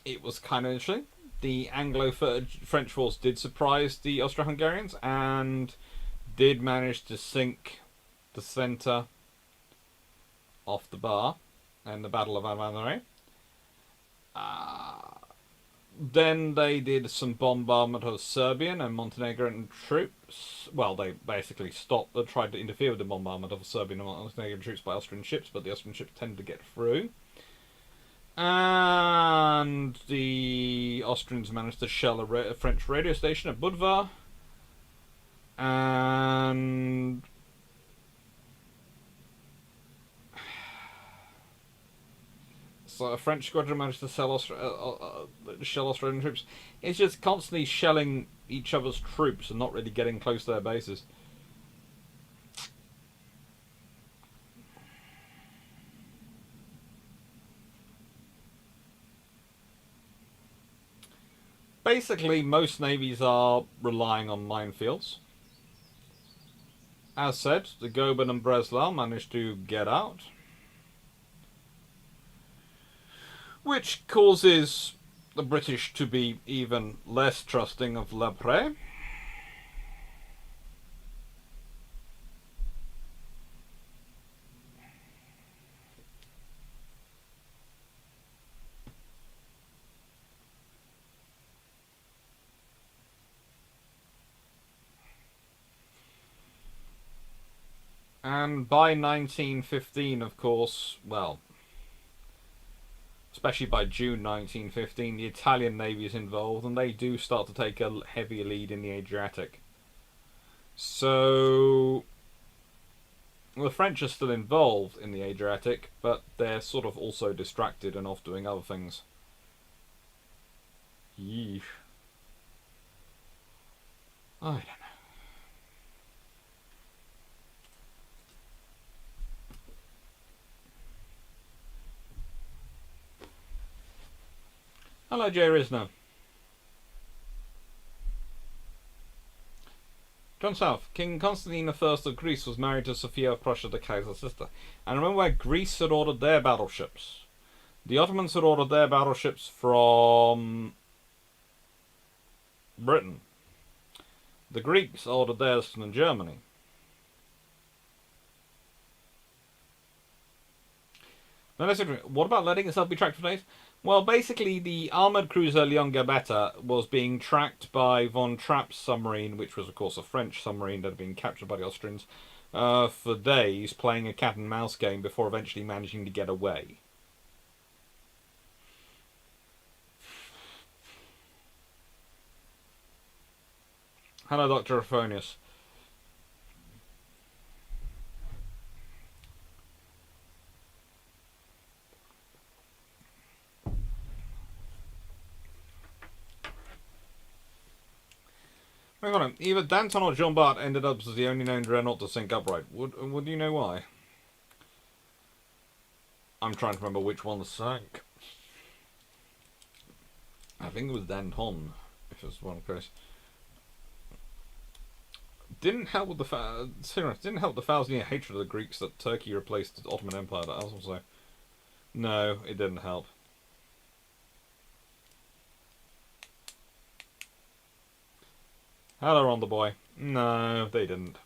It was kind of interesting. The Anglo-French force did surprise the Austro-Hungarians and did manage to sink the centre off the bar in the Battle of Adrinor. Then they did some bombardment of Serbian and Montenegrin troops. Well, they basically tried to interfere with the bombardment of Serbian and Montenegrin troops by Austrian ships, but the Austrian ships tended to get through. And the Austrians managed to shell a French radio station at Budva. And so a French squadron managed to shell Australian troops. It's just constantly shelling each other's troops and not really getting close to their bases. Basically, most navies are relying on minefields. As said, the Goeben and Breslau managed to get out, which causes the British to be even less trusting of Lamprere. And by 1915, of course, well, especially by June 1915, the Italian Navy is involved, and they do start to take a heavy lead in the Adriatic. So the French are still involved in the Adriatic, but they're sort of also distracted and off doing other things. Yeesh. I don't know. Hello, Jay Risner. John South. King Constantine I of Greece was married to Sophia of Prussia, the Kaiser's sister. And remember where Greece had ordered their battleships. The Ottomans had ordered their battleships from Britain. The Greeks ordered theirs from Germany. Now, what about letting itself be tracked for days? Well, basically, the armoured cruiser Leon Gambetta was being tracked by von Trapp's submarine, which was, of course, a French submarine that had been captured by the Austrians, for days, playing a cat and mouse game before eventually managing to get away. Hello, Dr. Aphonius. Hang on, either Danton or Jean Bart ended up as the only known dreadnought to sink upright. Would you know why? I'm trying to remember which one sank. I think it was Danton, if it was one case. Didn't help with the thousand-year hatred of the Greeks that Turkey replaced the Ottoman Empire. That also, no, it didn't help. Hello, on the boy. No, they didn't.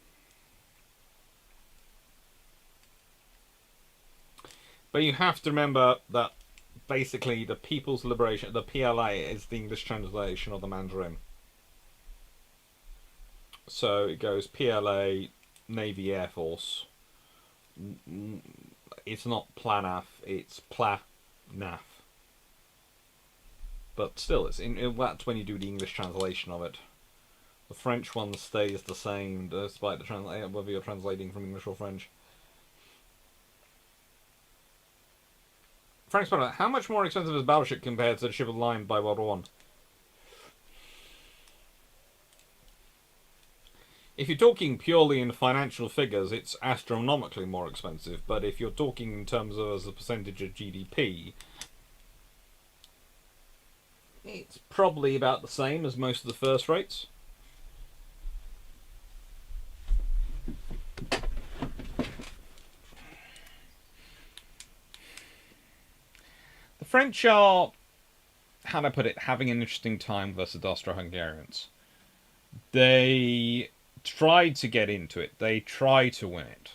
But you have to remember that basically the People's Liberation, the PLA, is the English translation of the Mandarin. So it goes PLA, Navy, Air Force. It's not PLANAF, it's PLANAF. But still, that's when you do the English translation of it. The French one stays the same, despite whether you're translating from English or French. Frank Spanner, how much more expensive is Battleship compared to the Ship of the Line by World War One? If you're talking purely in financial figures, it's astronomically more expensive. But if you're talking in terms of as a percentage of GDP, it's probably about the same as most of the first rates. The French are, how do I put it, having an interesting time versus the Austro-Hungarians. They tried to get into it. They tried to win it.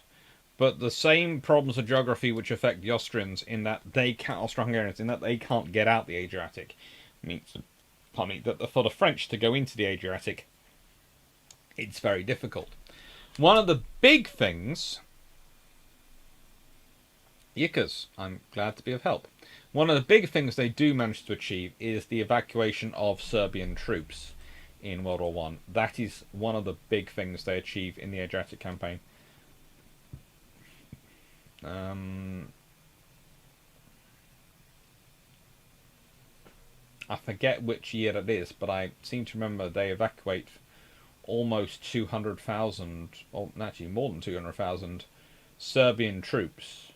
But the same problems of geography which affect the Austrians in that Austro-Hungarians, in that they can't get out the Adriatic, means that for the French to go into the Adriatic, it's very difficult. One of the big things, Yickers, I'm glad to be of help. One of the big things they do manage to achieve is the evacuation of Serbian troops in World War One. That is one of the big things they achieve in the Adriatic campaign. I forget which year it is, but I seem to remember they evacuate almost 200,000, or actually more than 200,000 Serbian troops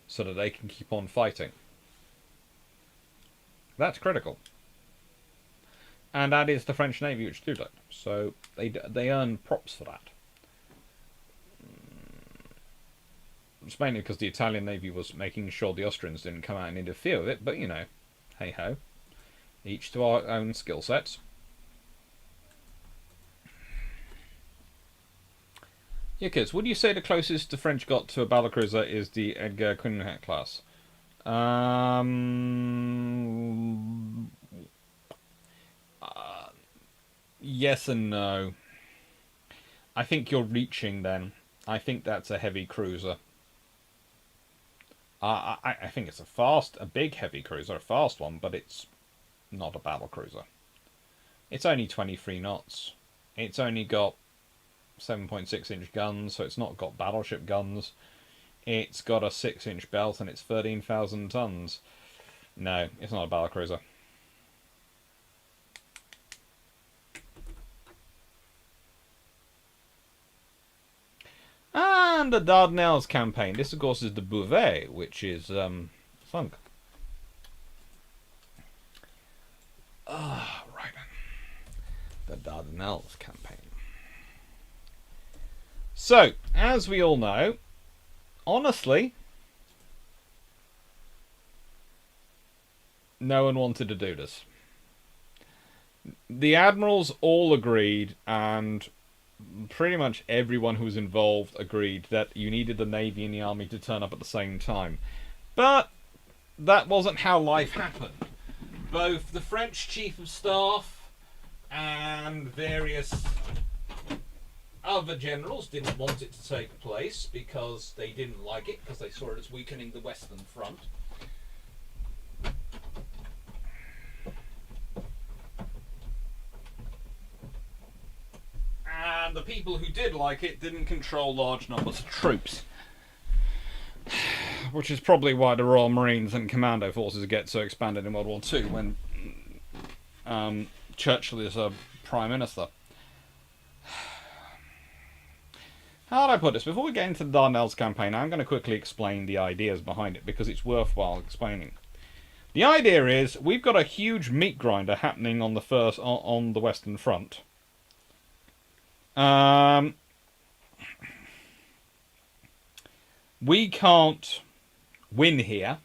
so that they can keep on fighting. That's critical. And that is the French Navy which do that. So they earn props for that. It's mainly because the Italian Navy was making sure the Austrians didn't come out and interfere with it, but you know, hey ho. Each to our own skill sets. Yeah, kids, would you say the closest the French got to a battlecruiser is the Edgar Quinet class? Yes and no. I think you're reaching then. I think that's a heavy cruiser. I think it's a big heavy cruiser, a fast one, but it's not a battle cruiser. It's only 23 knots. It's only got 7.6-inch guns, so it's not got battleship guns. It's got a 6-inch belt and it's 13,000 tons. No, it's not a battle cruiser. And the Dardanelles campaign. This, of course, is the Bouvet, which is sunk. Dardanelles campaign. So, as we all know, honestly, no one wanted to do this. The admirals all agreed, and pretty much everyone who was involved agreed that you needed the Navy and the Army to turn up at the same time. But that wasn't how life happened. Both the French Chief of Staff and various other generals didn't want it to take place because they didn't like it, because they saw it as weakening the Western Front. And the people who did like it didn't control large numbers of troops. Which is probably why the Royal Marines and Commando Forces get so expanded in World War II when Churchill is a Prime Minister. How do I put this? Before we get into the Dardanelles campaign, I'm going to quickly explain the ideas behind it because it's worthwhile explaining. The idea is we've got a huge meat grinder happening on the Western Front. We can't win here.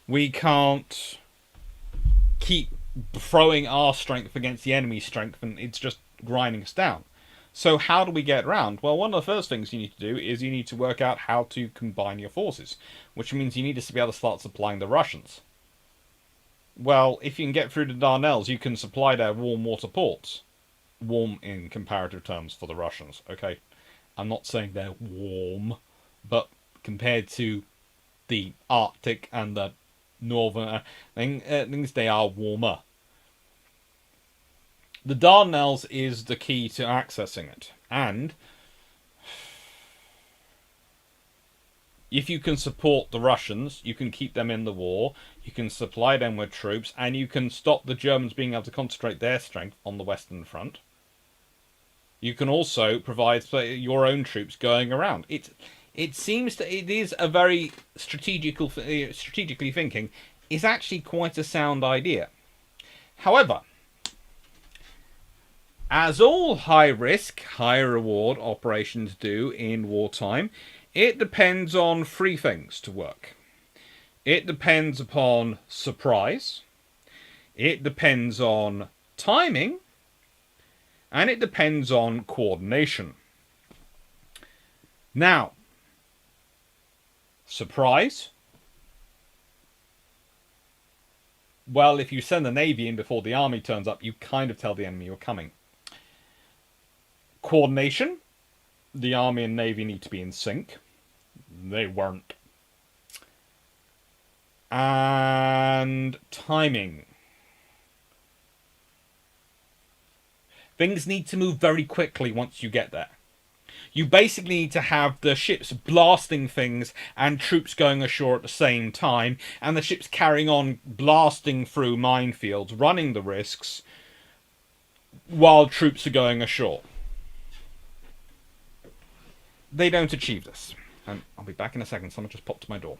We can't keep throwing our strength against the enemy's strength, and it's just grinding us down. So how do we get around? Well, one of the first things you need to do is you need to work out how to combine your forces, which means you need to be able to start supplying the Russians. Well, if you can get through the Dardanelles, you can supply their warm water ports. Warm in comparative terms for the Russians, okay? I'm not saying they're warm, but compared to the Arctic and the northern things, they are warmer. The Dardanelles is the key to accessing it, and if you can support the Russians, you can keep them in the war, you can supply them with troops, and you can stop the Germans being able to concentrate their strength on the Western Front. You can also provide your own troops going around. It seems that it is a very strategically thinking, is actually quite a sound idea. However, as all high-risk, high-reward operations do in wartime, it depends on three things to work. It depends upon surprise, it depends on timing, and it depends on coordination. Now, surprise. Well, if you send the Navy in before the Army turns up, you kind of tell the enemy you're coming. Coordination. The Army and Navy need to be in sync. They weren't. And timing. Things need to move very quickly once you get there. You basically need to have the ships blasting things and troops going ashore at the same time, and the ships carrying on blasting through minefields, running the risks, while troops are going ashore. They don't achieve this. And I'll be back in a second. Someone just popped to my door.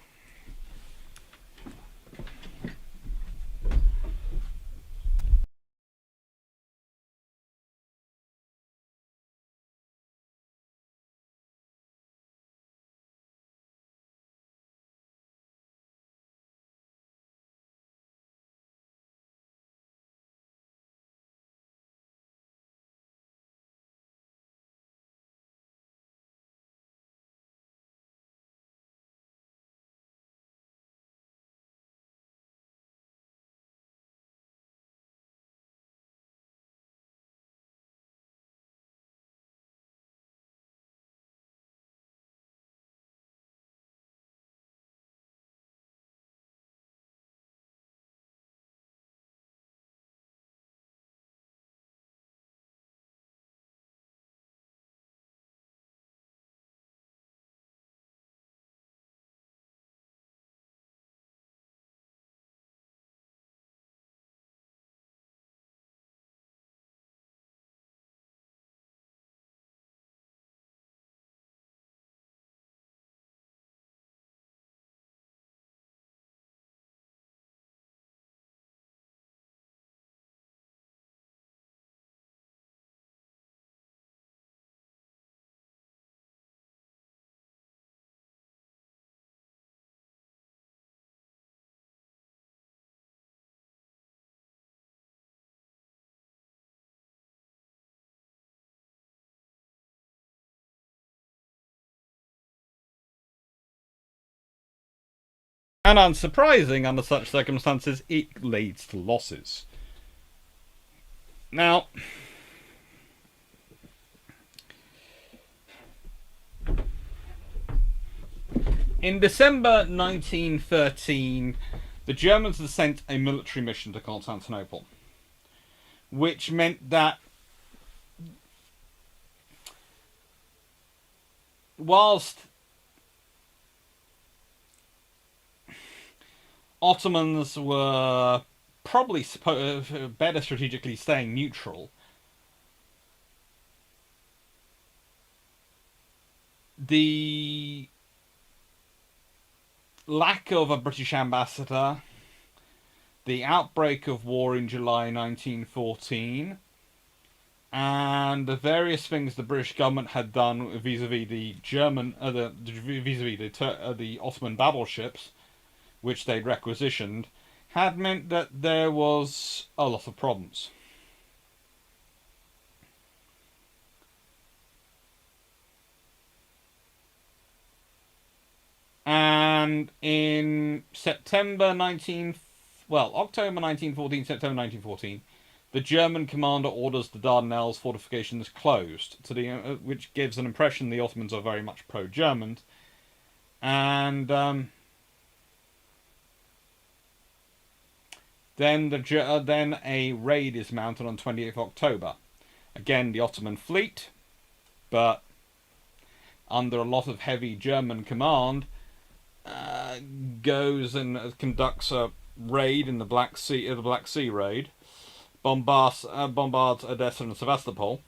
And unsurprising, under such circumstances, it leads to losses. Now, in December 1913, the Germans had sent a military mission to Constantinople, which meant that whilst Ottomans were probably better strategically staying neutral, the lack of a British ambassador, the outbreak of war in July 1914, and the various things the British government had done vis-a-vis the German, vis-a-vis the Ottoman battleships, which they'd requisitioned, had meant that there was a lot of problems. And in October 1914, September 1914, the German commander orders the Dardanelles fortifications closed, which gives an impression the Ottomans are very much pro-German. And then a raid is mounted on 28th October. Again, the Ottoman fleet, but under a lot of heavy German command, goes and conducts a raid in the Black Sea raid, bombards Odessa and Sevastopol.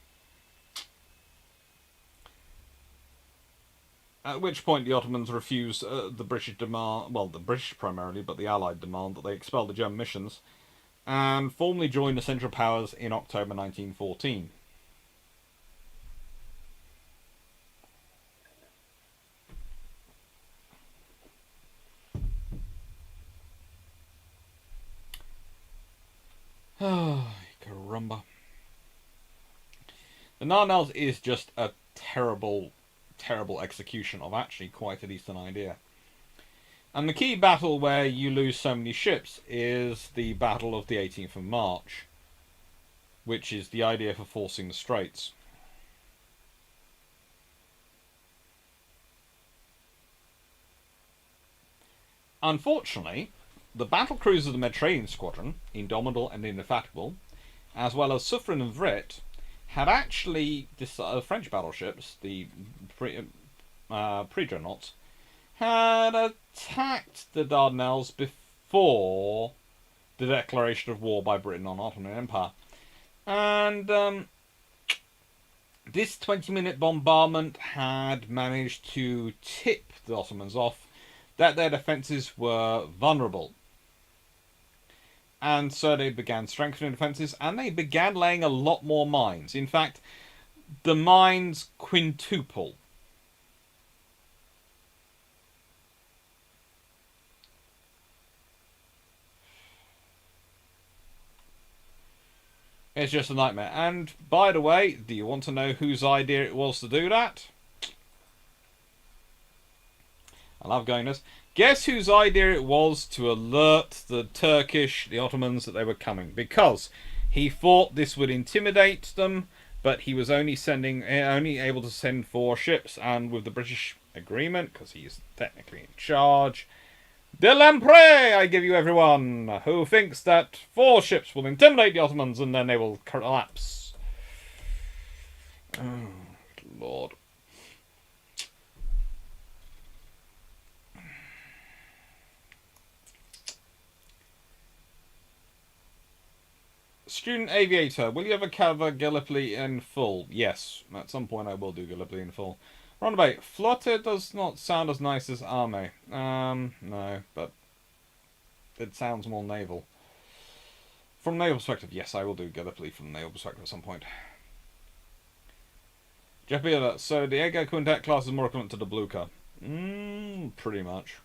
At which point the Ottomans refused the British demand, well, the British primarily, but the Allied demand that they expel the German missions, and formally joined the Central Powers in October 1914. Oh, caramba. The Dardanelles is just a terrible execution of actually quite a decent idea. And the key battle where you lose so many ships is the Battle of the 18th of March, which is the idea for forcing the Straits. Unfortunately, the battle cruisers of the Mediterranean Squadron, Indomitable and Indefatigable, as well as Suffren and Vrit, had actually French battleships, the pre-dreadnoughts, had attacked the Dardanelles before the declaration of war by Britain on Ottoman Empire. And this 20-minute bombardment had managed to tip the Ottomans off that their defences were vulnerable. And so they began strengthening defences, and they began laying a lot more mines. In fact, the mines quintuple. It's just a nightmare. And, by the way, do you want to know whose idea it was to do that? I love going this. Guess whose idea it was to alert the Ottomans, that they were coming? Because he thought this would intimidate them, but he was only able to send 4 ships, and with the British agreement, because he's technically in charge, de l'Empire, I give you everyone, who thinks that 4 ships will intimidate the Ottomans and then they will collapse. Oh, Lord. Student Aviator, will you ever cover Gallipoli in full? Yes, at some point I will do Gallipoli in full. Roundabout, Flotte does not sound as nice as Army. No, but it sounds more naval. From a naval perspective, yes, I will do Gallipoli from a naval perspective at some point. Jeff Bealer, so the Edgar Quintet class is more equivalent to the Blucher. Pretty much.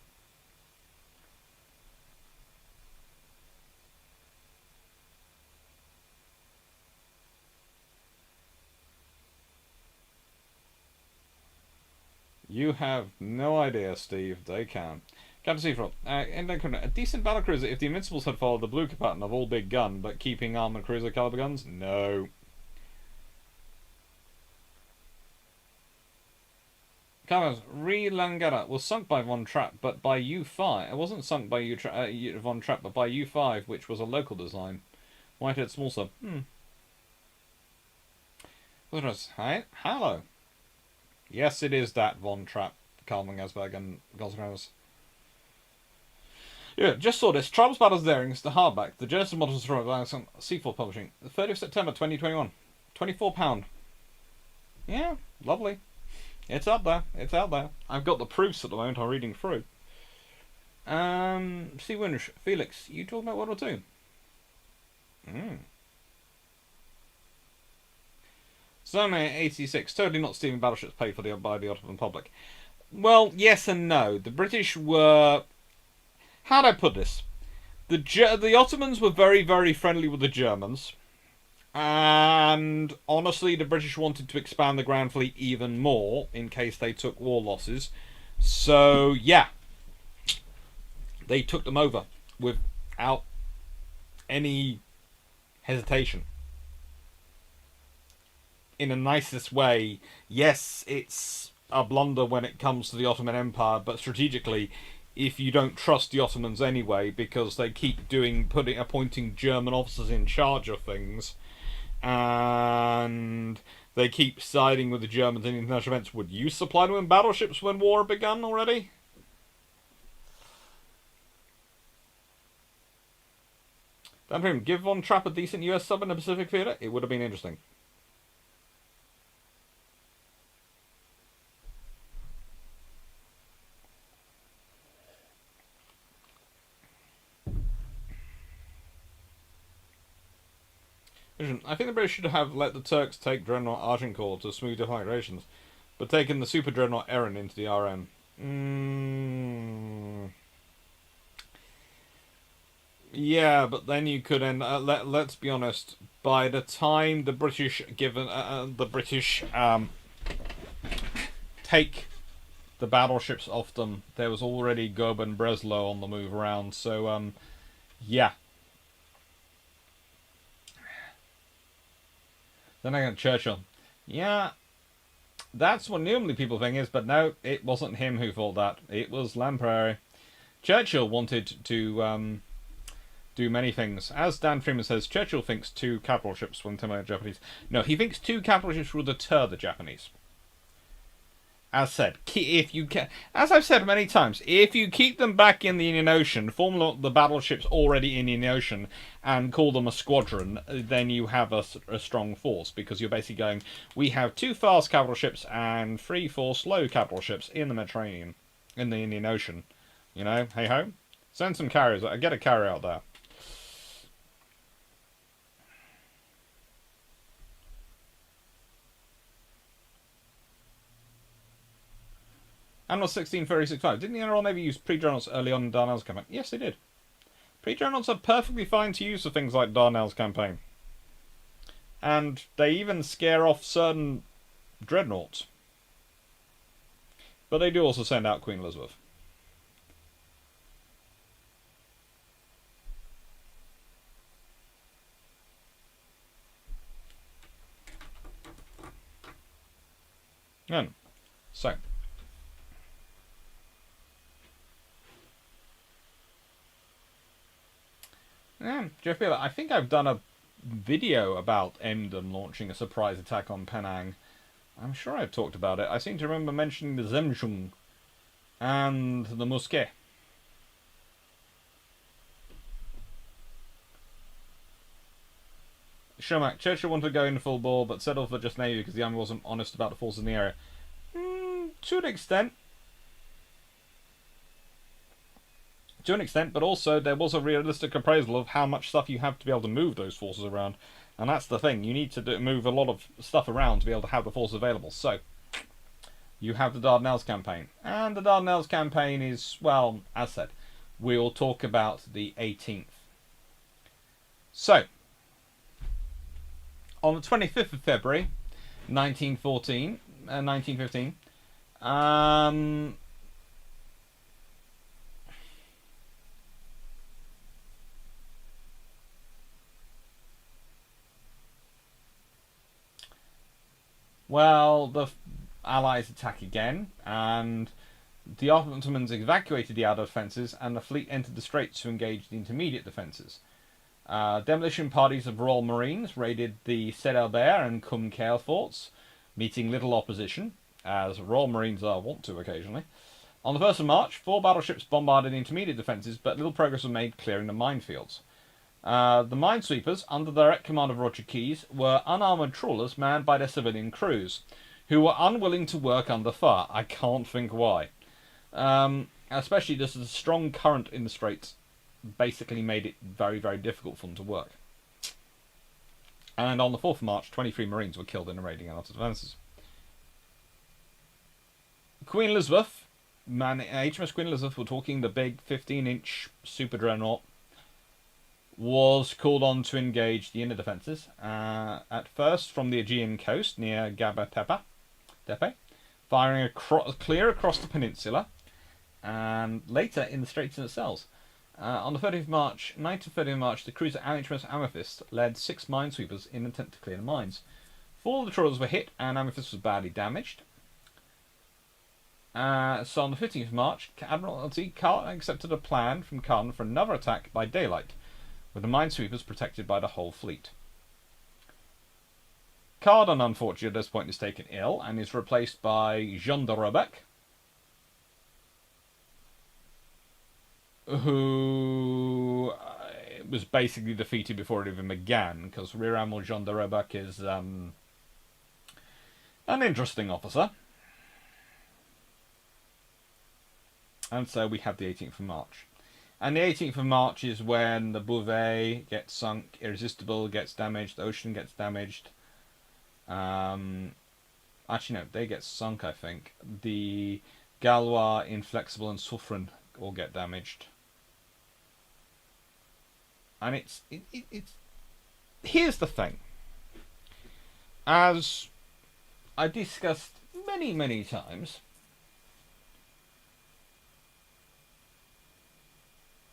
You have no idea, Steve. They can. Captain Seafrog. A decent battlecruiser if the Invincibles had followed the Blucher pattern of all big gun, but keeping armoured cruiser caliber guns? No. Carlos, Re-Langara was sunk by Von Trapp, but by U5. It wasn't sunk by Von Trapp, but by U5, which was a local design. Whitehead small sub. Hi. Hello. Yes, it is that Von Trapp, Karl von Gasberg, and Gosrose. Yeah, just saw this. Trials Battles Darings, the hardback. The Genesis models from C4 Publishing. The 30th of September 2021. £24. Yeah, lovely. It's up there. It's out there. I've got the proofs at the moment I'm reading through. Sea Winch, Felix, you talking about World War Two? Zone 86, totally not stealing battleships paid for by the Ottoman public. Well, yes and no. The British were... How'd I put this? The Ottomans were very, very friendly with the Germans. And honestly, the British wanted to expand the ground fleet even more in case they took war losses. So, yeah. They took them over without any hesitation. In the nicest way, yes, it's a blunder when it comes to the Ottoman Empire, but strategically, if you don't trust the Ottomans anyway, because they keep appointing German officers in charge of things, and they keep siding with the Germans in international events, would you supply them with battleships when war begun already? Dan, give Von Trapp a decent US sub in the Pacific Theater? It would have been interesting. I think the British should have let the Turks take Dreadnought Agincourt to smooth deflagrations, but taken the Super Dreadnought Erin into the RN. Yeah, but then you could end. Let's be honest. By the time the British take the battleships off them, there was already Goeben and Breslau on the move around. So yeah. Then I got Churchill. Yeah, that's what normally people think is, but no, it wasn't him who thought that. It was Lamprey. Churchill wanted to do many things. As Dan Freeman says, Churchill thinks 2 capital ships will intimidate the Japanese. No, he thinks 2 capital ships will deter the Japanese. As said, as I've said many times, if you keep them back in the Indian Ocean, form the battleships already in the Indian Ocean, and call them a squadron, then you have a strong force, because you're basically going, we have 2 fast capital ships and 3-4 slow capital ships in the Mediterranean, in the Indian Ocean. You know, hey ho, send some carriers. Get a carrier out there. Admiral 1635. Didn't the NRL Navy use pre-journals early on in Darnell's campaign? Yes, they did. Pre-journals are perfectly fine to use for things like Darnell's campaign. And they even scare off certain dreadnoughts. But they do also send out Queen Elizabeth. And so... Yeah, Jeff Beeler, I think I've done a video about Emden launching a surprise attack on Penang. I'm sure I've talked about it. I seem to remember mentioning the Zemshung and the Musquet. Shomak, Churchill wanted to go in full bore, but settled for just Navy because the army wasn't honest about the forces in the area. To an extent. To an extent, but also there was a realistic appraisal of how much stuff you have to be able to move those forces around. And that's the thing, you need to move a lot of stuff around to be able to have the forces available. So, you have the Dardanelles campaign. And the Dardanelles campaign is, well, as said, we'll talk about the 18th. So, on the 25th of February, 1915, Well, the Allies attack again, and the Ottomans evacuated the outer defences, and the fleet entered the straits to engage the intermediate defences. Demolition parties of Royal Marines raided the Sed Albert and Cum Cail forts, meeting little opposition, as Royal Marines are wont to occasionally. On the 1st of March, 4 battleships bombarded the intermediate defences, but little progress was made clearing the minefields. The minesweepers, under the direct command of Roger Keyes, were unarmoured trawlers manned by their civilian crews, who were unwilling to work under fire. I can't think why. Especially just a strong current in the straits basically made it very, very difficult for them to work. And on the 4th of March, 23 Marines were killed in the raiding outer defences. Queen Elizabeth, HMS Queen Elizabeth, we're talking the big 15-inch super dreadnought, was called on to engage the inner defences, at first from the Aegean coast near Gaba Tepe, firing clear across the peninsula, and later in the Straits themselves. On the 30th of March, 9th to 30th of March, the cruiser HMS Amethyst led 6 minesweepers in an attempt to clear the mines. 4 of the trawlers were hit, and Amethyst was badly damaged. So on the 15th of March, Admiralty accepted a plan from Carden for another attack by daylight, with the minesweepers protected by the whole fleet. Carden, unfortunately, at this point is taken ill and is replaced by Jean de Robec, who was basically defeated before it even began, because Rear Admiral Jean de Robec is an interesting officer. And so we have the 18th of March. And the 18th of March is when the Bouvet gets sunk, Irresistible gets damaged, Ocean gets damaged. Actually, no, they get sunk, I think. The Galois, Inflexible, and Suffren all get damaged. And it's here's the thing. As I discussed many times,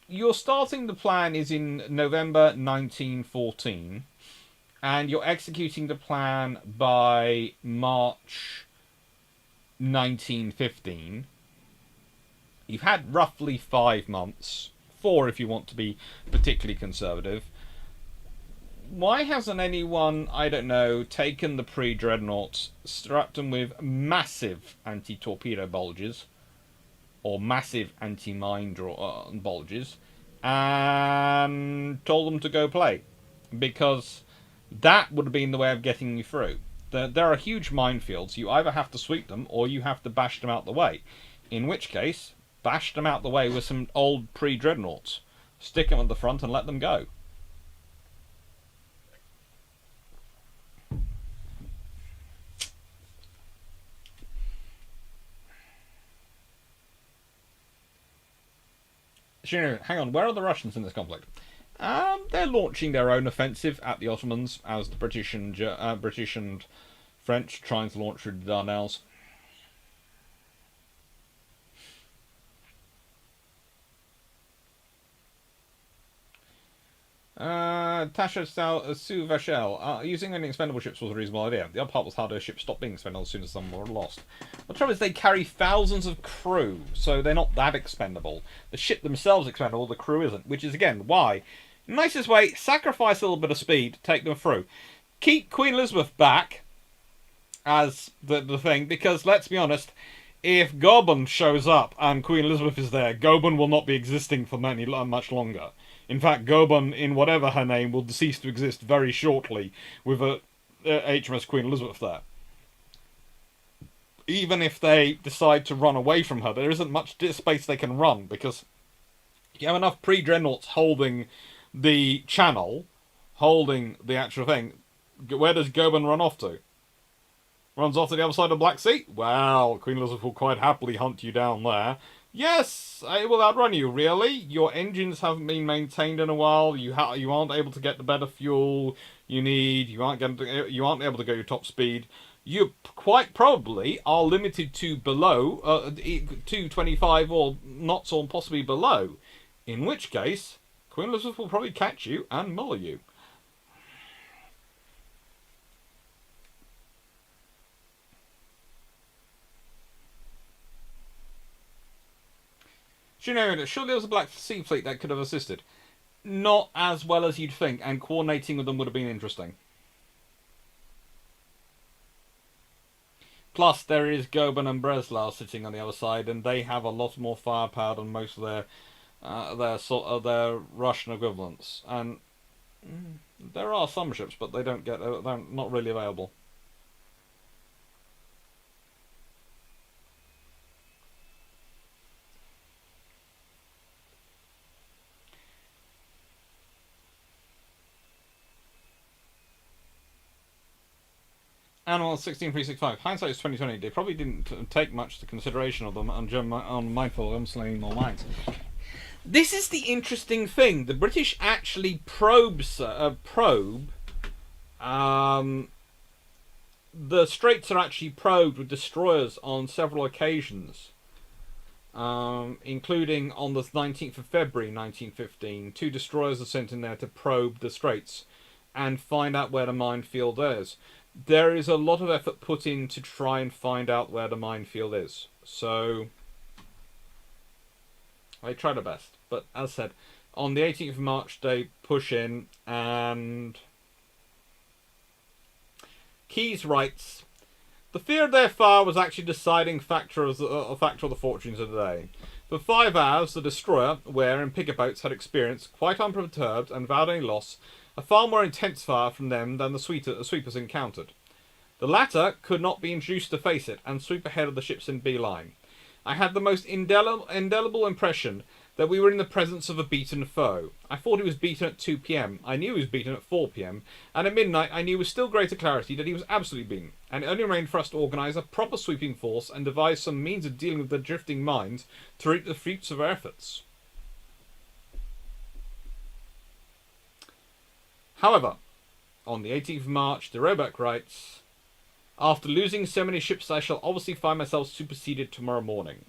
your starting the plan is in November 1914, and you're executing the plan by March 1915. You've had roughly 5 months, 4 if you want to be particularly conservative. Why hasn't anyone, I don't know, taken the pre-dreadnoughts, strapped them with massive anti-torpedo bulges, or massive anti-mine bulges, and told them to go play? Because that would have been the way of getting you through. There are huge minefields. You either have to sweep them, or you have to bash them out the way. In which case, bash them out the way with some old pre-dreadnoughts. Stick them at the front and let them go. Hang on, where are the Russians in this conflict? They're launching their own offensive at the Ottomans, as the British and French trying to launch through the Dardanelles. Tasha Sue Vachel. Using only expendable ships was a reasonable idea. The other part was how those ships stopped being expendable as soon as some were lost. The trouble is they carry thousands of crew, so they're not that expendable. The ship themselves expendable, the crew isn't, which is again why. Nicest way, sacrifice a little bit of speed, take them through. Keep Queen Elizabeth back as the thing, because let's be honest, if Goban shows up and Queen Elizabeth is there, Goban will not be existing for much longer. In fact, Goban, in whatever her name, will cease to exist very shortly with a HMS Queen Elizabeth there. Even if they decide to run away from her, there isn't much space they can run, because you have enough pre-dreadnoughts holding the channel, holding the actual thing. Where does Goban run off to? Runs off to the other side of the Black Sea? Well, Queen Elizabeth will quite happily hunt you down there. Yes, it will outrun you, really. Your engines haven't been maintained in a while. You aren't able to get the better fuel you need. You aren't able to go your top speed. You quite probably are limited to below 225 or knots, or possibly below. In which case, Queen Elizabeth will probably catch you and muller you. Surely there was a Black Sea Fleet that could have assisted. Not as well as you'd think, and coordinating with them would have been interesting. Plus, there is Goban and Breslau sitting on the other side, and they have a lot more firepower than most of their Russian equivalents. And there are some ships, but they're not really available. Animal 16365. Hindsight is 2020. They probably didn't take much to consideration of them on mindful of them slaying more mines. This is the interesting thing. The British actually probe the Straits are actually probed with destroyers on several occasions, including on the 19th of February 1915. 2 destroyers are sent in there to probe the Straits and find out where the minefield is. There is a lot of effort put in to try and find out where the minefield is. So they try their best. But as I said, on the 18th of March they push in, and Keyes writes, "The fear of their fire was actually a deciding factor of the fortunes of the day. For 5 hours the destroyer, Ware and picket boats had experienced, quite unperturbed and without any loss, a far more intense fire from them than the sweepers encountered. The latter could not be induced to face it and sweep ahead of the ships in B-line. I had the most indelible impression that we were in the presence of a beaten foe. I thought he was beaten at 2 p.m. I knew he was beaten at 4 p.m. And at midnight I knew with still greater clarity that he was absolutely beaten, and it only remained for us to organise a proper sweeping force and devise some means of dealing with the drifting mines to reap the fruits of our efforts." However, on the 18th of March, de Roebuck writes, "After losing so many ships, I shall obviously find myself superseded tomorrow morning."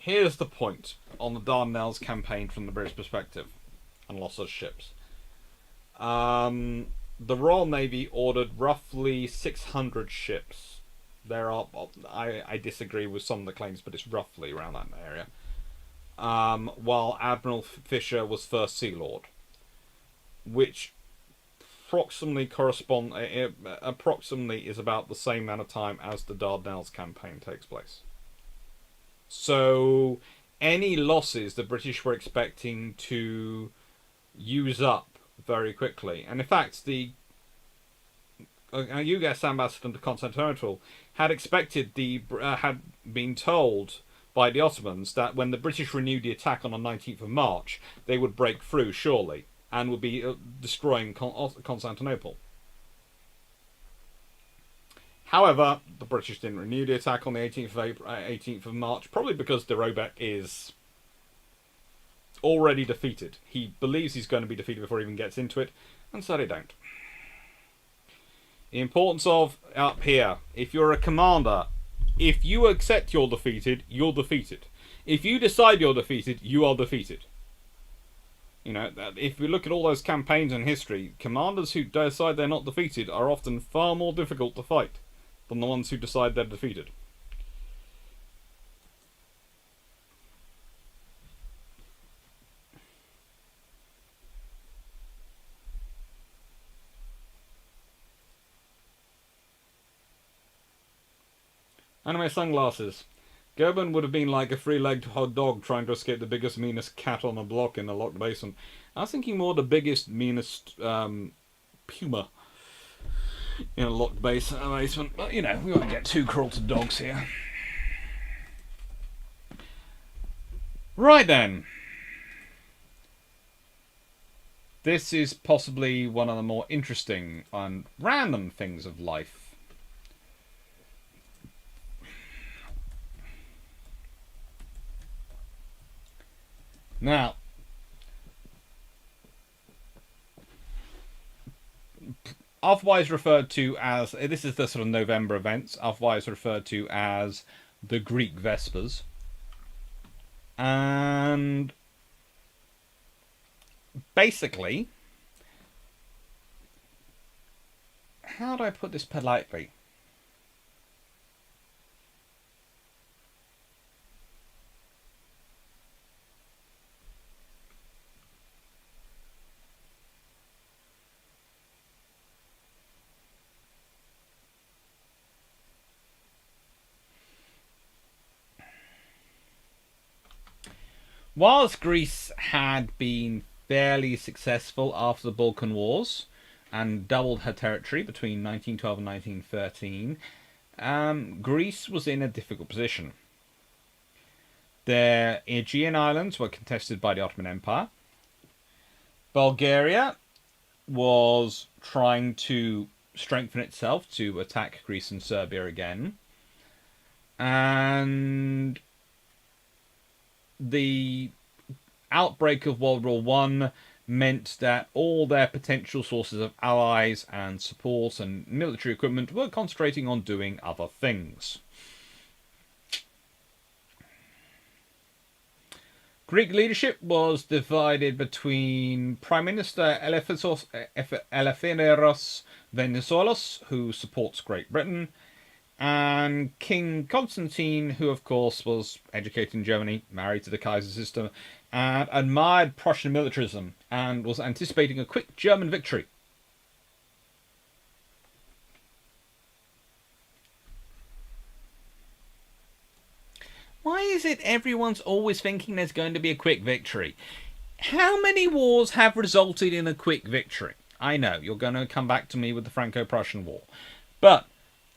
Here's the point on the Dardanelles campaign from the British perspective and loss of ships. The Royal Navy ordered roughly 600 ships. I disagree with some of the claims, but it's roughly around that area. While Admiral Fisher was First Sea Lord, which approximately is about the same amount of time as the Dardanelles campaign takes place. So any losses the British were expecting to use up very quickly. And in fact, the US ambassador to Constantinople had been told by the Ottomans that when the British renewed the attack on the 19th of March, they would break through surely and would be destroying Constantinople. However, the British didn't renew the attack on the 18th of March, probably because de Roebuck is already defeated. He believes he's going to be defeated before he even gets into it, and so they don't. The importance of, up here, if you're a commander, if you accept you're defeated, you're defeated. If you decide you're defeated, you are defeated. You know, if we look at all those campaigns in history, commanders who decide they're not defeated are often far more difficult to fight than the ones who decide they're defeated. Anime sunglasses. Gerben would have been like a three-legged hot dog trying to escape the biggest, meanest cat on the block in a locked basement. I was thinking more the biggest, meanest puma in a locked basement. But, you know, we won't get too cruel to dogs here. Right then. This is possibly one of the more interesting and random things of life. Now, otherwise referred to as, this is the sort of November events, otherwise referred to as the Greek Vespers. And basically, how do I put this politely? Whilst Greece had been fairly successful after the Balkan Wars and doubled her territory between 1912 and 1913, Greece was in a difficult position. Their Aegean islands were contested by the Ottoman Empire. Bulgaria was trying to strengthen itself to attack Greece and Serbia again. And the outbreak of World War One meant that all their potential sources of allies and support and military equipment were concentrating on doing other things. Greek leadership was divided between Prime Minister Eleftheros Venizelos, who supports Great Britain, and King Constantine, who of course was educated in Germany, married to the Kaiser sister, and admired Prussian militarism, and was anticipating a quick German victory. Why is it everyone's always thinking there's going to be a quick victory? How many wars have resulted in a quick victory? I know, you're going to come back to me with the Franco-Prussian War. But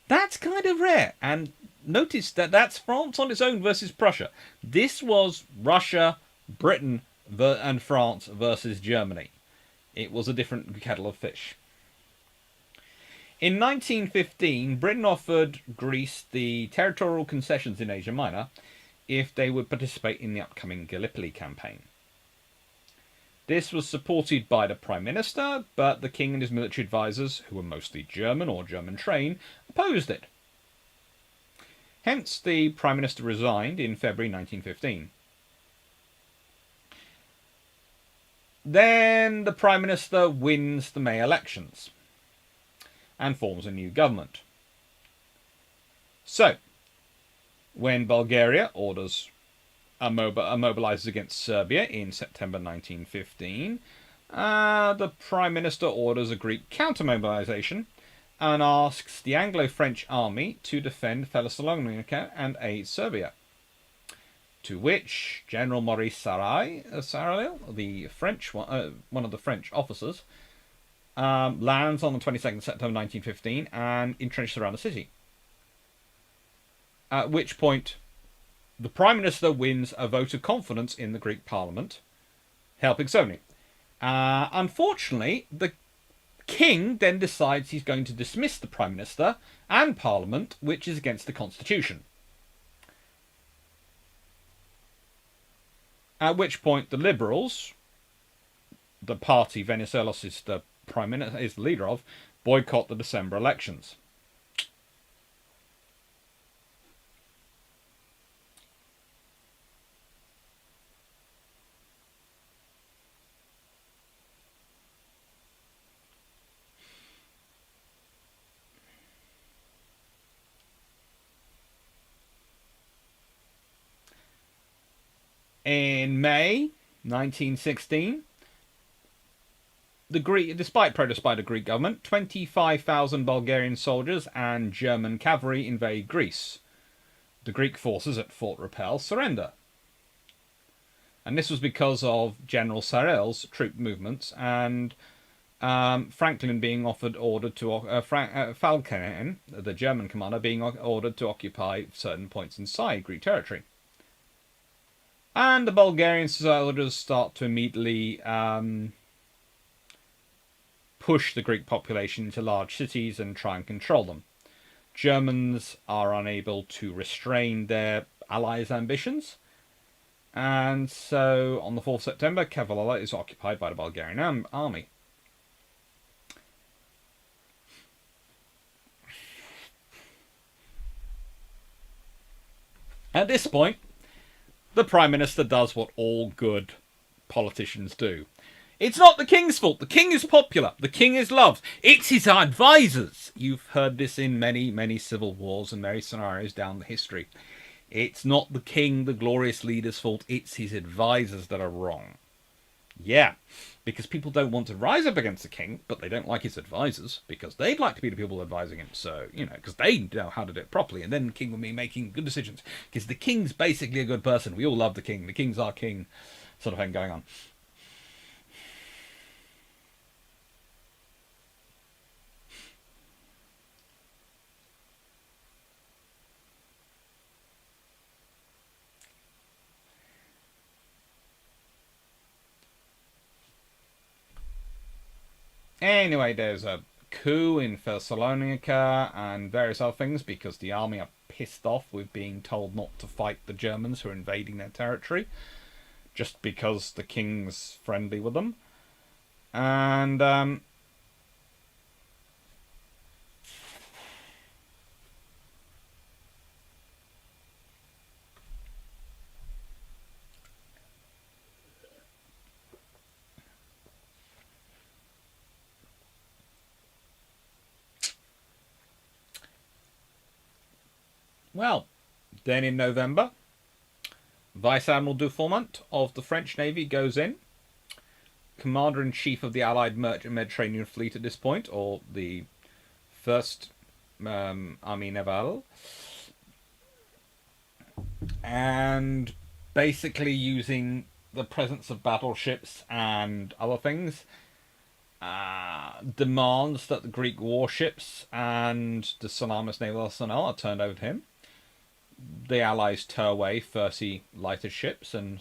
that's kind of rare. And notice that that's France on its own versus Prussia. This was Russia, Britain, and France versus Germany. It was a different kettle of fish. In 1915, Britain offered Greece the territorial concessions in Asia Minor if they would participate in the upcoming Gallipoli campaign. This was supported by the Prime Minister, but the King and his military advisors, who were mostly German or German-trained, opposed it. Hence, the Prime Minister resigned in February 1915. Then the Prime Minister wins the May elections and forms a new government. So, when Bulgaria mobilizes against Serbia in September 1915, the Prime Minister orders a Greek counter-mobilization and asks the Anglo-French army to defend Thessalonica and aid Serbia. To which General Maurice Sarrail, the French one of the French officers, lands on the 22nd of September 1915 and entrenches around the city. At which point, the Prime Minister wins a vote of confidence in the Greek Parliament, helping Serbia. Unfortunately, the King then decides he's going to dismiss the Prime Minister and Parliament, which is against the Constitution. At which point, the Liberals, the party Venizelos is the Prime Minister, is the leader of, boycott the December elections. In May 1916, despite protest by the Greek government, 25,000 Bulgarian soldiers and German cavalry invade Greece. The Greek forces at Fort Rappel surrender. And this was because of General Sarrail's troop movements and Franklin being ordered to Falkenhayn, the German commander, being ordered to occupy certain points inside Greek territory. And the Bulgarian soldiers start to immediately push the Greek population into large cities and try and control them. Germans are unable to restrain their allies' ambitions. And so, on the 4th of September, Kefalola is occupied by the Bulgarian army. At this point, the Prime Minister does what all good politicians do. It's not the King's fault. The King is popular. The King is loved. It's his advisors. You've heard this in many, many civil wars and many scenarios down the history. It's not the King, the glorious leader's fault. It's his advisors that are wrong. Yeah, because people don't want to rise up against the king, but they don't like his advisors because they'd like to be the people advising him. So, because they know how to do it properly, and then the king will be making good decisions. Because the king's basically a good person. We all love the king. The king's our king, sort of thing going on. Anyway, there's a coup in Thessalonica and various other things because the army are pissed off with being told not to fight the Germans who are invading their territory just because the king's friendly with them. And well, then in November, Vice Admiral Dufourmont of the French Navy goes in, Commander-in-Chief of the Allied Mediterranean Fleet at this point, or the First Army Naval, and basically using the presence of battleships and other things, demands that the Greek warships and the Salamis naval arsenal are turned over to him. The Allies tow away 30 lighter ships and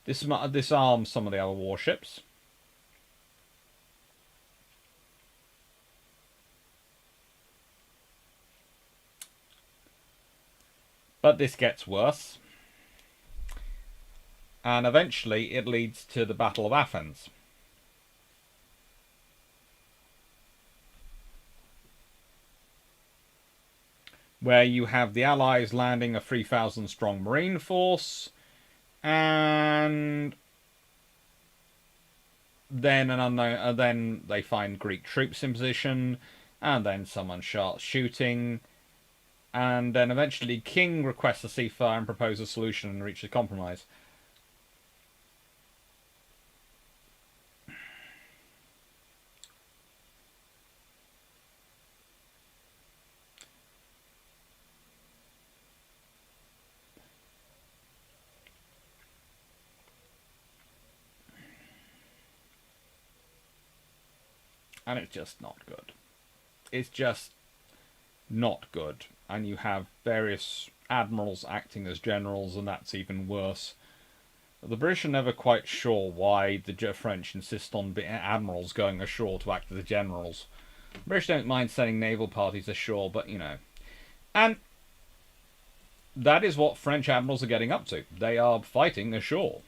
disarm some of the other warships. But this gets worse. And eventually it leads to the Battle of Athens. Where you have the Allies landing a 3,000 strong marine force, and then they find Greek troops in position, and then someone starts shooting, and then eventually King requests a ceasefire and proposes a solution and reaches a compromise. And it's just not good. It's just not good. And you have various admirals acting as generals, and that's even worse. The British are never quite sure why the French insist on admirals going ashore to act as generals. The British don't mind sending naval parties ashore, but And that is what French admirals are getting up to. They are fighting ashore.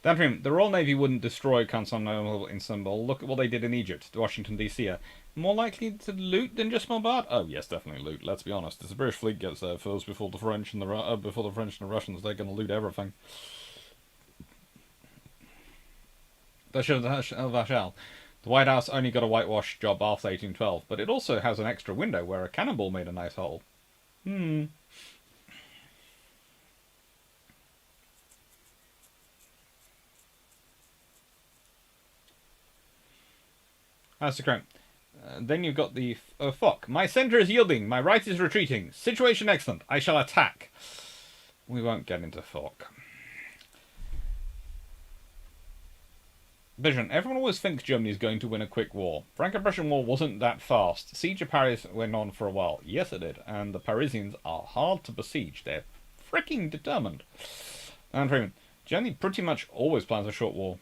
Downstream, the Royal Navy wouldn't destroy Constantinople in Istanbul. Look at what they did in Egypt. Washington, D.C. are more likely to loot than just bombard. Oh yes, definitely loot. Let's be honest. If the British fleet gets there first before the French and the Russians, they're going to loot everything. The White House only got a whitewash job after 1812, but it also has an extra window where a cannonball made a nice hole. That's the crime. Then you've got the... Oh, fuck. My centre is yielding. My right is retreating. Situation excellent. I shall attack. We won't get into fuck. Vision. Everyone always thinks Germany is going to win a quick war. Franco-Prussian War wasn't that fast. Siege of Paris went on for a while. Yes, it did. And the Parisians are hard to besiege. They're freaking determined. And Freeman. Germany pretty much always plans a short war.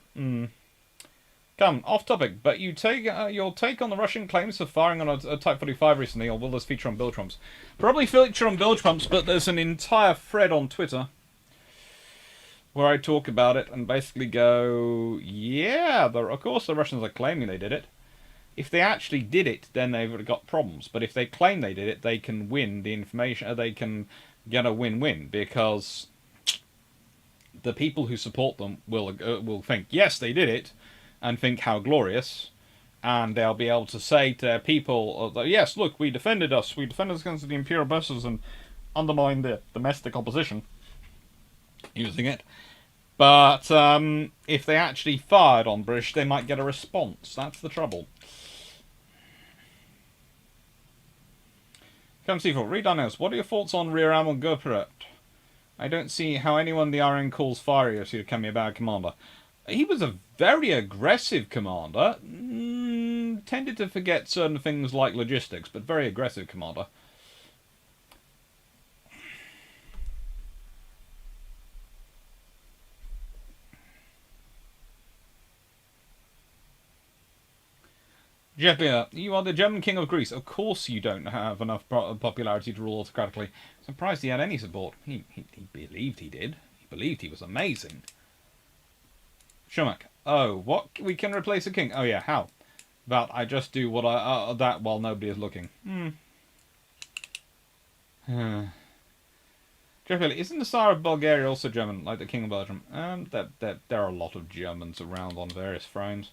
Come, off topic, but you take your take on the Russian claims for firing on a Type 45 recently, or will this feature on Bill Trump's? Probably feature on Bill Trump's, but there's an entire thread on Twitter where I talk about it and basically go, yeah, of course the Russians are claiming they did it. If they actually did it, then they've got problems. But if they claim they did it, they can win the information. They can get a win-win, because the people who support them will think, yes, they did it, and think how glorious, and they'll be able to say to their people, yes, look, we defended us against the imperial bosses and undermined the domestic opposition using it. But if they actually fired on British, they might get a response. That's the trouble. Come see for read on this. What are your thoughts on Rear Admiral Gurperet? I don't see how anyone the RN calls fiery can be a bad commander. He was a very aggressive commander. Tended to forget certain things like logistics, but very aggressive commander. Jepia, you are the German king of Greece. Of course you don't have enough popularity to rule autocratically. Surprised he had any support. He believed he did. He believed he was amazing. Shumak, oh, what? We can replace a king? Oh yeah, how? But I just do what that while nobody is looking. Jeffrey, isn't the Tsar of Bulgaria also German, like the King of Belgium? There are a lot of Germans around on various thrones.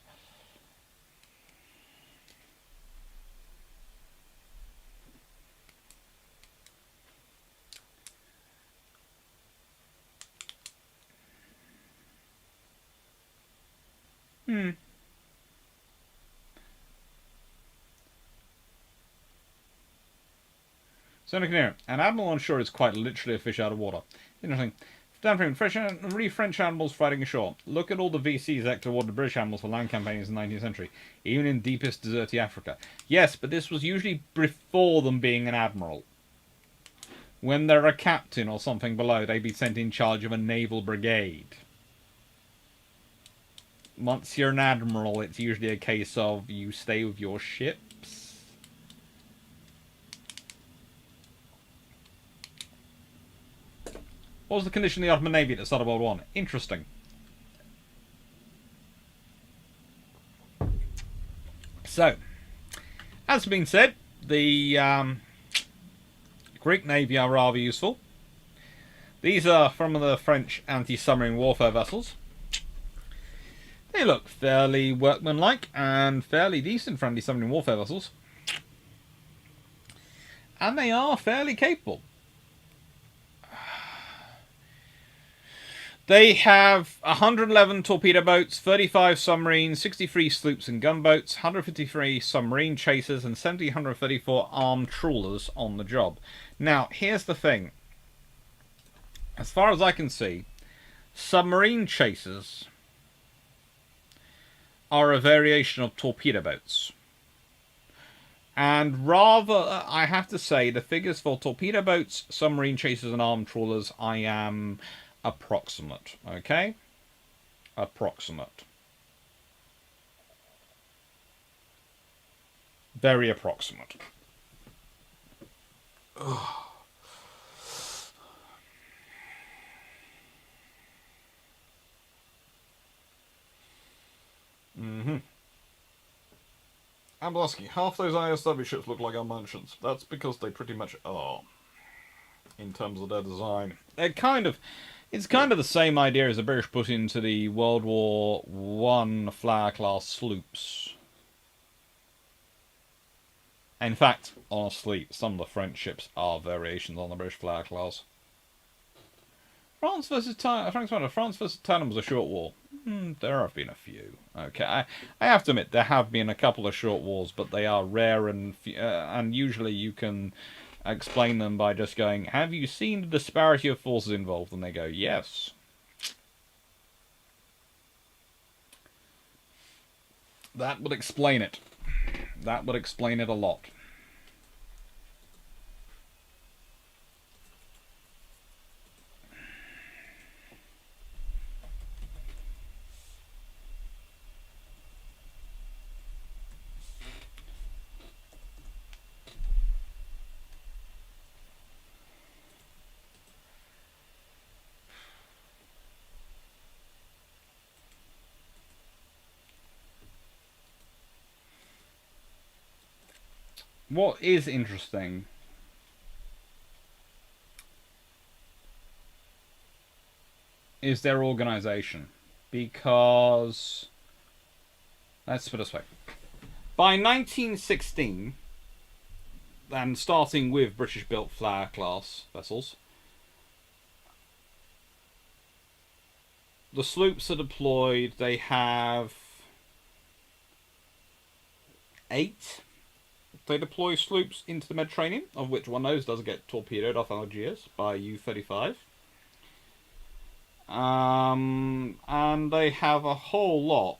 Sonic Near. An admiral on shore is quite literally a fish out of water. Interesting. Danfring, French admirals fighting ashore. Look at all the VCs that awarded British admirals for land campaigns in the 19th century, even in deepest deserty Africa. Yes, but this was usually before them being an admiral. When they're a captain or something below, they'd be sent in charge of a naval brigade. Once you're an admiral, it's usually a case of you stay with your ships. What was the condition of the Ottoman Navy at the start of World War I? Interesting. So, as has been said, the Greek Navy are rather useful. These are from the French anti-submarine warfare vessels. They look fairly workmanlike and fairly decent for anti-submarine warfare vessels. And they are fairly capable. They have 111 torpedo boats, 35 submarines, 63 sloops and gunboats, 153 submarine chasers, and 734 armed trawlers on the job. Now, here's the thing. As far as I can see, submarine chasers are a variation of torpedo boats. And rather, I have to say, the figures for torpedo boats, submarine chasers, and armed trawlers, I am approximate. Okay? Approximate. Very approximate. Ugh. Amblaski, half those ISW ships look like our merchants. That's because they pretty much are, in terms of their design. It's kind of the same idea as the British put into the World War I Flower-class sloops. In fact, honestly, some of the French ships are variations on the British Flower-class. France versus Thailand was a short war. There have been a few. Okay, I have to admit there have been a couple of short wars, but they are rare and usually you can explain them by just going, "Have you seen the disparity of forces involved?" And they go, "Yes." That would explain it. That would explain it a lot. what is interesting is their organisation. Because, let's put it this way. By 1916, and starting with British-built Flower class vessels, the sloops are deployed. They have 8. They deploy sloops into the Mediterranean, of which one of those does get torpedoed off Algiers by U-35. And they have a whole lot.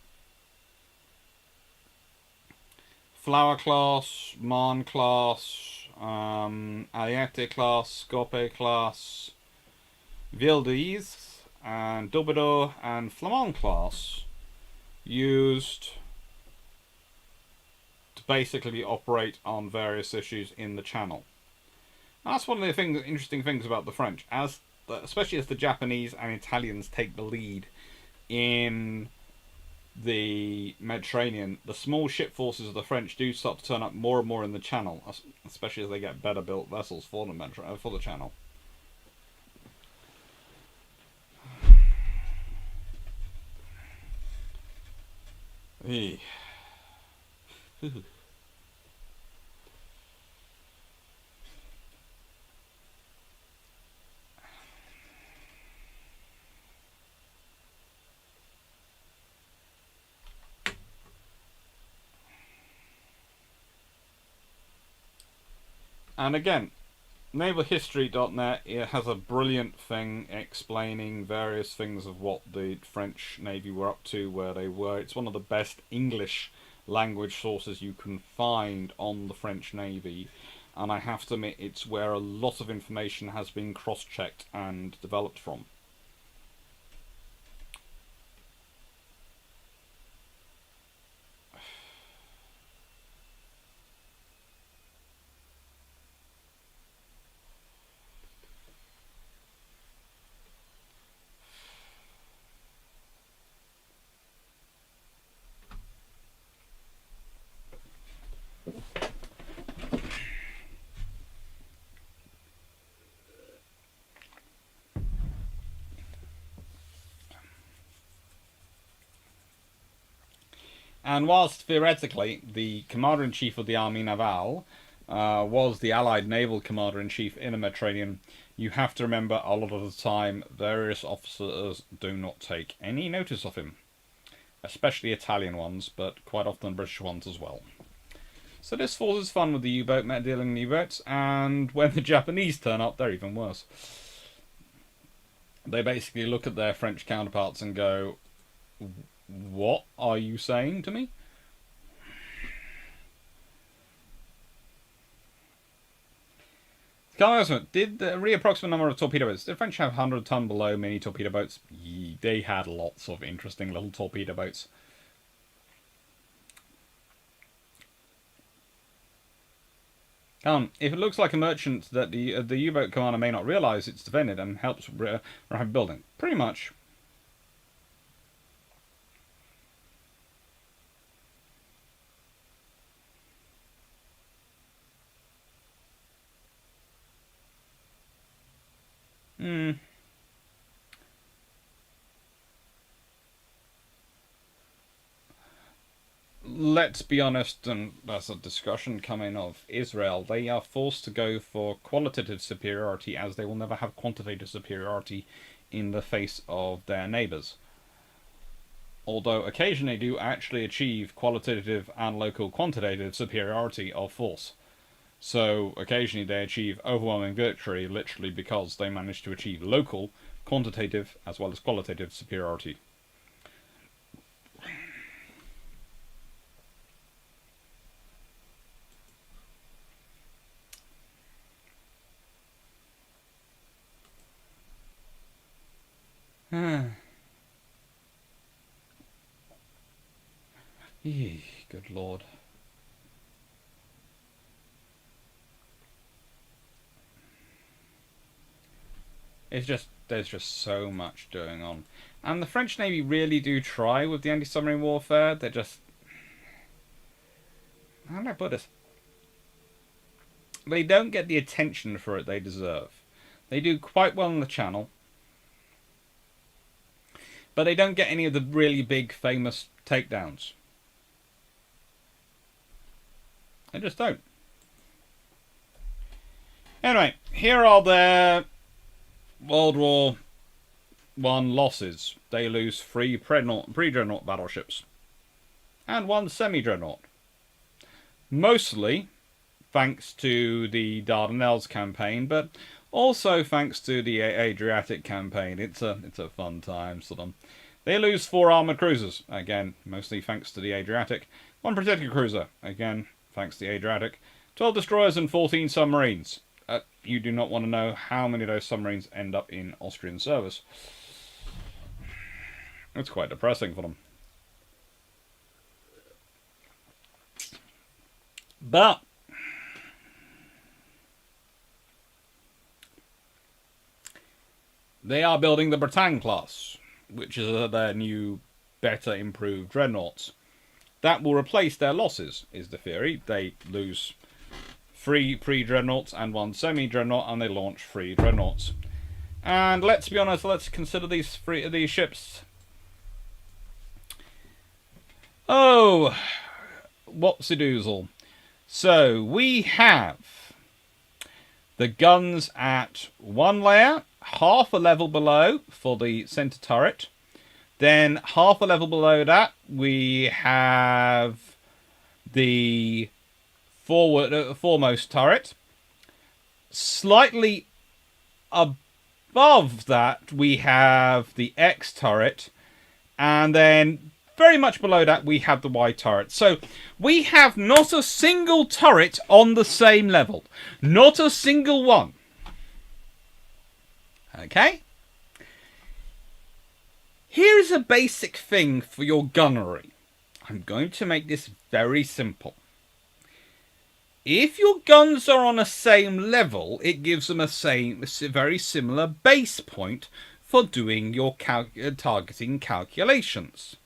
Flower class, Marne class, Ariete class, Scorpe class, Ville d'Ise, and Doubledo and Flamand class used to basically operate on various issues in the Channel. And that's one of the interesting things about the French, especially as the Japanese and Italians take the lead in the Mediterranean. The small ship forces of the French do start to turn up more and more in the Channel, especially as they get better built vessels for the Channel. And again, navalhistory.net, it has a brilliant thing explaining various things of what the French Navy were up to, where they were. It's one of the best English language sources you can find on the French Navy, and I have to admit it's where a lot of information has been cross-checked and developed from. And whilst theoretically the Commander-in-Chief of the Army Naval was the Allied Naval Commander-in-Chief in the Mediterranean, you have to remember a lot of the time various officers do not take any notice of him. Especially Italian ones, but quite often British ones as well. So this falls as fun with the U-boat, dealing U-boats, and when the Japanese turn up, they're even worse. They basically look at their French counterparts and go, "What are you saying to me?" Did the reapproximate number of torpedo boats? Did the French have 100-ton below mini torpedo boats? They had lots of interesting little torpedo boats. If it looks like a merchant that the U-boat commander may not realise it's defended and helps rapid building. Pretty much. Let's be honest, and there's a discussion coming of Israel. They are forced to go for qualitative superiority as they will never have quantitative superiority in the face of their neighbours. Although occasionally they do actually achieve qualitative and local quantitative superiority of force. So occasionally they achieve overwhelming victory literally because they manage to achieve local, quantitative, as well as qualitative superiority. Good lord. There's just so much going on. And the French Navy really do try with the anti-submarine warfare. They're just... How do I put this? they don't get the attention for it they deserve. They do quite well on the channel, but they don't get any of the really big, famous takedowns. They just don't. Anyway, here are their World War I losses. They lose 3 pre-dreadnought battleships and 1 semi-dreadnought. Mostly thanks to the Dardanelles campaign, but also thanks to the Adriatic campaign. It's a fun time for them. They lose 4 armoured cruisers, again, mostly thanks to the Adriatic. 1 protected cruiser, again, thanks to the Adriatic. 12 destroyers and 14 submarines. You do not want to know how many of those submarines end up in Austrian service. It's quite depressing for them. But they are building the Bretagne class, which is their new, better, improved dreadnoughts. That will replace their losses, is the theory. They lose 3 pre-dreadnoughts and 1 semi-dreadnought, and they launch 3 dreadnoughts. And let's be honest, let's consider these ships. Oh, what's a doozle? So we have the guns at 1 layer, half a level below for the centre turret. Then half a level below that we have the foremost turret. Slightly above that we have the X turret, and then very much below that we have the Y turret. So we have not a single turret on the same level. Not a single one. Okay? Here's a basic thing for your gunnery. I'm going to make this very simple. If your guns are on the same level, it gives them a very similar base point for doing your targeting calculations.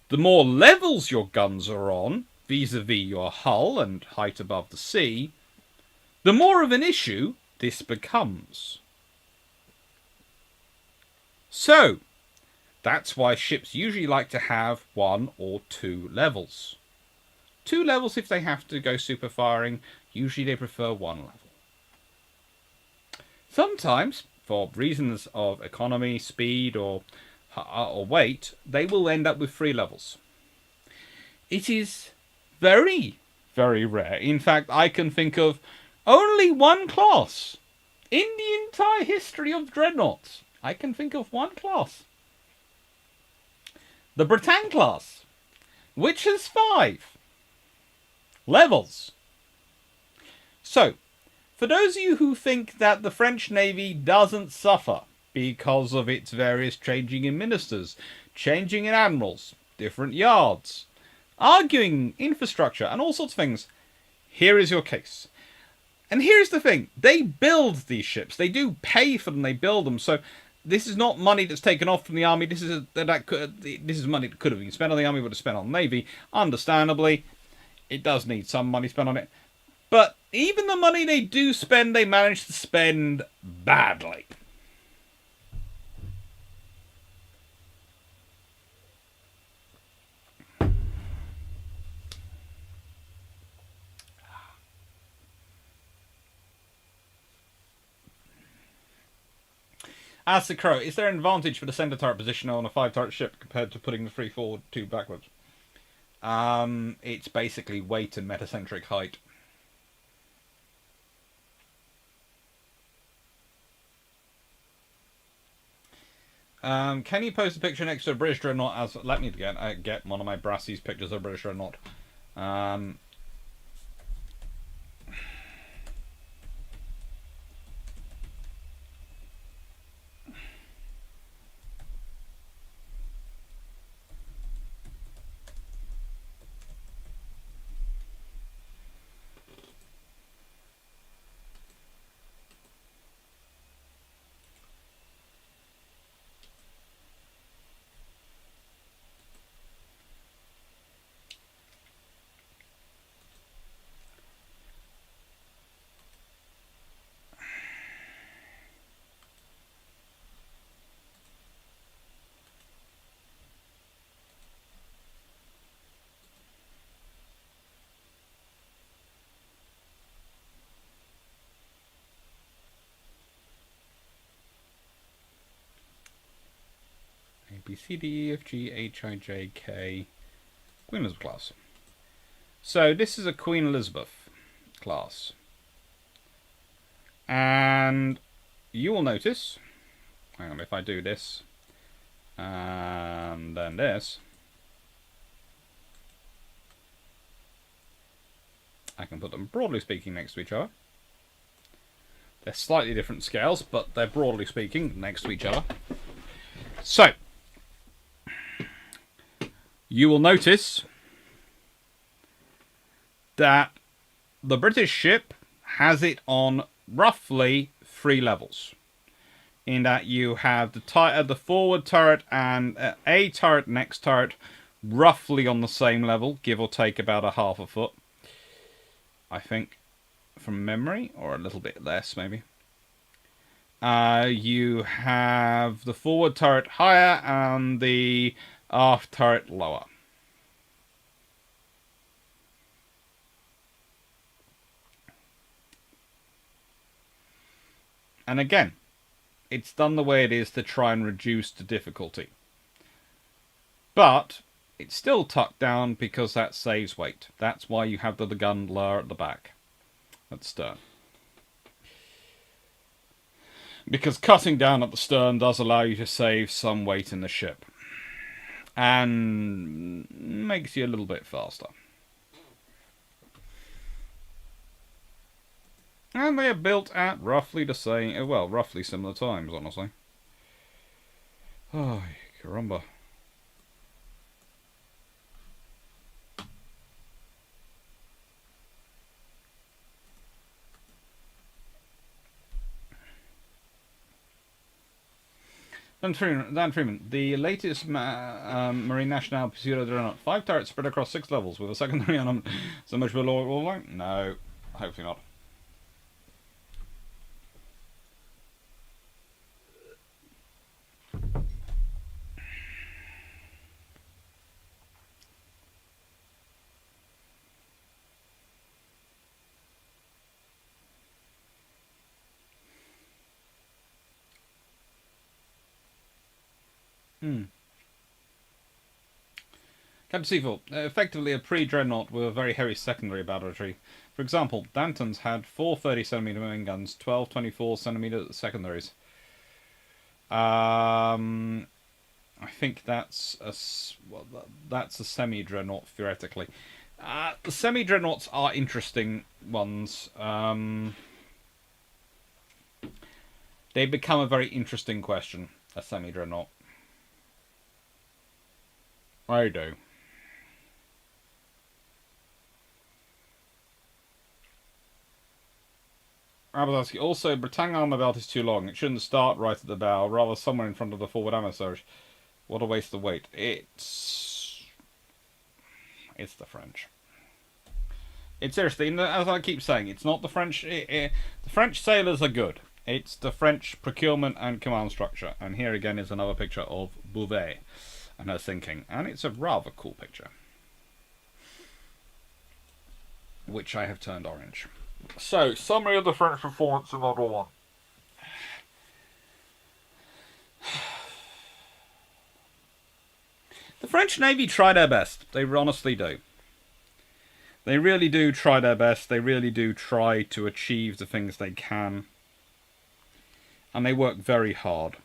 The more levels your guns are on, vis-a-vis your hull and height above the sea, the more of an issue this becomes. So, that's why ships usually like to have 1 or 2 levels. 2 levels if they have to go super firing. Usually they prefer 1 level. Sometimes, for reasons of economy, speed, or weight, they will end up with 3 levels. It is very, very rare. In fact, I can think of only 1 class in the entire history of dreadnoughts. I can think of 1 class. The Bretagne class, which has 5 levels. So, for those of you who think that the French Navy doesn't suffer because of its various changing in ministers, changing in admirals, different yards, arguing infrastructure, and all sorts of things, here is your case. And here's the thing, they build these ships, they do pay for them, they build them, so this is not money that's taken off from the army, this is money that could have been spent on the army, would have spent on the navy. Understandably, it does need some money spent on it. But even the money they do spend, they manage to spend badly. As the Crow, is there an advantage for the center turret position on a 5-turret ship compared to putting the 3 forward, 2 backwards? It's basically weight and metacentric height. Can you post a picture next to a British dreadnought? As let me get one of my Brassey's pictures of a British dreadnought. B, C, D, E, F, G, H, I, J, K. Queen Elizabeth class. So this is a Queen Elizabeth class. And you will notice, hang on, if I do this, and then this, I can put them, broadly speaking, next to each other. They're slightly different scales, but they're, broadly speaking, next to each other. So, you will notice that the British ship has it on roughly 3 levels. In that you have the forward turret and a turret and X turret roughly on the same level, give or take about a half a foot. I think, from memory, or a little bit less maybe. You have the forward turret higher and the aft turret lower. And again, it's done the way it is to try and reduce the difficulty. But it's still tucked down because that saves weight. That's why you have the gun lower at the back, at the stern. Because cutting down at the stern does allow you to save some weight in the ship. And makes you a little bit faster. And they are built at roughly the same, well, roughly similar times, honestly. Oh, caramba. Dan Freeman, the latest Marine National Pursuit Adrinor. 5 turrets spread across 6 levels with a secondary on them. So much below all line? No, hopefully not. Captain Seaforth, effectively a pre-dreadnought with a very heavy secondary battery. For example, Danton's had 4 30cm main guns, 12 24cm secondaries. I think that's a semi-dreadnought theoretically. The semi-dreadnoughts are interesting ones. They become a very interesting question. A semi-dreadnought. I do. Abadaski, also, Britannia armor belt is too long. It shouldn't start right at the bow, rather somewhere in front of the forward ammo surge. What a waste of weight. It's the French. It's seriously, as I keep saying, it's not the French. The French sailors are good. It's the French procurement and command structure. And here again is another picture of Bouvet and her sinking. And it's a rather cool picture, which I have turned orange. So, summary of the French performance in World War One. The French Navy try their best. They honestly do. They really do try their best. They really do try to achieve the things they can. And they work very hard.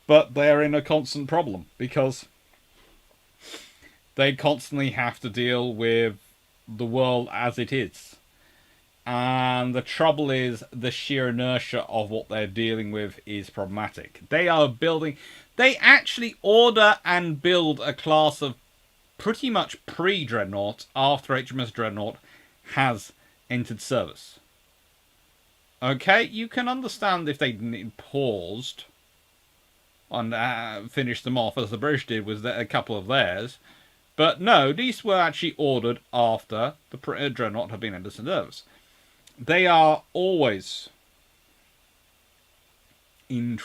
But they're in a constant problem because they constantly have to deal with the world as it is. And the trouble is the sheer inertia of what they're dealing with is problematic. They actually order and build a class of pretty much pre-Dreadnought after HMS Dreadnought has entered service. Okay, you can understand if they paused and finished them off as the British did with a couple of theirs. But no, these were actually ordered after the Dreadnought had been entered service. They are always in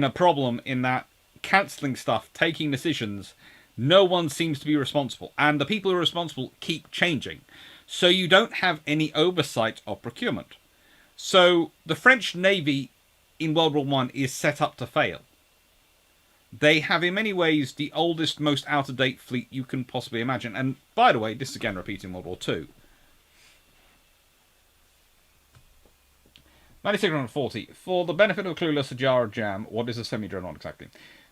a problem in that cancelling stuff, taking decisions, no one seems to be responsible. And the people who are responsible keep changing. So you don't have any oversight of procurement. So the French Navy in World War One is set up to fail. They have, in many ways, the oldest, most out-of-date fleet you can possibly imagine. And, by the way, this is again repeating World War Two. 9640. For the benefit of a clueless, a jar of jam, what is a semi-dreadnought exactly?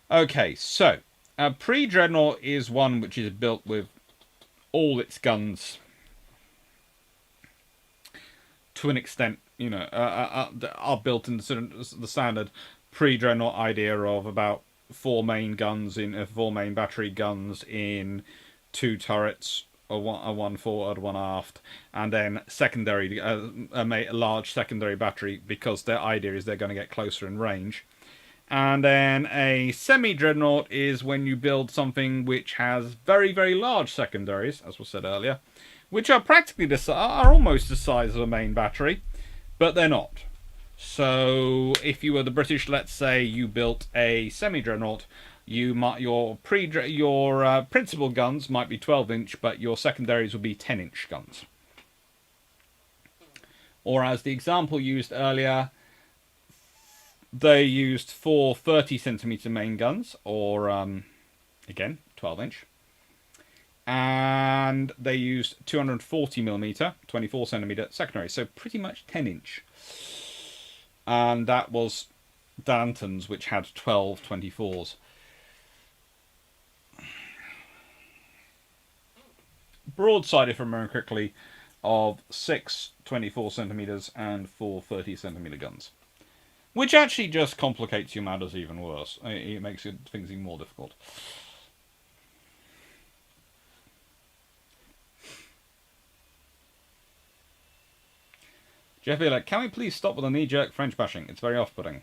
Okay, so, a pre-dreadnought is one which is built with all its guns, to an extent, you know, are built in the standard pre-dreadnought idea of about four main battery guns in 2 turrets, a one forward, one aft, and then secondary, a large secondary battery, because their idea is they're going to get closer in range. And then a semi-dreadnought is when you build something which has very, very large secondaries, as was said earlier, which are practically are almost the size of a main battery, but they're not. So if you were the British, let's say you built a semi-dreadnought, your principal guns might be 12-inch, but your secondaries will be 10-inch guns. Or as the example used earlier, they used 4 30cm main guns, or again 12-inch, and they used 240mm 24cm secondary, so pretty much 10-inch. And that was Danton's, which had 12 24s. Broadside, if I remember correctly, of 6 24cm and 4 30cm guns. Which actually just complicates your matters even worse. It makes things even more difficult. Jeff Ehrlich, can we please stop with the knee-jerk French bashing? It's very off-putting.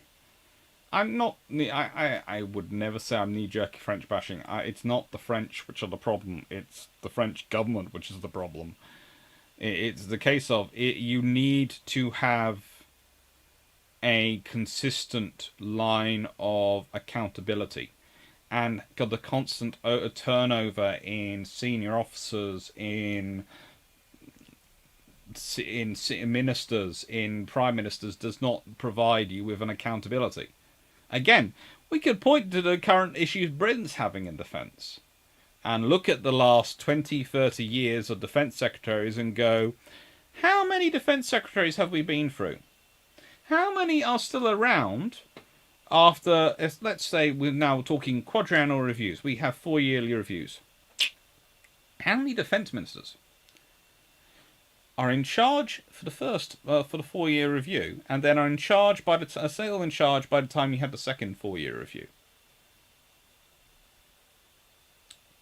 I'm not... I would never say I'm knee-jerk French bashing. It's not the French which are the problem. It's the French government which is the problem. It's the case of... you need to have a consistent line of accountability. And the constant turnover in senior officers, in ministers, in prime ministers, does not provide you with an accountability. Again, we could point to the current issues Britain's having in defence and look at the last 20, 30 years of defence secretaries and go, how many defence secretaries have we been through? How many are still around after, let's say we're now talking quadrennial reviews. We have 4-yearly reviews. How many defence ministers are in charge for the 4-year review, and then are in charge by the time you have the second 4-year review?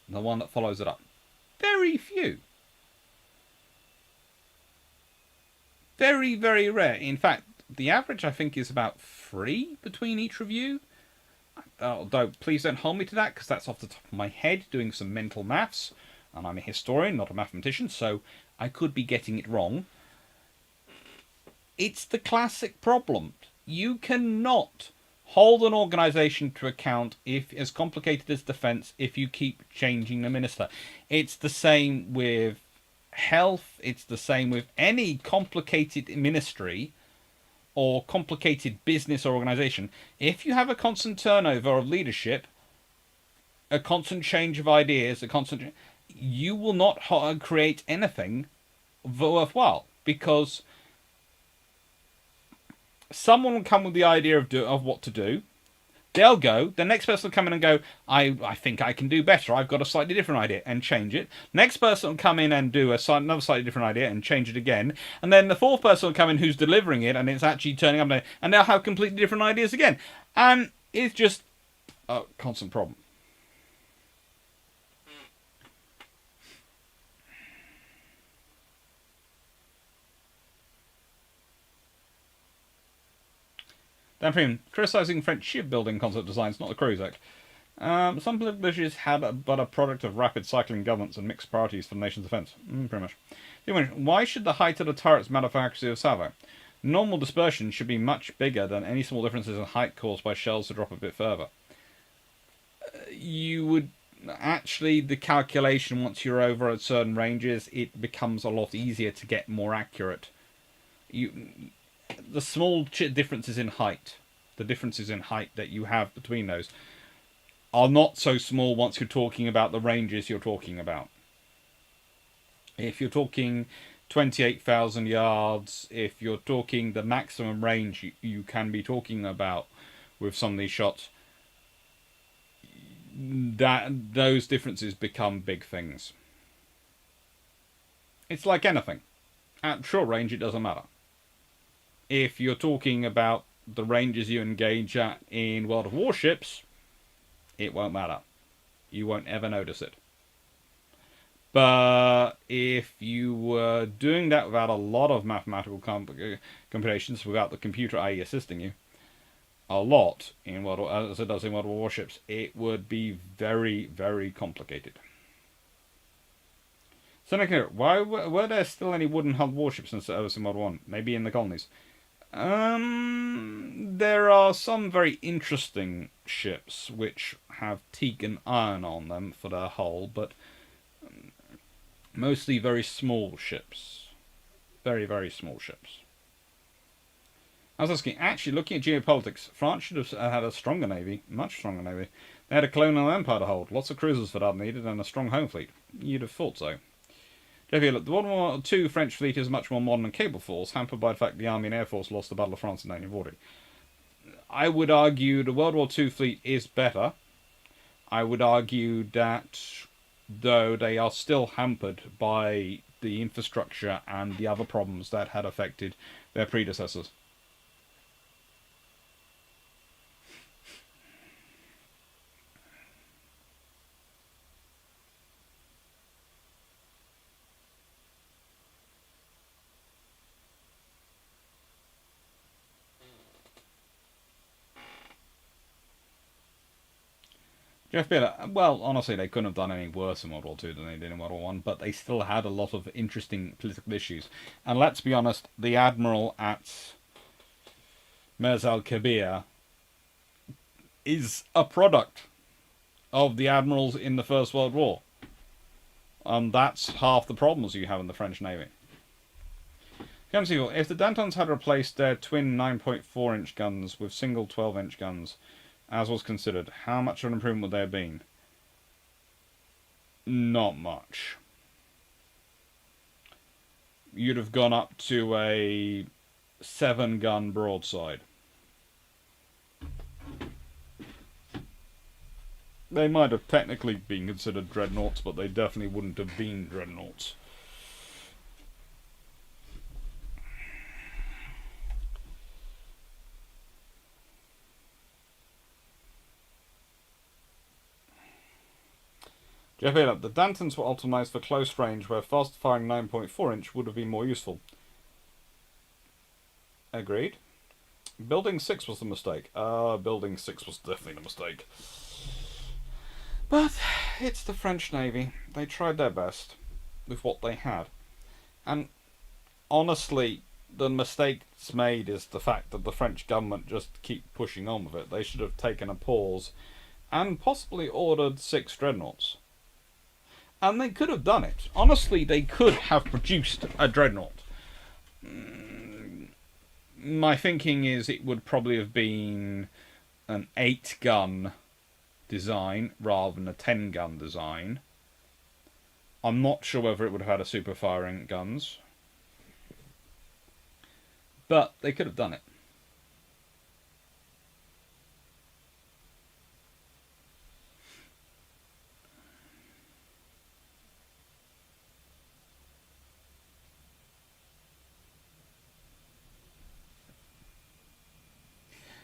The one that follows it up. Very few. Very, very rare. In fact, the average, I think, is about 3 between each review. Although, please don't hold me to that, because that's off the top of my head, doing some mental maths. And I'm a historian, not a mathematician, so I could be getting it wrong. It's the classic problem. You cannot hold an organisation to account, if as complicated as defence, if you keep changing the minister. It's the same with health. It's the same with any complicated ministry or complicated business or organisation. If you have a constant turnover of leadership, a constant change of ideas, you will not create anything worthwhile, because someone will come with the idea of what to do. They'll go. The next person will come in and go, I think I can do better. I've got a slightly different idea, and change it. Next person will come in and do another slightly different idea and change it again. And then the fourth person will come in who's delivering it, and it's actually turning up, and they'll have completely different ideas again. And it's just a constant problem. Dan Freeman, criticising French shipbuilding concept designs, not the Cruise Act. Some publishers had but a product of rapid cycling governments and mixed priorities for the nation's defence. Pretty much. Why should the height of the turrets matter for accuracy of salvo? Normal dispersion should be much bigger than any small differences in height caused by shells to drop a bit further. You would... Actually, the calculation, once you're over at certain ranges, it becomes a lot easier to get more accurate. The small differences in height the differences in height that you have between those are not so small once you're talking about the ranges you're talking about. If you're talking 28,000 yards, if you're talking the maximum range you can be talking about with some of these shots, that those differences become big things. It's like anything. At short range, it doesn't matter. If you're talking about the ranges you engage at in World of Warships, it won't matter. You won't ever notice it. But if you were doing that without a lot of mathematical computations, without the computer AI assisting you, a lot in as it does in World of Warships, it would be very, very complicated. Seneca, why were there still any wooden-hulled warships in service in World War I? Maybe in the colonies. There are some very interesting ships which have teak and iron on them for their hull, but mostly very small ships. Very, very small ships. I was asking, actually, looking at geopolitics, France should have had a stronger navy, much stronger navy. They had a colonial empire to hold, lots of cruisers for that needed, and a strong home fleet. You'd have thought so. Jeffy, look, the World War II French fleet is much more modern and capable force, hampered by the fact the Army and Air Force lost the Battle of France in 1940. I would argue the World War II fleet is better. I would argue that, though, they are still hampered by the infrastructure and the other problems that had affected their predecessors. Jeff Baylor, well, honestly, they couldn't have done any worse in World War II than they did in World War I, but they still had a lot of interesting political issues. And let's be honest, the Admiral at Mers al-Kabir is a product of the admirals in the First World War. And that's half the problems you have in the French Navy. If the Dantons had replaced their twin 9.4-inch guns with single 12-inch guns, as was considered, how much of an improvement would there have been? Not much. You'd have gone up to a 7-gun broadside. They might have technically been considered dreadnoughts, but they definitely wouldn't have been dreadnoughts. Jeff Aylett, the Dantons were optimised for close range, where fast-firing 9.4-inch would have been more useful. Agreed. Building 6 was the mistake. Building 6 was definitely the mistake. But it's the French Navy. They tried their best with what they had. And honestly, the mistake that's made is the fact that the French government just keep pushing on with it. They should have taken a pause and possibly ordered 6 dreadnoughts. And they could have done it. Honestly, they could have produced a dreadnought. My thinking is it would probably have been an 8-gun design rather than a 10-gun design. I'm not sure whether it would have had a super firing guns. But they could have done it.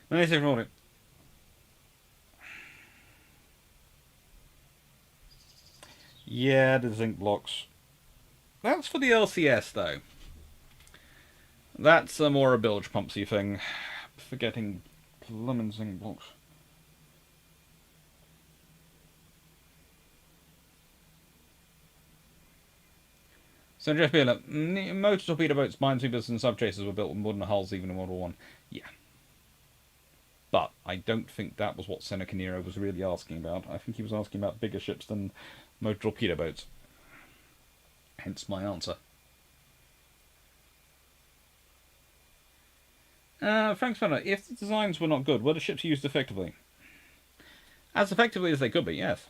Let me see. Yeah, the zinc blocks. That's for the LCS, though. That's more a bilge pumpsy thing. Forgetting blooming zinc blocks. So Jeff Beerler, motor torpedo boats, minesweepers, and subchasers were built with wooden hulls even in World War I. Yeah. But I don't think that was what Seneca Nero was really asking about. I think he was asking about bigger ships than motor torpedo boats. Hence my answer. Frank Spanner, if the designs were not good, were the ships used effectively? As effectively as they could be, yes.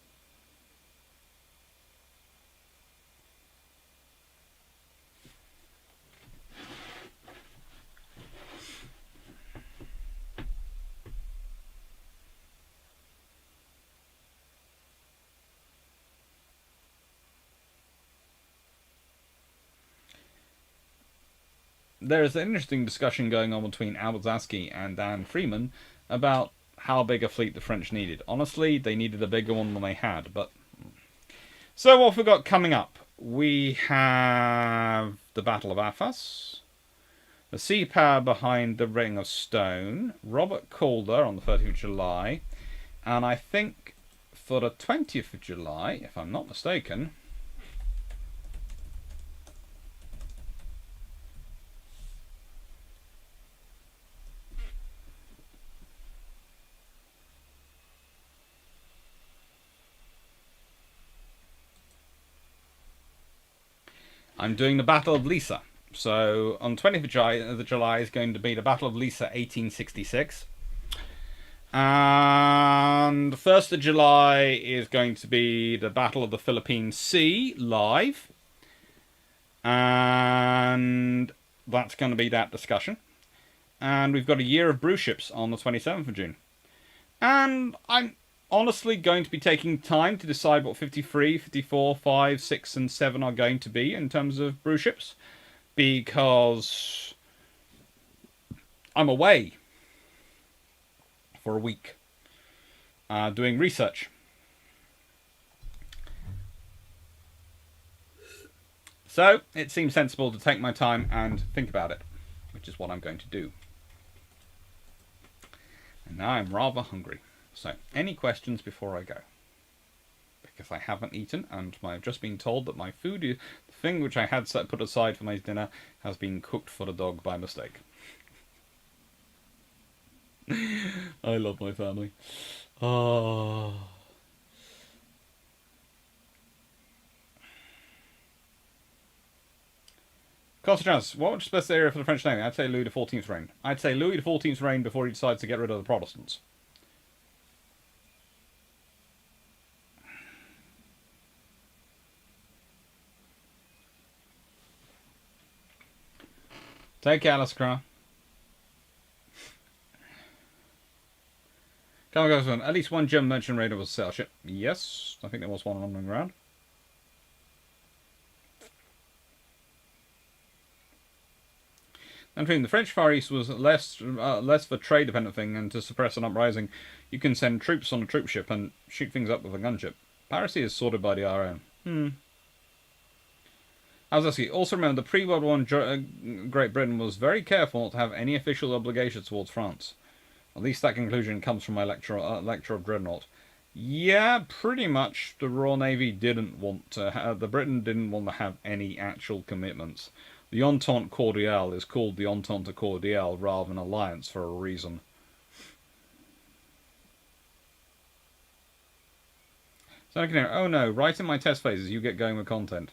There is an interesting discussion going on between Albert Zasky and Dan Freeman about how big a fleet the French needed. Honestly, they needed a bigger one than they had, but... So what have we got coming up? We have the Battle of Athos, the sea power behind the Ring of Stone, Robert Calder on the 30th of July, and I think for the 20th of July, if I'm not mistaken... I'm doing the Battle of Lissa. So on 20th of July is going to be the Battle of Lissa 1866. And 1st of July is going to be the Battle of the Philippine Sea live. And that's going to be that discussion. And we've got a year of brew ships on the 27th of June. And I'm honestly going to be taking time to decide what 53, 54, 5, 6 and 7 are going to be in terms of brew ships, because I'm away for a week doing research. So it seems sensible to take my time and think about it, which is what I'm going to do. And now I'm rather hungry. So, any questions before I go? Because I haven't eaten, and I've just been told that my food, the thing which I had put aside for my dinner, has been cooked for the dog by mistake. I love my family. Oh. Constance, what was the best area for the French Navy? I'd say Louis XIV's reign. I'd say Louis XIV's reign before he decides to get rid of the Protestants. Take care, Alaskar. Come on, guys. At least one German merchant raider was a sail ship. Yes, I think there was one on the ground. And the French Far East was less for trade dependent thing, and to suppress an uprising, you can send troops on a troop ship and shoot things up with a gunship. Piracy is sorted by the RN. Also remember, the pre-World War Great Britain was very careful not to have any official obligations towards France. At least that conclusion comes from my lecture of Dreadnought. Yeah, pretty much the Royal Navy didn't want to have, Britain didn't want to have any actual commitments. The Entente Cordiale is called the Entente Cordiale rather than alliance for a reason. So, oh no, right in my test phases you get going with content.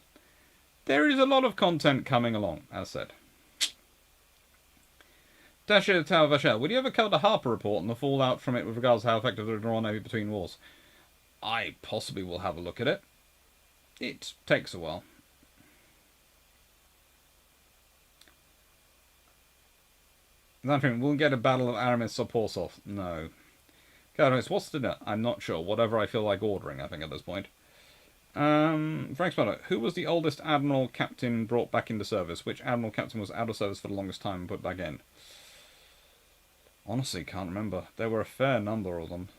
There is a lot of content coming along, as said. Dasher Tower Vachel, would you ever cover the Harper report and the fallout from it with regards to how effective the Royal Navy between wars? I possibly will have a look at it. It takes a while. We'll get a battle of Aramis or Portsmouth. No. Aramis, what's dinner? I'm not sure. Whatever I feel like ordering, I think, at this point. Frank Spanner, who was the oldest admiral captain brought back into service? Which admiral captain was out of service for the longest time and put back in? Honestly, can't remember. There were a fair number of them.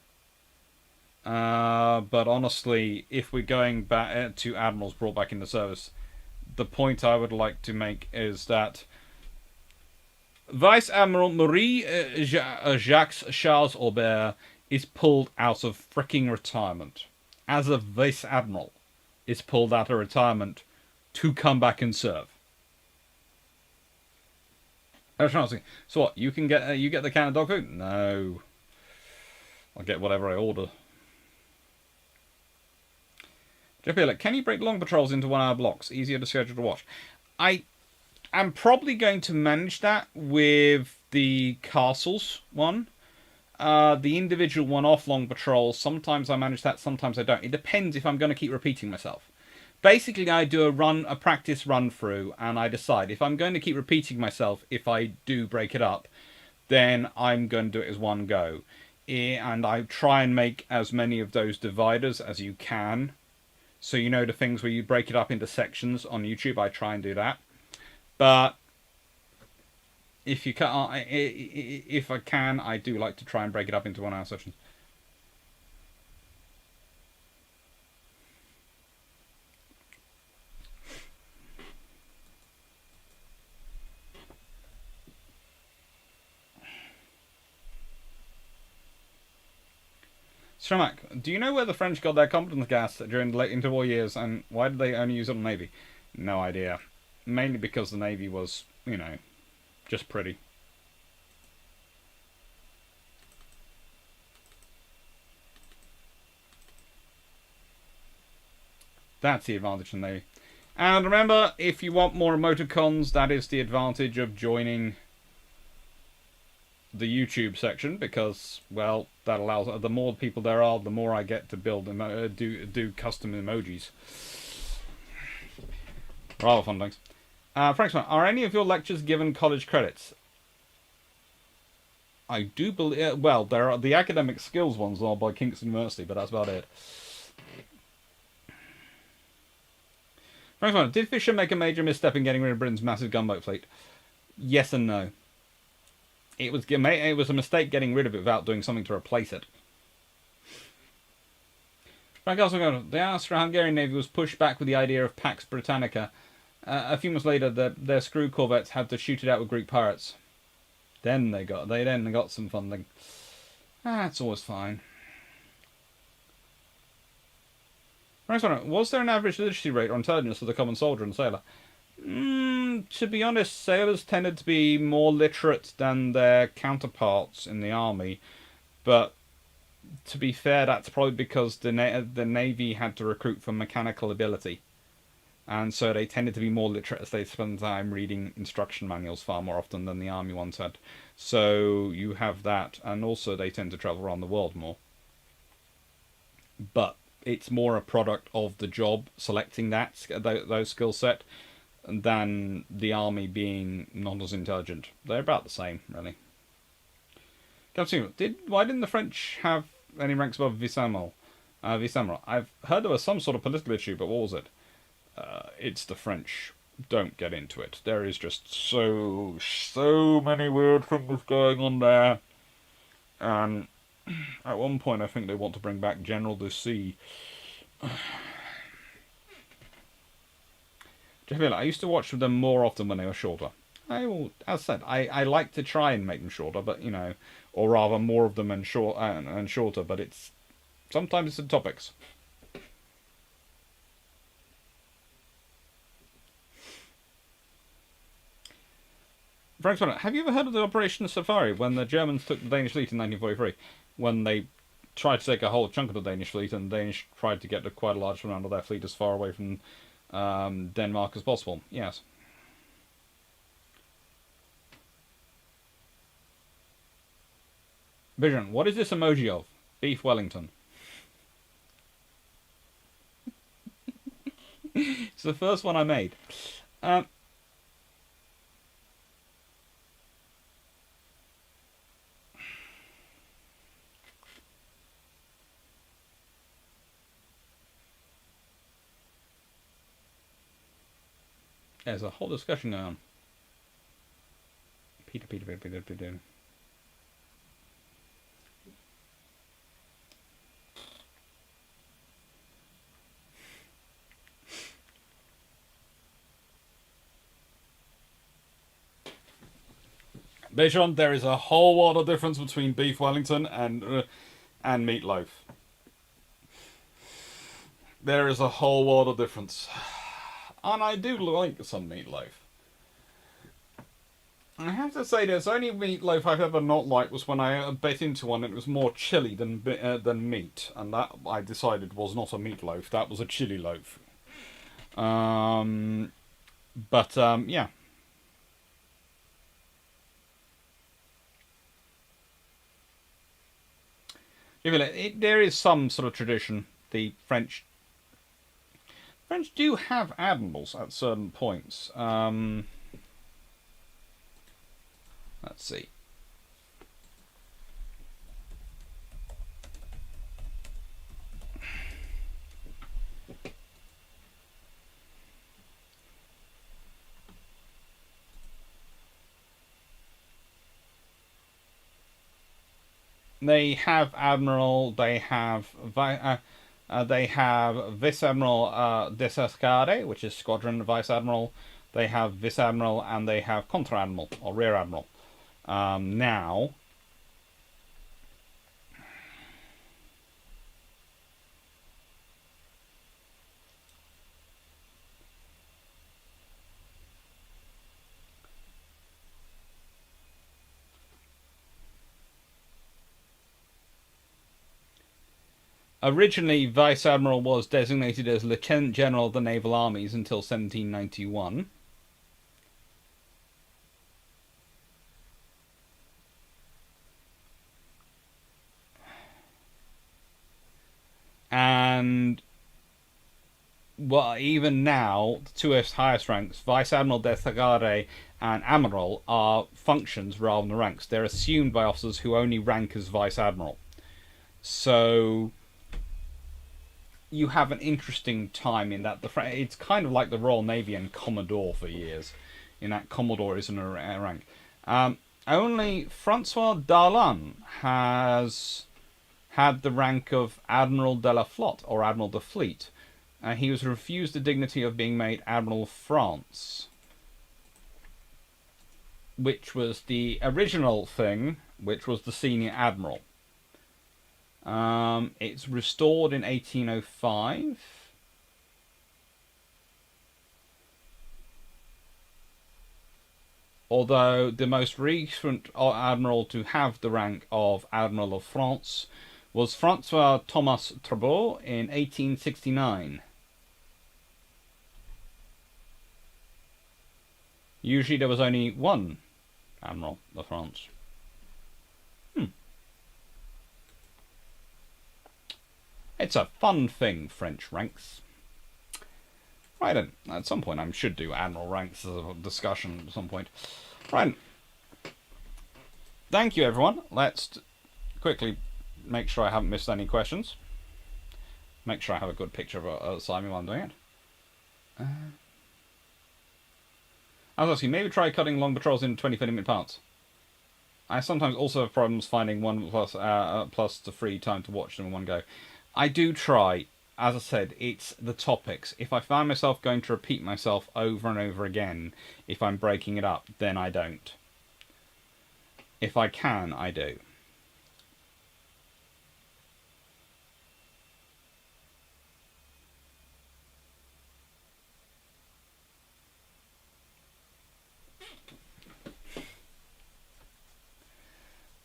But honestly, if we're going back to admirals brought back into service, the point I would like to make is that Vice Admiral Marie Jacques Charles Aubert is pulled out of freaking retirement. As a Vice Admiral, is pulled out of retirement to come back and serve. So what? You can get you get the can of dog food? No, I'll get whatever I order. Jeff Beerlick, can you break long patrols into 1 hour blocks? Easier to schedule to watch. I am probably going to manage that with the castles one. The individual one-off long patrols, sometimes I manage that, sometimes I don't. It depends if I'm going to keep repeating myself. Basically, I do a practice run through, and I decide if I'm going to keep repeating myself, if I do break it up, then I'm going to do it as one go. And I try and make as many of those dividers as you can. So you know the things where you break it up into sections on YouTube, I try and do that. But if you can, if I can, I do like to try and break it up into 1 hour sessions. Stramak, do you know where the French got their competence gas during the late interwar years, and why did they only use it on the Navy? No idea. Mainly because the Navy was, you know, just pretty. That's the advantage of the Navy. And remember, if you want more emoticons, that is the advantage of joining the YouTube section, because, well, that allows, the more people there are, the more I get to build do custom emojis. Rather fun things. Franksman, are any of your lectures given college credits? I do believe, well, there are the academic skills ones are by Kingston University, but that's about it. Franksman, did Fisher make a major misstep in getting rid of Britain's massive gunboat fleet? Yes and no. It was a mistake getting rid of it without doing something to replace it. Frank also the Austro-Hungarian Navy was pushed back with the idea of Pax Britannica. A few months later, their screw corvettes had to shoot it out with Greek pirates. Then they got some funding. It's always fine. Frank, was there an average literacy rate or intelligence for the common soldier and sailor? To be honest, sailors tended to be more literate than their counterparts in the army, but to be fair, that's probably because the Navy had to recruit for mechanical ability, and so they tended to be more literate as they spend time reading instruction manuals far more often than the army ones had. So you have that, and also they tend to travel around the world more. But it's more a product of the job selecting those skill set than the army being not as intelligent. They're about the same, really. Why didn't the French have any ranks above Vice-Admiral? I've heard there was some sort of political issue, but what was it? It's the French. Don't get into it. There is just so many weird things going on there. And at one point, I think they want to bring back General de Sea. I used to watch them more often when they were shorter. As I said, I like to try and make them shorter, but you know, or rather more of them and shorter. But it's sometimes it's the topics. Frank, have you ever heard of the Operation Safari when the Germans took the Danish fleet in 1943? When they tried to take a whole chunk of the Danish fleet, and the Danish tried to get quite a large amount of their fleet as far away from Denmark as possible. Yes. Vision, what is this emoji of? Beef Wellington. It's the first one I made. There's a whole discussion going on. Peter. Bichon, there is a whole lot of difference between beef Wellington and meatloaf. There is a whole lot of difference. And I do like some meatloaf. I have to say, there's only meatloaf I've ever not liked was when I bit into one. It was more chili than meat, and that I decided was not a meatloaf. That was a chili loaf. Yeah. There is some sort of tradition. The French do have admirals at certain points. Let's see. They have admiral. They have vice admiral Desescade, which is squadron vice admiral. They have vice admiral, and they have contra admiral or rear admiral. Now, originally, Vice Admiral was designated as Lieutenant General of the Naval Armies until 1791. And, well, even now, the two highest ranks, Vice Admiral Desagare and Admiral, are functions rather than ranks. They're assumed by officers who only rank as Vice Admiral. So you have an interesting time in that it's kind of like the Royal Navy and Commodore for years, in that Commodore isn't a rank. Only Francois Darlan has had the rank of Admiral de la Flotte, or Admiral de Fleet. He was refused the dignity of being made Admiral of France, which was the original thing, which was the Senior Admiral. It's restored in 1805. Although the most recent admiral to have the rank of Admiral of France was Francois Thomas Trabeau in 1869. Usually there was only one Admiral of France. It's a fun thing, French ranks. Right then, at some point I should do Admiral ranks as a discussion at some point. Right. Thank you, everyone. Let's quickly make sure I haven't missed any questions. Make sure I have a good picture of Simon while I'm doing it. I was asking, maybe try cutting long patrols into 20-30-minute parts. I sometimes also have problems finding one plus the free time to watch them in one go. I do try. As I said, it's the topics. If I find myself going to repeat myself over and over again, if I'm breaking it up, then I don't. If I can, I do.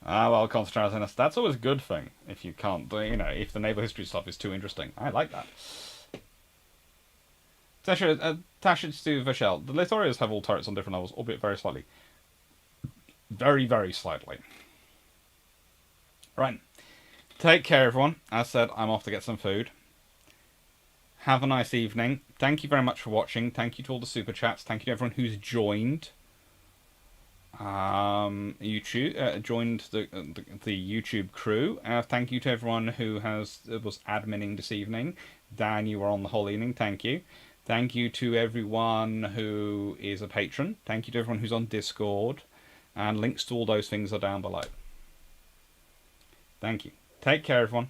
Well, concentrate on this. That's always a good thing. If you can't, if the naval history stuff is too interesting. I like that. Tasha to Vachel. The Littorias have all turrets on different levels, albeit very slightly. Very, very slightly. Right. Take care, everyone. As said, I'm off to get some food. Have a nice evening. Thank you very much for watching. Thank you to all the super chats. Thank you to everyone who's joined. YouTube joined the YouTube crew. Thank you to everyone who was adminning this evening. Dan, you were on the whole evening. Thank you. Thank you to everyone who is a patron. Thank you to everyone who's on Discord. And links to all those things are down below. Thank you. Take care, everyone.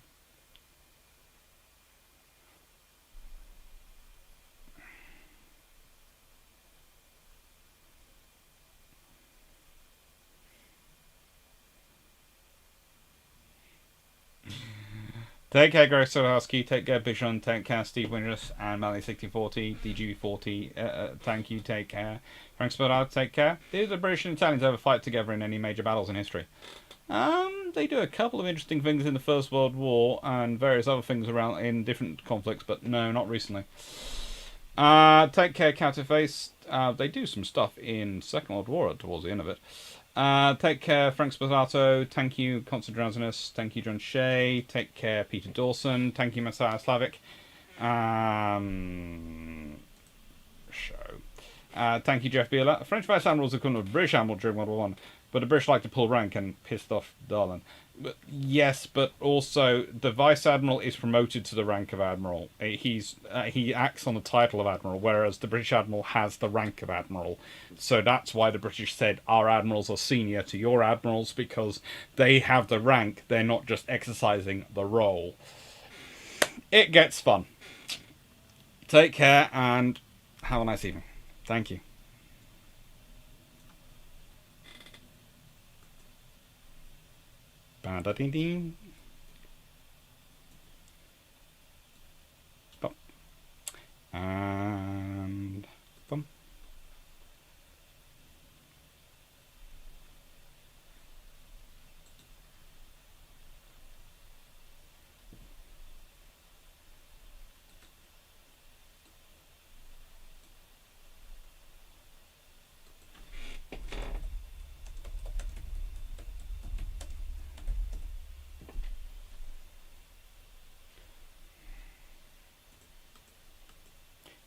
Take care, Greg Solohowski. Take care, Bichon. Take care, Steve Windress and Mally6040, DG40. Thank you. Take care. Frank Spadard, take care. Did the British and Italians ever fight together in any major battles in history? They do a couple of interesting things in the First World War and various other things around in different conflicts, but no, not recently. Take care, Counterface. They do some stuff in Second World War towards the end of it. Take care, Frank Spazzato. Thank you, Constant Drowsiness. Thank you, John Shea. Take care, Peter Dawson. Thank you, Messiah Slavic. Show. Thank you, Jeff Beeler. French Vice Admirals are equivalent of British Admiral during World War One, but the British like to pull rank and pissed off Darlin. But, yes, but also the Vice Admiral is promoted to the rank of Admiral. He acts on the title of Admiral, whereas the British Admiral has the rank of Admiral. So that's why the British said our Admirals are senior to your Admirals, because they have the rank, they're not just exercising the role. It gets fun. Take care and have a nice evening. Thank you. Ba-da-ding-ding. Bum. And bum.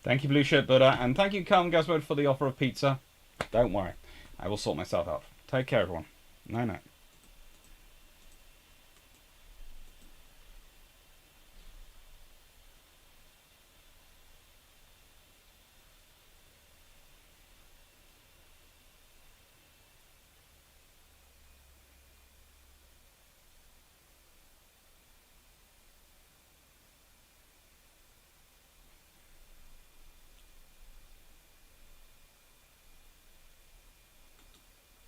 Thank you, Blue Shirt Buddha, and thank you, Calm Gasmode, for the offer of pizza. Don't worry, I will sort myself out. Take care, everyone. Night night.